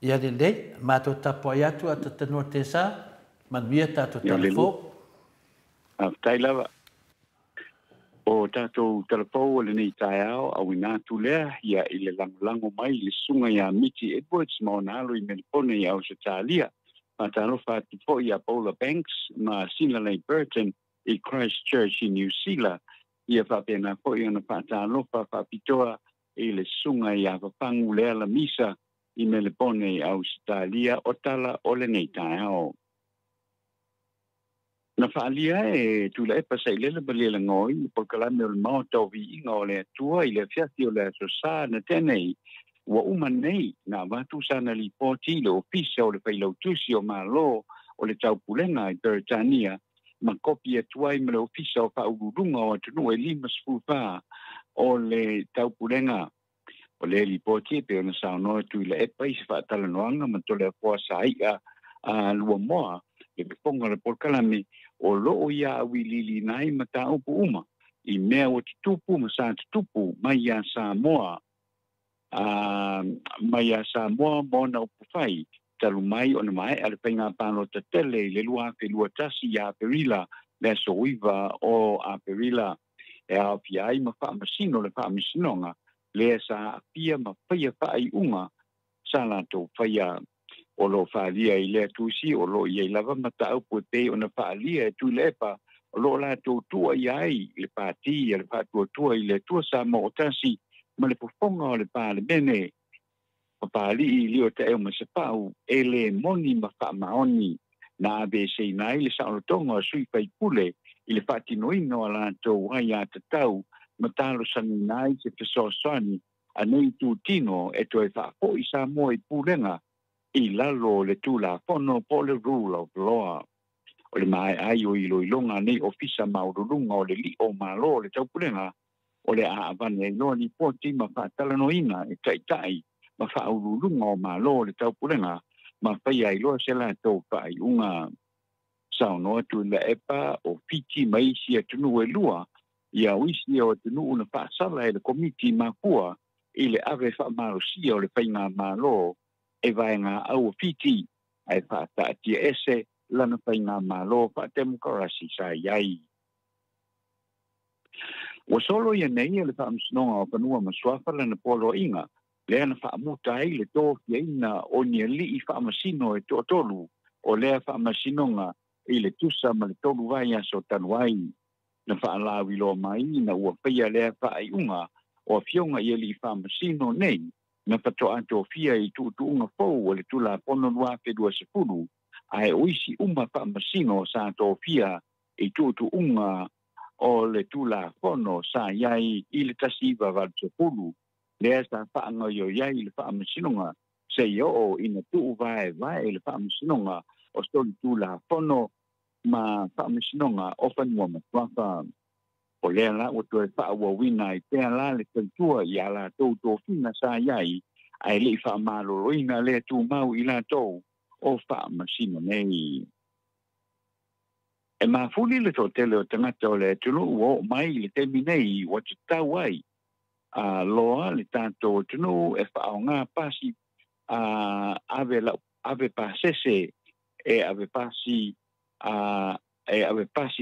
ia le lei, mātou tapo ai atu a tatanua te sā, manuia tātou telefo. Tai lava. O tātou telefo o le nei tai ao, au i nātu lea, ia i le lango mai, le sunga ia Mitty Edwards, ma o nālo i Melipone i au sa tālia. Ma tālo whātu po i a Paula Banks, ma Sinalei Burton i Christchurch i New Zealand. Ia whapena po i ana whātālo whapitoa i le sunga i a wapangu lea la misa, i Melipone i Australia o tala o le nei tai ao. Na whaalia e tula e pasai lele balela ngoi, po kalame o le mao tau vi inga o le atua i le fiati o le aso sā na tenei, wa uman nei na watu sana li poti le ofisa o le whailau tusi o malo o le tau pulenga i Britannia, ma kopi atua i me le ofisa o whaururunga o atunu e lima spupa o le tau pulenga. O le li poti pe ona sa no tu le e pai fa tala noanga ma tole ko sa ia a lua moa e ponga le porkalami o lo ia wili nai mata o uma I mea o tupu ma sa tupu mai a Samoa. Mai a Samoa mo na upufai. Talu mai o na mai ale penga pano te tele le lua ke lua tasi a perila le soiva o a perila e a piai ma fa masino le fa masinonga le sa pia ma faia fa ai unga sala to faia o lo fa lia i le tusi o lo i lava mata au po te o na fa lia tu lepa o lo la to tu ai le pati le fa tu i le tu sa mo tasi ma le pofonga le pa le bene Pali I lio te eo masapau e le moni ma wha maoni na ABC nai le saolotonga sui pai pule I le whatinoino a lantou hai a tatau ma talo sangi nai se pesosani a nei tu tino e toi whapo I sa mo I pulenga I lalo le tula pono po le rule of law o le mai ai o ilo ilonga nei ofisa maururunga o le li o malo le tau pulenga o le a avane no ni poti ma whatalanoina e tai ma whaururunga o malo le tau pulenga, ma whai ai loa se la tau whai unga sao noa tu le epa o fiti maisi a tunu e lua, ia wisi o tunu una whaasala e le komiti ma kua, I le ave whaamarosia o le whainga malo, e vai ngā au o fiti, ai whaata atia ese, lana whainga malo, whaatemukarasi sa iai. Wa solo ia nei le whaamsinonga o panua maswafa lana polo inga, lea na whaamuta ai le tō fia ina o ni li I whaamasino e tō tolu o lea whaamasinonga I le tusa ma le tolu vai aso tanuai. Na whaalawi lo mai na ua whaia lea whaaiunga o fionga I li whaamasino nei na patoa tō fia I tuunga fau o le tula pono lua whedua sepulu ai oisi uma whaamasino sa tō fia I tuunga o le tula pono sa iai I le tasiva val sepulu. Lea sa whaanga yo iai le whaamasinonga se o ina tuu vai le whaamasinonga o stoli tula pono ma whaamasinonga o whanua matwaka. O lea la o toe whaawa wina I pēr la le tautua I ala tau tō whina sa iai ai le whaamaloroina lea tū mau I la tau o whaamasino nei. E ma fuli le tō tele o tangata o le tunu o mai le temi nei o te tau ai. Loa le tanto tunu e whao ngā pasi ave pasese e ave pasi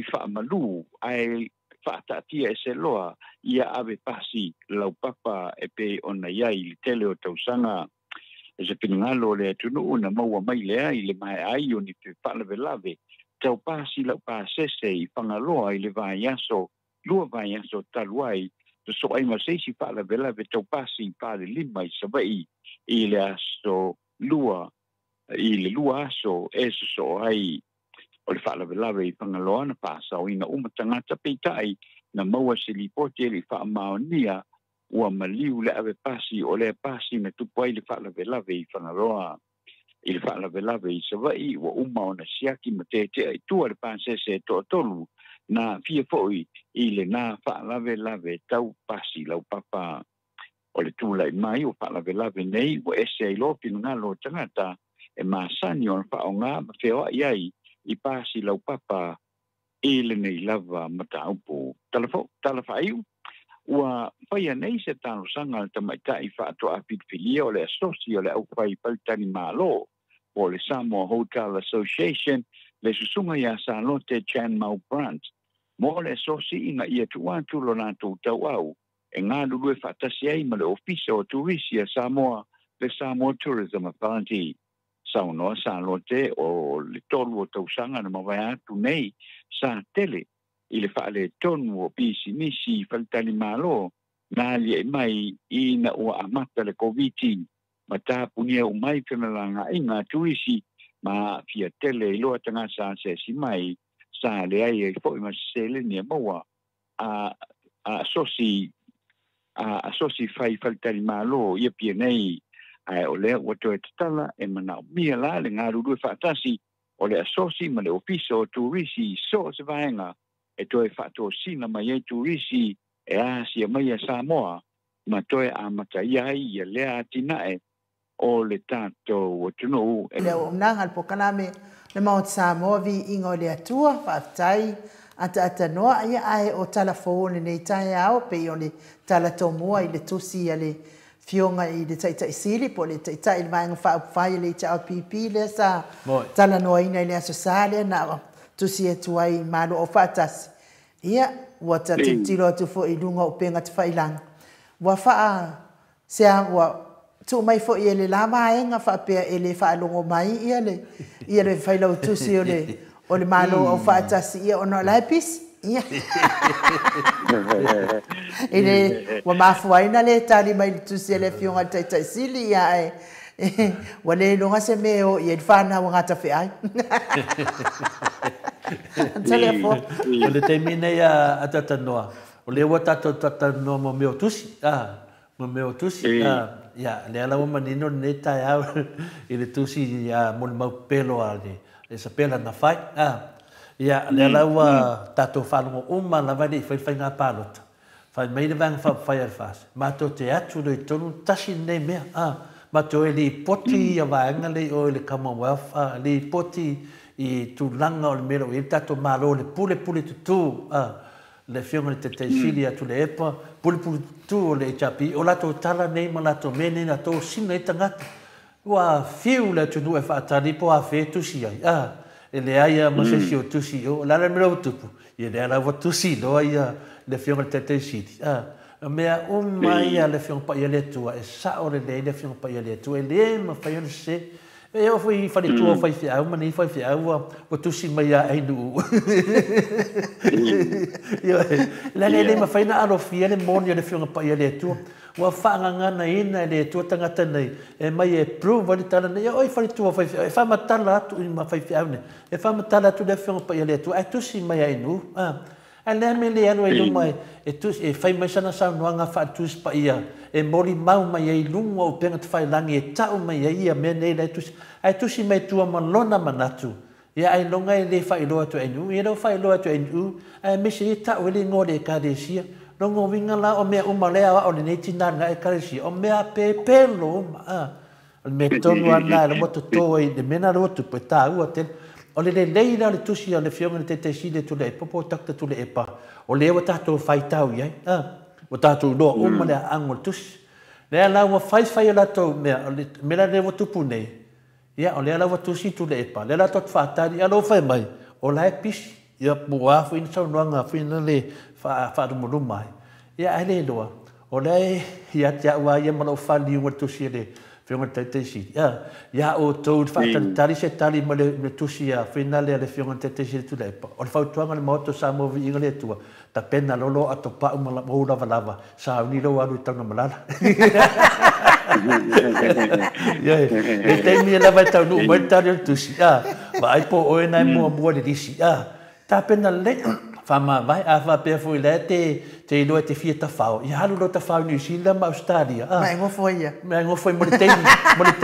whaamalu ai whaatatia e se loa ia ave pasi lau papa e pe ona iai le tele o tausanga e se pinangalo le tunu una maua mai le ai le mai ai o ni te whalave lave tau pasi lau pasese I whangaloa I le vai aso lua vai aso taluai so ai ma sei si fala vela ve tau pasi pale lima I savai I le aso lua I le lua aso so ai o le fala vela ve pangaloa na pasa o ina umatangata peitai na maua se li pote li fa maonia ua maliu le ave pasi o le pasi na tupu ai le fala vela ve pangaloa I le fala vela ve savai ua uma ona siaki ma te ai tua le pansese to tolu na fia foi I le na whaalave tau pasi lau papa o le tūlai mai o whaalave nei o ese ai lo pinungalo tangata e masani o whaonga ma wheo ai I pasi lau papa I le nei lava mata upo talawhaiu ua whaia nei se tano sanga le tamaitai whaato apitfilia o le asosi o le au whai pautani malo o le Samoa Hotel Association le susunga ia Salote Chan Mau Branch mo le sosi inga ia tuantu lo nātou tau au e ngā lulu e whaatasi ai ma le ofisa o turisi a Samoa le Samoa Tourism Authority saunoa Salote o le tolu o tausanga na mawai atu nei sa tele I le whaale tonu o pisi misi whalitani malo nā lia mai I na ua amata le COVID ma tāpunia o mai whenalanga I ngā turisi ma fia tele I loa tanga sa se mai sa le ai e fo ma sele ni maua asosi fai faltari malo ia pia nei ai o le o to tala e mana mia la le ngaru du fatasi o le asosi ma le ofisa o turisi so se vaenga e to e fato sina mai e turisi e asia mai a Samoa ma to e amata ia le atinae o le tato o tunu le o nanga po kaname le Mount Samoa vi ingo le atua whaatai ata noa ia ai o telefone nei tai au pe o le tala tomua i le tusi a le fionga i le tai sili po le tai le mai fa fai le cha pipi le sa tala noa ina le asosale na tusi e tuai malo o fatas ia wa ta tilo tu fo i lunga o penga te failang wa fa se wa tu mai fo i le lama enga fa pe ele fa longo mai ia le failo tusi o le malo o fatas ia ono lapis ia ele wa mafuaina le tali mai tusi le fionga tai sili ia wa le longa se meo i fa na wa ngata fe ai telefon o le termina ia atata noa o le wa tata no mo meo tusi ia le ala o manino ne tai au i le tusi ia mo le mau pelo ale e sa pela na fai ia le ala wa tato falungo uma la vai fai nga palota fai mai le vang fai al fas ma to te atu le tonu tasi nei mea ma to e li poti ia vaenga le o le Commonwealth li poti i tu langa o le mero i tato malo le pule tutu le fionga le te sili atu le epa pule tutu le chapi o lato tala nei ma lato mene na to sina i tangata wa fiu le tunu e whaatari po a whe tusi ai e le aia masesi o tusi o lala mera o tupu i le ala wa tusi loa ia le fionga le te sili mea mai ia le fionga pa ia le tua e sa o le le fionga pa ia le tua e le ma whai ona se e o fai whare tua whai whiau mani whai whiau wa tusi mai a einu le ma whai na arofia le moni le fionga pa ia le tua wa whaangangana ina le tua tangata nei e mai e prove wali tala nei oi whare tua whai whiau e whamatala atu i ma whai whiau nei e whamatala atu le fionga pa ia le tua e tusi mai a einu a le me le anu e lumai e tus e fai mai sana sa noanga fa tus pa ia e mori mau mai e lunga o penga te fai langi e tau mai ia me nei le tus ai tusi mai tua malona manatu ia ai longa e le fai loa tu enu e lo fai loa tu enu ai me se ta o le ngore ka de sia no ngo winga la o me uma le o le nei tinanga e ka sia o me a pe pelo me tonu ana le moto to e de mena ro tu pe ta u te o le leila le tusi le fionga le te sile tu le popo takta tu le epa o le wa tato fai tau ia o tato lo o ma le angol tusi le la wa fai la to me la le wa tupu nei ia o le la wa tusi tu le epa le la to fa tari alo fai mai o la pis ia bua fu in sau noanga fu in le fa do mo mai ia ale do o le ia tia wa ia ma lo fa li wa tusi le fionga te si ia o to fa tari se tari ma le tusi a finale le fionga te si tu le pa o fa tuanga le moto sa mo vi ngale tua ta pena lolo a to pa ma mo lava sa ni lo alu tanga malala ia e te mi la vai tau no mo tari tusi va ai po o na mo mo de si ta pena le fa ma vai a fa pe fu le te lo te fia ta fa ia halu lo ta fa ni si la ma Australia mai ngo foi mo te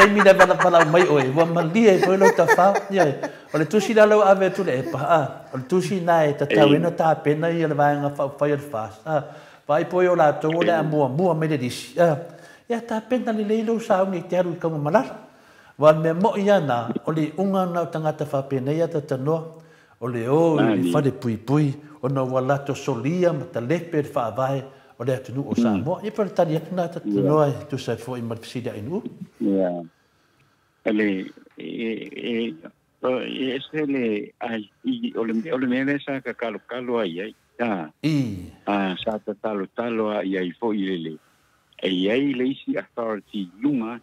mi le vala mai oi wa malia e lo ta fa ia o le tusi la lo ave tu le pa o le tusi nai ta tawena ta pena ia le vai nga fa ia fast vai po yo la to le mo me de dis ia ta pena le lo sa ni te aru ka mala wa me mo ia na o le unga na tangata fa pena ia ta no o le o i fa de pui o na wala to solia ma ta lepe fa vai o le atu o sa mo e per tani na ta no ai tu sai fo i ma fisida inu ya ale le ai o le mele sa ka kalo ai sa ta talo ai fo i le ai le isi authority lunga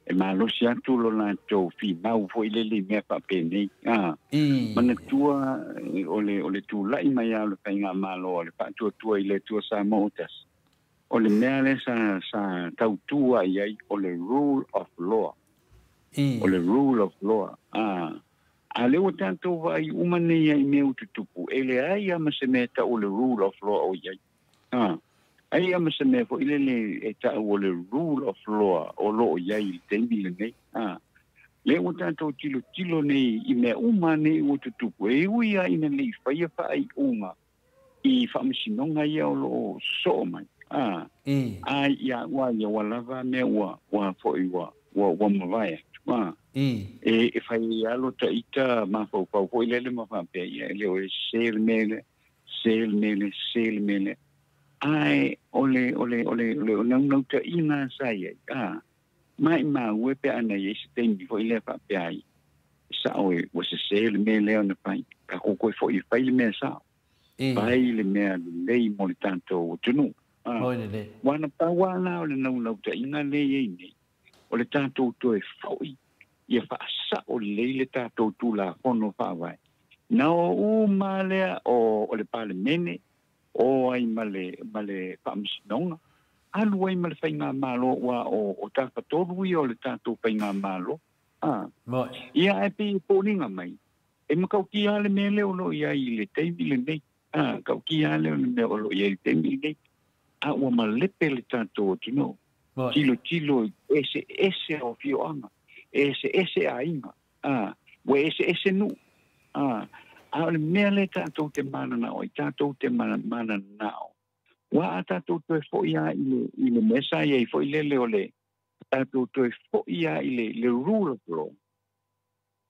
e malo sia tu lo na to fi mau fo ile le me pa pene mana tua ole tu la i mai alo penga malo ole pa tu ile tu sa motas ole mele sa tau tua ai ole rule of law ole rule of law ale o tanto vai umane ai me utupu ele ai ama se meta ole rule of law o ai ai ama se me fo ile le e ta o le rule of law o lo yai te mi le nei le o tanto tilo nei i me umane o tutu e uia ina le faia fa ai uma i fa msinonga ia o lo so mai ai ya wa lava me wa fo i wa mavai wa e fai alo ta ita ma fo ile ma fa pe ile o sel mele ai ole no ta ina sai mai ma we pe ana ye stem fo ile fa pe ai sa o was a sel mele on pai ka ko fo i fai me sa pai le me le mo tanto tunu wana pa wana ole no ta ina le ye ni ole tanto to e fo ia fa sa o le tatou tu la fono fa vai na o male o le parlemene o ai male fa msnonga alu ai male fa nga malo wa o ta fa todo o le tatou fa nga malo ia e pi poninga mai e mo ka ki ale mele o lo ia i le te bile nei ka ki ale o lo ia i te bile o male pe le tatou tino tilo ese o fio anga ese ainga we ese nu le mele tatou te mana na o tatou te mana na o wa tatou te fo ia i le mesa ia fo ile ole tatou te fo ia i le rule of law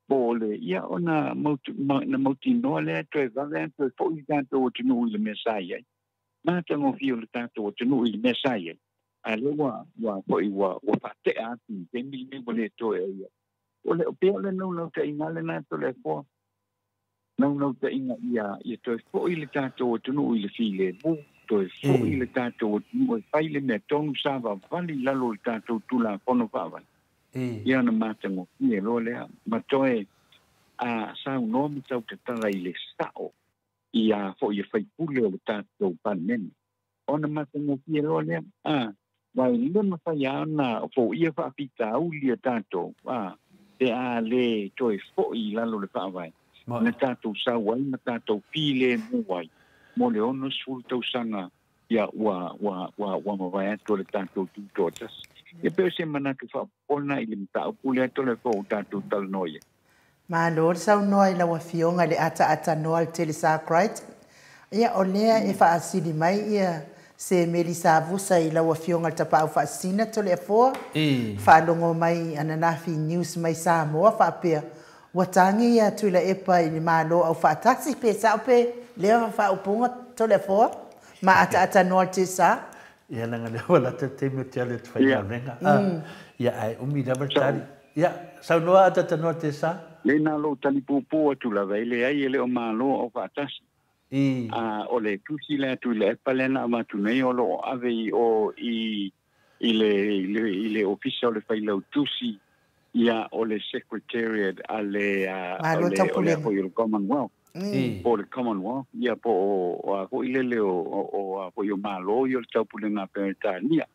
bole ia ona na motino le te vale te fo ia tatou te nu le mesa ia ma tango fio le tatou te nu le mesa ia ale wa fa te ati te mi bole to ia ole pele no te ingale na to le fo no te inga ia to fo ile tatou te nu ile file bu to fo ile tatou no fai le me tonu sa va vali la lo tatou tu la kono va va ia na matango ia lo le ma toe sa no mi tau te tanga ile sao ia fo ia fai pule le tatou panen ona matango ia lo le vai le ma fai ana fo ia fa pita u le tatou te le toi fo i la lo le fa vai na tatou sa wai na tatou pile mo wai mo le ono sul tau sanga ia wa ma vai to le tatou tu totas e pe se mana tu fa ona i le mta pule to le fo tatou tal noia ma lor sa noi la wa fionga le ata no al tele sacrit ia olea e fa asili mai ia se melisa vusa i la wa fionga tapa fa sina to le fo fa longo mai ananafi news mai sa mo fa pe watangi ya tu la epa i malo au fa taxi pe sa pe le fa upunga to le fo ma ata no te sa ia langa le wala te me te le fa ia renga ia ai umi da bertari ia sa no ata no te sa le na lo tali pupu tu la vele ai le o malo o fa taxi o le tusi le tu le palena ma tu nei o lo ave o i le official le fai lo tusi ia o le secretariat ale o il commonwealth o le commonwealth ia po ile le o yo malo yo tau pulenga peritania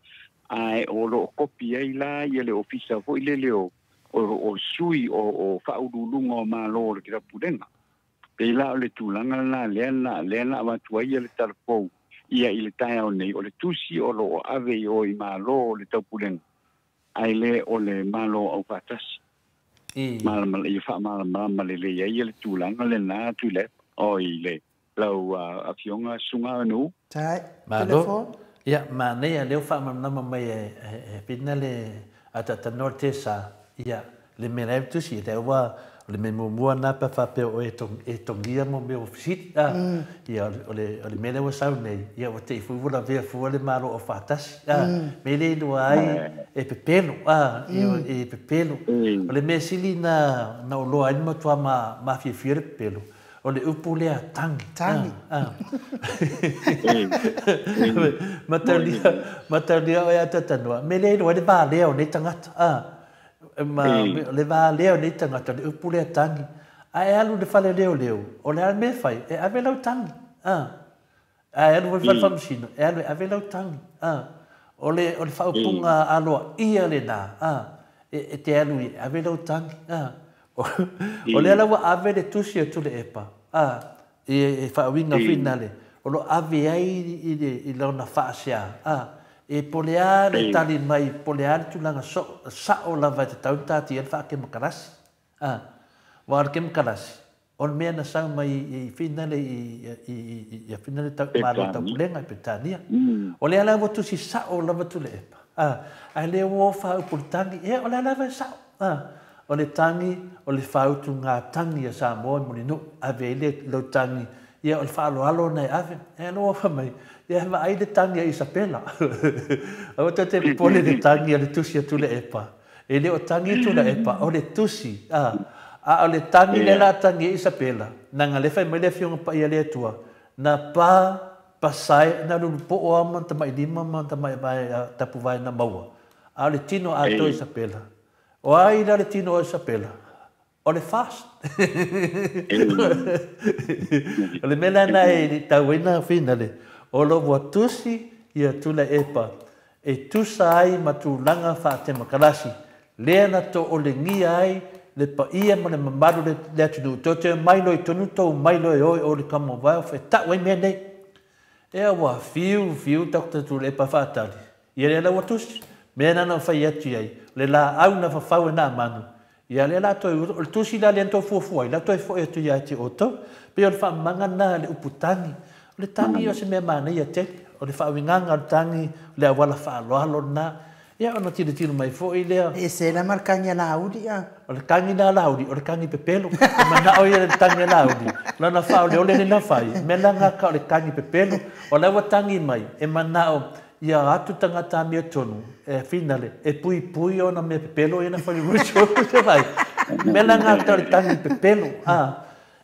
ai o lo copia ila ia le official po ile le o sui o fa ululunga malo le kira pulenga ila le tulanga la lena wa tua ia le tarpo ia ile taia o nei o le tusi o lo ave o i malo le tapulen ai le o le malo au patas mal i fa mal le ia le tulanga le na tu le o ile lau afionga sunga no tai malo ia ma nei le fa ma mai pinale ata norte sa ia le mena tusi te wa le me mua na pa fa pe o e tongia mo me ofisi ia o le mele wa sau nei ia o te fu la ve fu le maro o fatas me le do ai e pepelo e pepelo o le mesili na o lo ai mo tua ma fi pelo o le upu le tangi matalia o ya tatanoa me le do le va le o ne tangata ma le va leo ni tanga le upule tangi ai alu de fale leo o le me fai e ave lau tangi ai alu va fam sino e alu ave lau tangi o le fa upunga alo ia le na e te alu ave lau tangi o le ala ave de tusi tu le epa e fa winga finale o lo ave ai i lo na fa sia e poleare tali mai poleare tu langa sa o lava te tau tati e fa ke makarasi war ke makarasi on me na sang mai i finale i finale ta malo ta pulenga petania o le ala votu si sa o lava tu le ai le wo fa portangi e o le ala sa o le tangi o le whautu ngā tangi a Samoa mo le no ave le lo tangi ia o le whaaloalo nei ave e loa whamai ia hewa ai le tangi a Isabela au te pole le tangi a le tusi a tule epa e le o tangi tula epa o le tusi a o le tangi le la tangi a Isabela nanga le whai mai le fionga pa ia le atua na pa pasai na lulu po o ama tamai lima ma tamai vai tapu vai na maua a le tino a to Isabela o ai la le tino o Isabela o le fast o le mena na e tauina fina le o lo wa tusi ia tula epa e tusa ai ma tu langa fa te makalasi le na to o le ngia ai le pa ia ma le mamaru le atu to te mailo i tonu to mailo e o le Commonwealth e ta wai mene e wa fiu Dr. tu le pa fatali ia le la wa tusi mena na fa ia ti ai le la au na fa fa na manu ia le la to o tusi la le to fu la to fo e tu ia ti oto pe o fa manga na le uputani le tangi o se me mana ia te o le fa winganga o tangi le wala fa lo na ia ona tino mai fo i lea e se na markanga na audi a o le kangi na laudi o le kangi pepelo mana o ia le tangi laudi lana fa o le na fai me langa ka o le kangi pepelo o le wa tangi mai e mana o ia atu tangata me tonu e finale e pui ona me pepelo ina fa le rucho se vai me langa ka o le tangi pepelo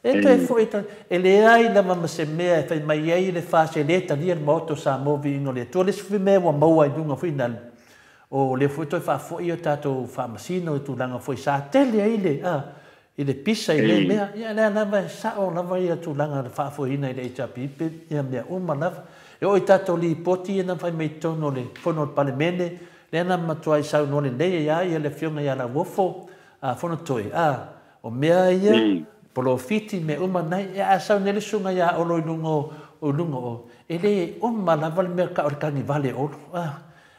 e to e foi e le ai na mama se mea e fai mai ai le fa se le tani el moto sa movi no le to le sfi me wa mau ai dunga finale o le foi to fa foi o tato fa masino tu langa foi sa tele ai le ile pisa ile mea ia le na va sa o na va ia tu langa fa foi ina ile cha pipe ia mea o mana e o tato li poti na fai mai tono le fono palemene le na matua sa no le ia le fiona ia la wofo fono toi o mea ia polofiti me uma nai e asa nele sunga ia o lungo o ele uma na val merka o kani vale o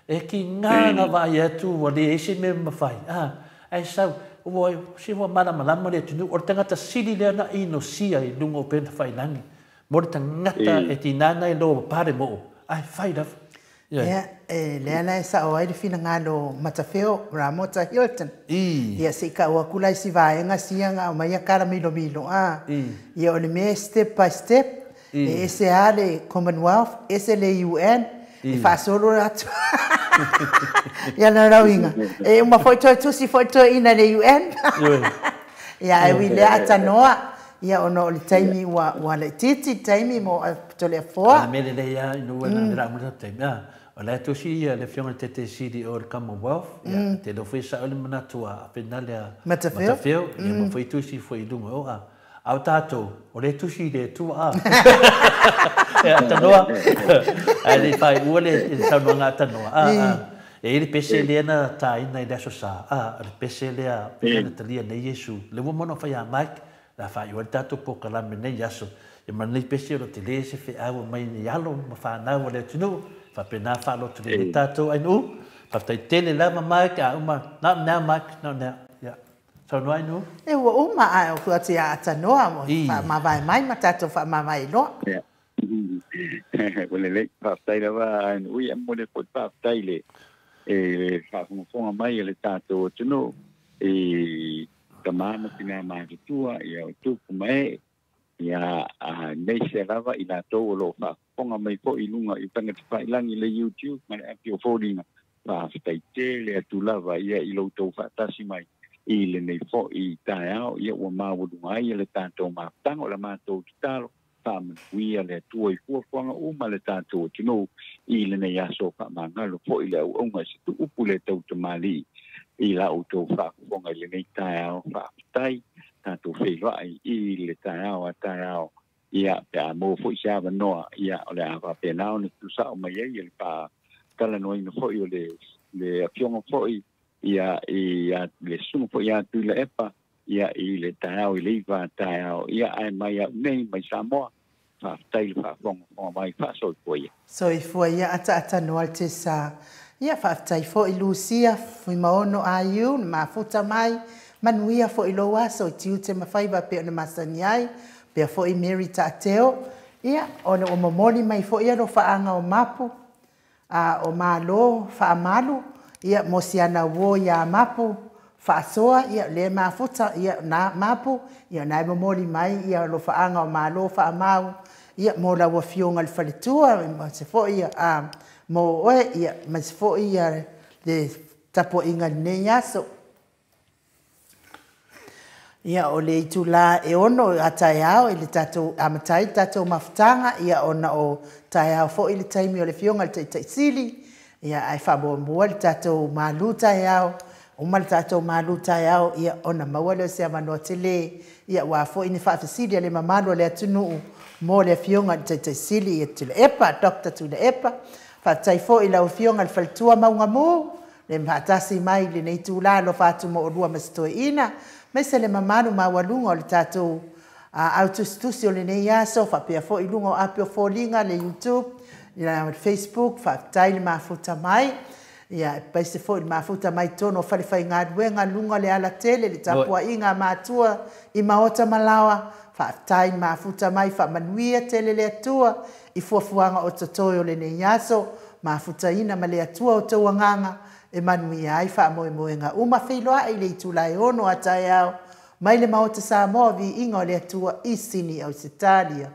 e ki ngana va ia tu o le ese me mafai ai sa o si wa mana malama le tu o tanga ta sili le na ino sia i lungo pen fai langi mo tangata e tinana i lo pare mo ai fai da le ana sa o ai fina ngalo matafeo Ramota Hilton ia se ka o kula si vai nga sianga o mai kara milo ia o le me step by step e se ale Commonwealth ese le UN e fa solo atu ia na rawinga e uma foto ina le UN ia e wi le atanoa ia ono le taimi wa le titi taimi mo to le foa me le ia no na ra mo taimi o le to si le fiona tete sidi o Commonwealth te lo foi sa o le manatua penale matafeo e mo foi tu si foi dungo o au tato o le tu si le tu e atanoa ai fai ule sa no nga atanoa e ele pese le na tai na ida so sa le pese le a pena talia ne Yesu le mo no fai a Mike la fai o tato po kala me ne yaso e man le pese lo te le se fe a mai ni yalo ma fa na o le tunu fa pena fa lo te le tato ai no fa tai tele la ma Mike a uma na Mike na ya so no ai no e o uma a o ku tia atanoa mo fa ma vai mai ma tato fa ma vai no Well, le pastai lava en ui mo le pot pastai le e fa fonga mai le tato tuno e tamana pina ma tua ia tu mai ia nei se lava ina to lo fa fonga mai po ilunga i tanga fa ilangi le YouTube ma e pio fodinga fa stai tele tu lava ia i lo to fa tasi mai i le nei fo i tae ia o ma wo mai le tato ma tango la ma to talo we ale tu i fu fanga o male tato tino i le nei aso fa manga lo fo i le o nga se tu upule tau te mali i la o to fa fonga le nei tae fa tai tato fe lo i le tae o ia pe mo fo ia va no ia o le ava pe na o tu sa o mai i le pa kala no i no fo i le afionga fo ia le sumo fo ia tu le epa ia i le tae o le va tae ia ai mai nei mai Samoa fa tai fa fong mai fa so foi so i foi ia ata no alte sa ia fa tai fo i Lucia foi maono aiu ma futa mai manuia fo i loa so tiu te mafai ba pe na masaniai pe fo i Mary Tateo ia ona o momoni mai fo ia ro fa anga o mapu o malo fa malu ia mosiana wo ia mapu whaasoa ia le mafuta ia na mapu ia nai momoli mai ia lo whaanga o malo whaamau ia mo la wa fionga le whalitua ma se fo ia mo oe ia ma se fo ia le tapo inga nei aso ia o le itula e ono a taiao i le tatou amatai tatou mafutanga ia ona o taiao fo i le taimi o le fionga le taisili ia ai whaboambua le tatou malu taiao o mal tatou malu taiao ia ona maua le se amanoa tele ia ua fo i ni whaafisilia le mamalo le atunuu mo le fionga le taisili ia tule epa Dr. Tule epa whaatai fo i lau fionga le whalitua maunga mu le mhatasi mai le nei tūla lo whaatu mo o rua masitoe ina mai se le mamanu mawalunga o le tātou autostusi o le nei aso whapea fo i lunga o apio fōlinga le YouTube le Facebook whaatai le mafuta mai ia paise fo i mafuta mai tono whalewhai ngā ruenga lunga le ala tele le tapua inga mātua i maota malawa whaatai mafuta mai whamanuia tele le atua i fuafuanga o tatoe o le nei aso mafuta ina ma le atua o tauanganga e manui ai wha moe moe ngā uma whiloa i le itulai ono a tai au mai le maota Samoa vi inga o le atua i sini au Sitalia.